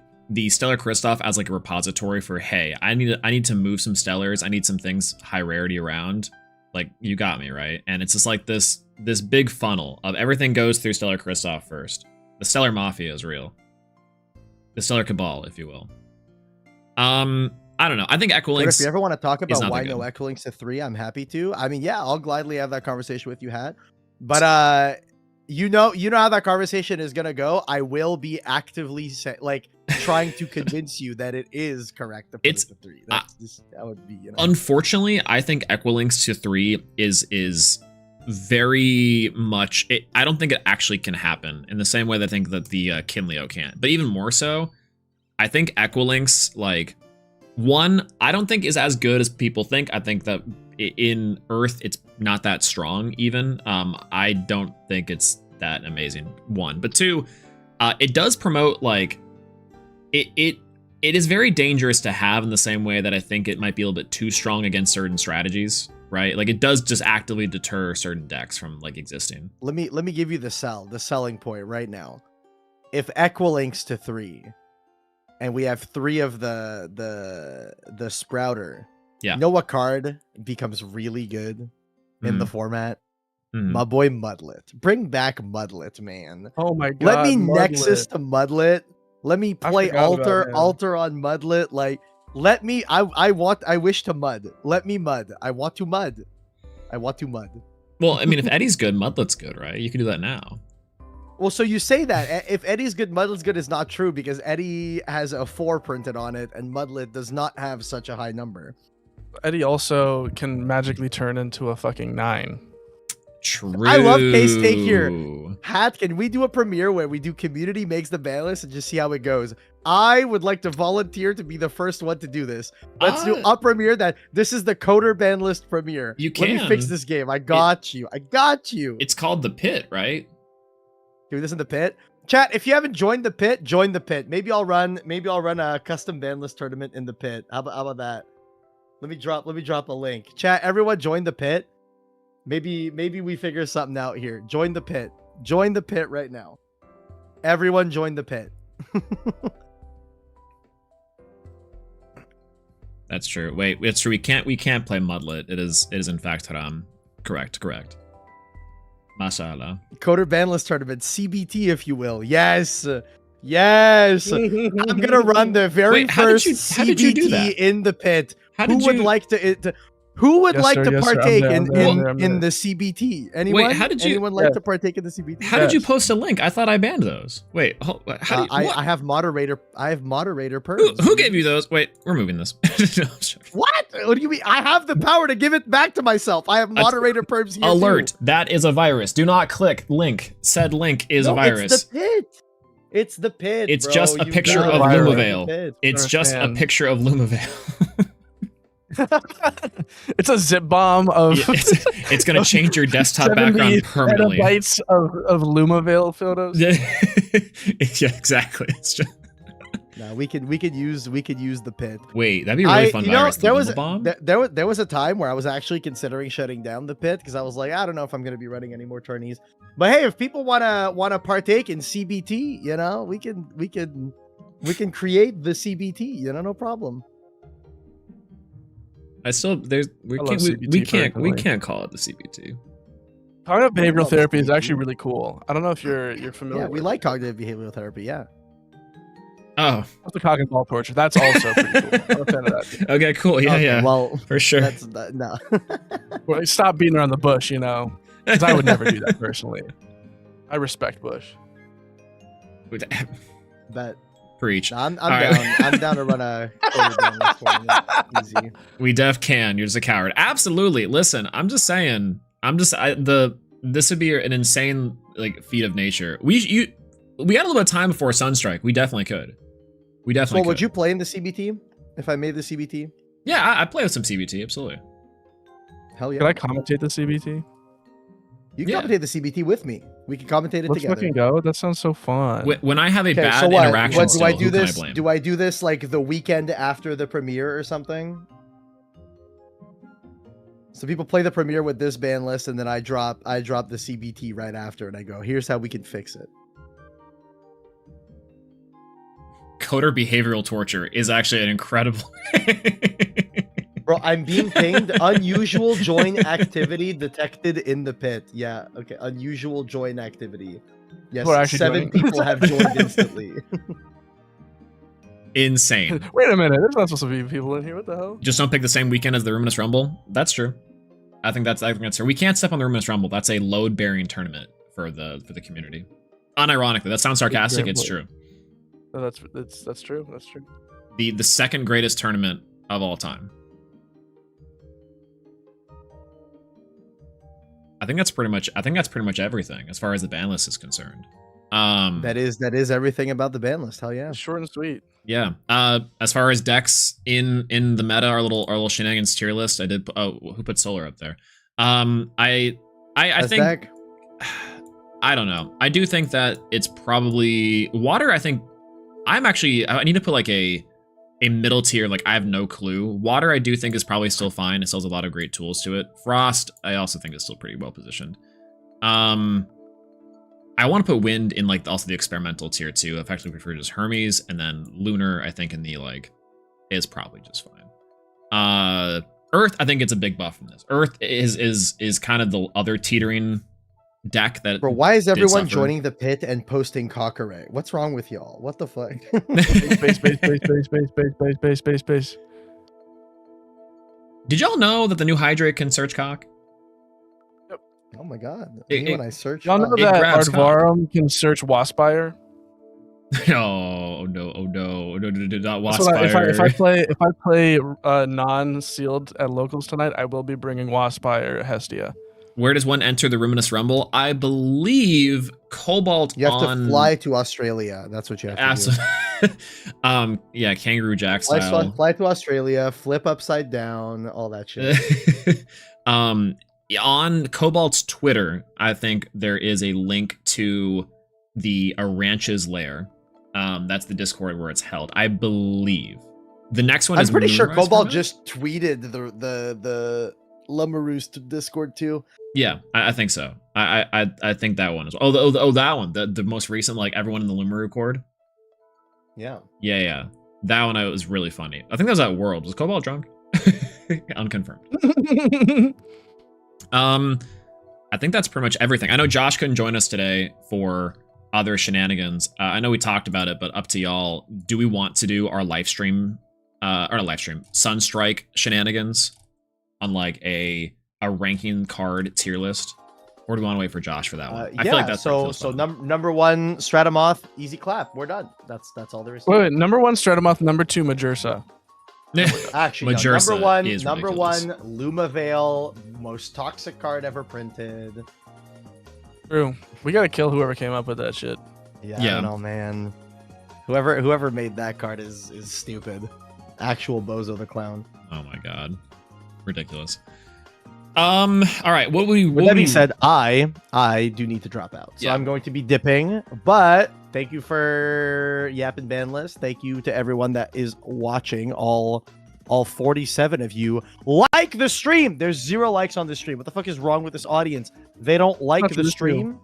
Stellar Kristoff as like a repository for, hey, I need to move some Stellars. I need some things high rarity around. Like, you got me, right? And it's just like this big funnel of everything goes through Stellar Kristoff first. The Stellar Mafia is real. The Stellar Cabal, if you will. I don't know. I think Equilinx. If you ever want to talk about why no Equilinx to 3, I'm happy to. I mean, yeah, I'll gladly have that conversation with you, Hat. But you know how that conversation is gonna go. I will be actively trying to convince you that it is correct to put it to 3. That would be, you know. Unfortunately, I think Equilinx to 3 is very much. I don't think it actually can happen in the same way that I think that the Kinleo can't. But even more so, I think Equilinx, like, one, I don't think is as good as people think. I think that in Earth, it's not that strong even. I don't think it's that amazing, one. But two, it does promote, like, it is very dangerous to have in the same way that I think it might be a little bit too strong against certain strategies, right? Like, it does just actively deter certain decks from, like, existing. Let me give you the selling point right now. If Equilinx to 3... and we have 3 of the Sprouter. Yeah. You know what card becomes really good in the format? My boy Mudlet. Bring back Mudlet, man. Oh my god. Let me Nexus to Mudlet. Let me play altar on Mudlet. Like, let me. I wish to mud. Let me mud. I want to mud. Well, I mean, if Eddie's good, Mudlet's good, right? You can do that now. Well, so you say that if Eddie's good, Mudlet's good is not true because Eddie has a 4 printed on it and Mudlet does not have such a high number. Eddie also can magically turn into a fucking 9. True. I love K-Stake here. Hat, can we do a premiere where we do community makes the ban list and just see how it goes? I would like to volunteer to be the first one to do this. Let's do a premiere that this is the Coder ban list premiere. You can. Let me fix this game. I got you. It's called The Pit, right? Do this in the pit. Chat, if you haven't joined the pit, join the pit. Maybe I'll run a custom ban list tournament in the pit. How about that? Let me drop a link. Chat, everyone join the pit. Maybe we figure something out here. Join the pit. Join the pit right now. Everyone join the pit. That's true. Wait, it's true. We can't play Mudlet. It is in fact haram. Correct. Mashallah. Coder ban list tournament, CBT, if you will. Yes. I'm gonna run the very first CBT in the pit. Who would like to Who would Yes, like sir, to yes, sir. I'm partake there, I'm there, I'm there, I'm in there. the CBT? Anyone? how did you- Anyone like Yeah. to partake in the CBT? How did you Yes. post a link? I thought I banned those. Wait, how do you, what? I have moderator. I have moderator perms. Who gave you those? Wait, we're moving this. No, I'm joking. What? What do you mean? I have the power to give it back to myself. I have moderator perms here. Alert! Too. That is a virus. Do not click link. Said link is a virus. It's the pit. It's the pit. It's bro. just a You picture gotta of fire the Lumavale. pit. It's just a Understand. picture of Lumavale. It's a zip bomb of Yeah, it's gonna change your desktop 70 background permanently. petabytes of Lumavale photos. Yeah, yeah, exactly. It's just, No, we could use the pit. wait, that'd be a really fun virus. The there was Lumabomb? there was a time where I was actually considering shutting down the pit because I was like, I don't know if I'm gonna be running any more tourneys. But hey, if people wanna partake in CBT, you know, we can create the CBT, you know, no problem. I still there's we I love can't CBT we personally. can't call it the CBT. Cognitive behavioral love therapy is CBT. actually really cool. I don't know if you're familiar. Yeah, we with like cognitive behavioral therapy. Yeah. Oh, What's the cock and ball torture? That's also pretty cool. I'm a fan of that. okay, cool. Yeah, Okay, yeah, Well, for sure. no. Well, stop beating around the bush, you know, because I would never do that personally. I respect Bush. But Preach. no, I'm All down. right. I'm down to run a Banlist tournament. Easy. We def can. You're just a coward. Absolutely. Listen, I'm just saying. This would be an insane like feat of nature. We had a little bit of time before Sunstrike. We definitely could. We definitely. So would could. you play in the CBT if I made the CBT? Yeah, I play with some CBT. Absolutely. Hell yeah. Can I commentate the CBT? You can Yeah. commentate the CBT with me. We can commentate it Let's together. fucking go. That sounds so fun. When I have a Okay, bad so what? interaction, What do I still, do who this? can I blame? Do I do this like the weekend after the premiere or something? So people play the premiere with this ban list, and then I drop the CBT right after, and I go, "Here's how we can fix it." Coder behavioral torture is actually an incredible. Bro, I'm being pinged. Unusual join activity detected in the pit. Yeah, okay. Unusual join activity. Yes, We're actually 7 joining. people have joined instantly. Insane. Wait a minute. There's not supposed to be people in here. What the hell? Just don't pick the same weekend as the Ruminous Rumble. That's true. I think that's true. We can't step on the Ruminous Rumble. That's a load-bearing tournament for the community. Unironically, that sounds sarcastic. It's true. No, that's true. That's true. The second greatest tournament of all time. I think that's pretty much everything as far as the ban list is concerned. That is everything about the ban list. Hell yeah. It's short and sweet. Yeah. As far as decks in the meta, our little shenanigans tier list, I did. Oh, who put Solar up there? I Best think deck? I don't know. I do think that it's probably Water. I think I need to put like a middle tier. Like I have no clue. Water I do think is probably still fine. It still has a lot of great tools to it. Frost I also think is still pretty well positioned. I want to put Wind in like also the experimental tier too. Effectively prefer just Hermes, and then Lunar I think in the like is probably just fine. Earth I think it's a big buff from this. Earth is kind of the other teetering deck that. Bro, why is everyone suffer. joining the pit and posting Cockeret? What's wrong with y'all? What the fuck? Base. Did y'all know that the new Hydrate can search cock? Oh my god. It- When I search Y'all know It that grabs Ardvarum can search Waspire? Oh no! Not So if Waspire. I play non-sealed at locals tonight, I will be bringing Waspire Hestia. Where does one enter the Ruminous Rumble? I believe Cobalt. You have on... to fly to Australia. That's what you have to Absolutely. Yeah, Kangaroo Jack do. style. Fly to Australia, flip upside down, all that shit. On Cobalt's Twitter, I think there is a link to the Aranches lair. That's the Discord where it's held. I believe. The next one I'm is pretty sure Moonrise Cobalt Tournament? just tweeted the Lumberoo's to Discord too. Yeah, I think so. I think that one as well. Oh, that one, the most recent, like everyone in the Limeroo Cord. Yeah. Yeah. That one was really funny. I think that was at World. Was Cobalt drunk? Unconfirmed. I think that's pretty much everything. I know Josh couldn't join us today for other shenanigans. I know we talked about it, but up to y'all. Do we want to do our live stream, Sunstrike shenanigans on like a ranking card tier list? Or do we want to wait for Josh for that one? I Yeah, feel like that's so number one Stratomoth, easy clap. We're done. That's all there is. To Wait, number one Stratomoth, number two Majursa. Actually, no, Majursa number is one, Luma Veil, most toxic card ever printed. True. We gotta kill whoever came up with that shit. Yeah, I don't know, man. Whoever made that card is stupid. Actual Bozo the Clown. Oh my god, ridiculous. All right. With that being said, I do need to drop out, so I'm going to be dipping. But thank you for yapping Banlist. Thank you to everyone that is watching. All 47 of you like the stream. There's 0 likes on the stream. What the fuck is wrong with this audience? They don't like the stream.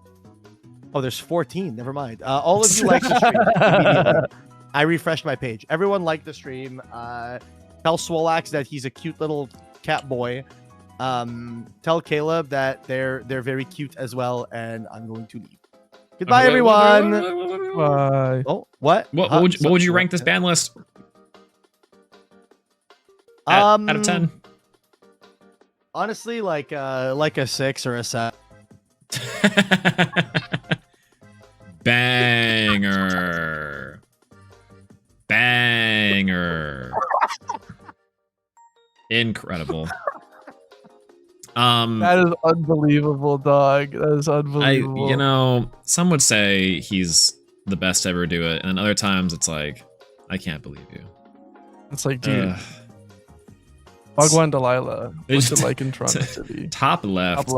Oh, there's 14. Never mind. All of you like the stream immediately. I refreshed my page. Everyone liked the stream. Tell Swolax that he's a cute little cat boy. Tell Caleb that they're very cute as well, and I'm going to leave. Goodbye, everyone. Bye. Oh, what? What would you rank this ban list? Out of 10. Honestly, like a 6 or a 7. Banger. Incredible. That is unbelievable, dog. That is unbelievable. Some would say he's the best to ever do it, and other times it's like, I can't believe you. It's like, dude. Bhagwan Delilah. What's it like in Toronto City? Top left.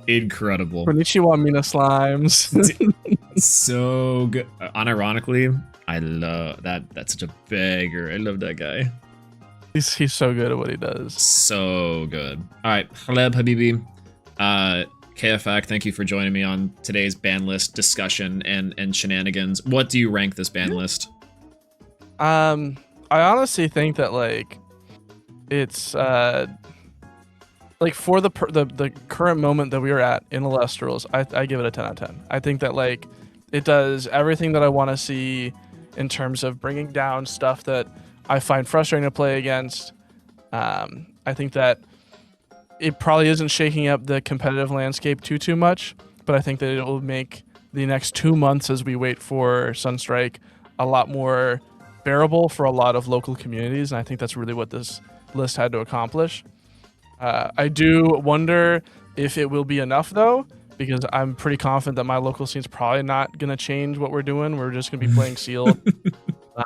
Incredible. Konnichiwa, Mina Slimes. So good. Unironically, I love that. That's such a banger. I love that guy. He's so good at what he does. So good. All right, Haleb Habibi, KFAC, thank you for joining me on today's ban list discussion and shenanigans. What do you rank this ban list? I honestly think that like it's like for the current moment that we are at in Elestrals, I give it a 10 out of 10. I think that like it does everything that I want to see in terms of bringing down stuff that I find frustrating to play against. I think that it probably isn't shaking up the competitive landscape too much, but I think that it will make the next 2 months as we wait for Sunstrike a lot more bearable for a lot of local communities, and I think that's really what this list had to accomplish. I do wonder if it will be enough, though, because I'm pretty confident that my local scene's probably not going to change what we're doing. We're just going to be playing sealed.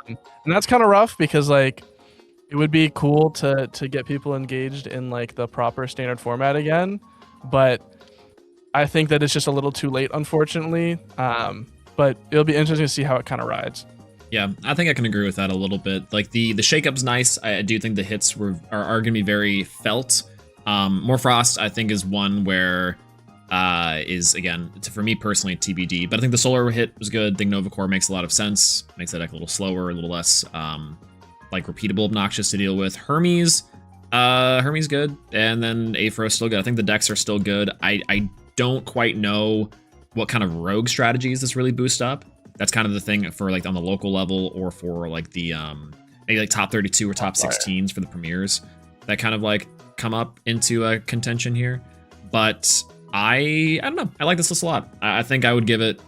And that's kind of rough because, like, it would be cool to get people engaged in, like, the proper standard format again. But I think that it's just a little too late, unfortunately. But it'll be interesting to see how it kind of rides. Yeah, I think I can agree with that a little bit. Like, the shakeup's nice. I do think the hits are going to be very felt. More Frost, I think, is one where is, again, for me personally, TBD. But I think the solar hit was good. I think Nova Core makes a lot of sense. Makes that deck a little slower, a little less like repeatable, obnoxious to deal with. Hermes good, and then Aphro still good. I think the decks are still good. I don't quite know what kind of rogue strategies this really boost up. That's kind of the thing for like on the local level or for like the maybe like top 32 or top 16s for the premieres that kind of like come up into a contention here. But I don't know. I like this list a lot. I think I would give it.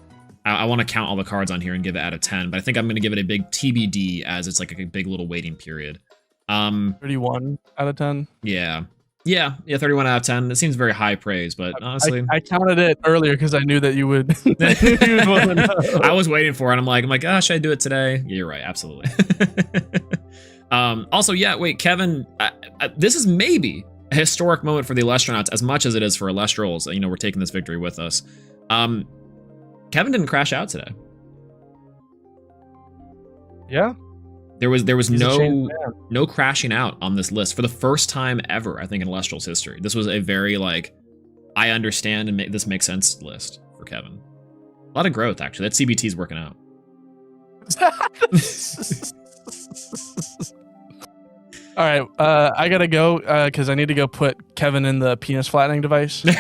I want to count all the cards on here and give it out of 10, but I think I'm going to give it a big TBD as it's like a big little waiting period. 31 out of 10. Yeah, 31 out of 10. It seems very high praise, but honestly, I counted it earlier because I knew that you would. I was waiting for it. I'm like, gosh, should I do it today? Yeah, you're right, absolutely. Also, yeah, wait, Kevin, this is maybe a historic moment for the Elestronauts as much as it is for Elestrals. You know, we're taking this victory with us. Kevin didn't crash out today. Yeah. There was no crashing out on this list for the first time ever, I think, in Elestral's history. This was a very, like, I understand and this makes sense list for Kevin. A lot of growth, actually. That CBT's working out. All right, I gotta go because I need to go put Kevin in the penis flattening device. This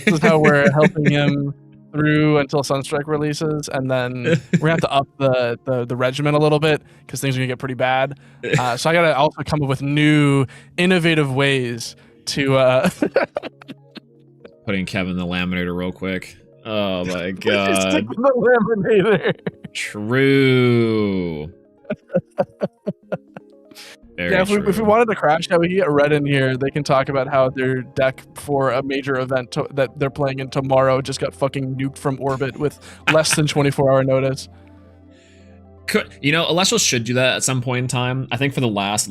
is how we're helping him through until Sunstrike releases, and then we're gonna have to up the regimen a little bit because things are gonna get pretty bad. So I gotta also come up with new, innovative ways to. Putting Kevin in the laminator real quick. Oh my Stick god. with the laminator. True. Very Yeah, if we true. wanted to crash that, we can get Red in here. They can talk about how their deck for a major event that they're playing in tomorrow just got fucking nuked from orbit with less than 24-hour notice. Elestrals should do that at some point in time. I think for the last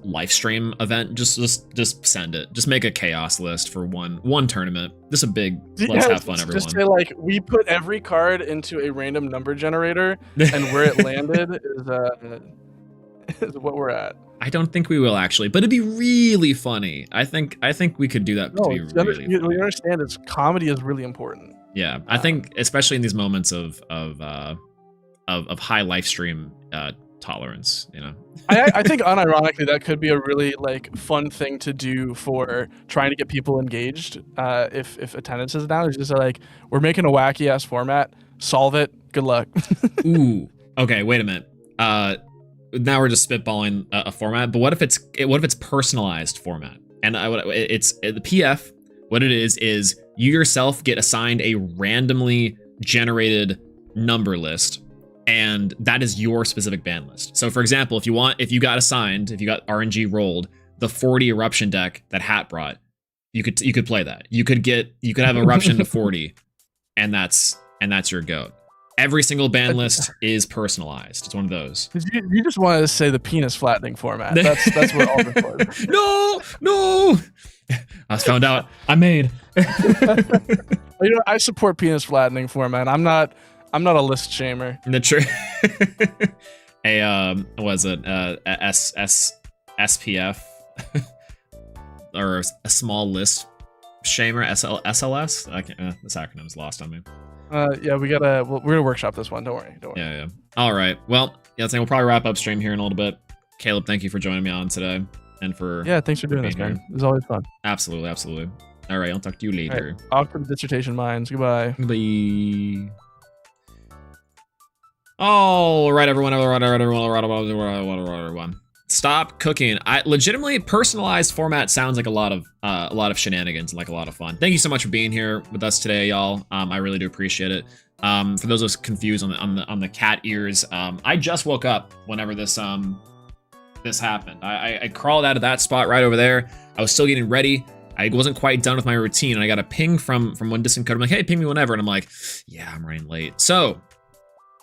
live stream event, just send it. Just make a chaos list for one tournament. Just a big let's have fun, everyone. Just say like we put every card into a random number generator, and where it landed is what we're at. I don't think we will actually, but it'd be really funny. I think we could do that. No, to be really you funny. understand is comedy is really important. Yeah, I think especially in these moments of high live stream tolerance, I think unironically that could be a really like fun thing to do for trying to get people engaged. If attendance is down, it's just like we're making a wacky ass format. Solve it. Good luck. Ooh. Okay. Wait a minute. Now we're just spitballing a format, but what if it's personalized format? And it's the PF. What it is you yourself get assigned a randomly generated number list, and that is your specific ban list. So for example, if you got RNG rolled the 40 eruption deck that Hat brought, you could play that. You could have eruption to 40, and that's your goat. Every single ban list is personalized. It's one of those. You just wanted to say the penis flattening format. That's what all the for. No. I was found out. I made. I support penis flattening format. I'm not a list shamer. Was it SPF or a small list shamer SLS? I can't. This acronym's lost on me. Yeah, we're gonna workshop this one. Don't worry. Yeah. All right. Well, yeah, I think we'll probably wrap up stream here in a little bit. Caleb, thank you for joining me on today, and for thanks for doing this, man. It was always fun. Absolutely. All right, I'll talk to you later. Right. Awkward dissertation minds. Goodbye. Bye. All right, everyone. Stop cooking. I legitimately personalized format sounds like a lot of shenanigans and like a lot of fun. Thank you so much for being here with us today, y'all. I really do appreciate it. For those of us confused on the cat ears, I just woke up whenever this happened. I crawled out of that spot right over there. I was still getting ready. I wasn't quite done with my routine, and I got a ping from one distant code. I'm like, hey, ping me whenever, and I'm like, yeah, I'm running late. So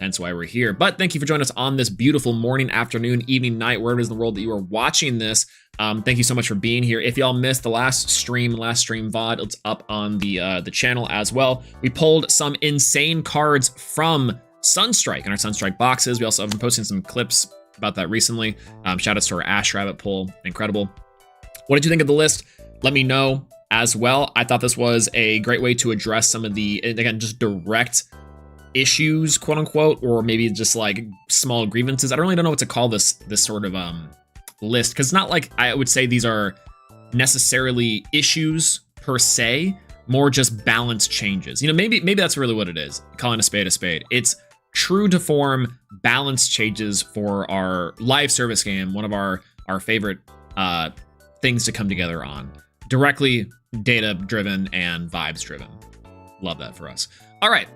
hence why we're here. But thank you for joining us on this beautiful morning, afternoon, evening, night, wherever it is in the world that you are watching this. Thank you so much for being here. If y'all missed the last stream VOD, it's up on the channel as well. We pulled some insane cards from Sunstrike in our Sunstrike boxes. We also have been posting some clips about that recently. Shout outs to our Ash Rabbit pull. Incredible. What did you think of the list? Let me know as well. I thought this was a great way to address some of the, again, just direct issues, quote unquote, or maybe just like small grievances. I don't know what to call this sort of list, because it's not like I would say these are necessarily issues per se, more just balance changes. Maybe that's really what it is, calling a spade a spade. It's true to form balance changes for our live service game, one of our favorite things to come together on. Directly data driven and vibes driven. Love that for us. All right.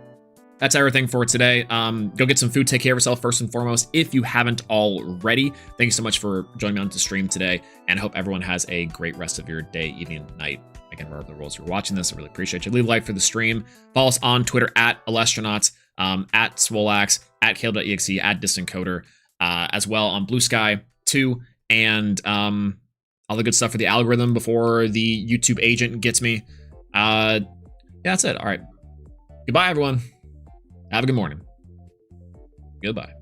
That's everything for today. Go get some food, take care of yourself first and foremost, if you haven't already. Thank you so much for joining me on the stream today, and I hope everyone has a great rest of your day, evening, night. Again, wherever the world you're watching this, I really appreciate you. Leave a like for the stream. Follow us on Twitter at Elestronauts, at Swolax, at Caleb.exe, at DistantCoder, as well on Blue Sky too, and all the good stuff for the algorithm before the YouTube agent gets me. Yeah, that's it. All right. Goodbye, everyone. Have a good morning. Goodbye.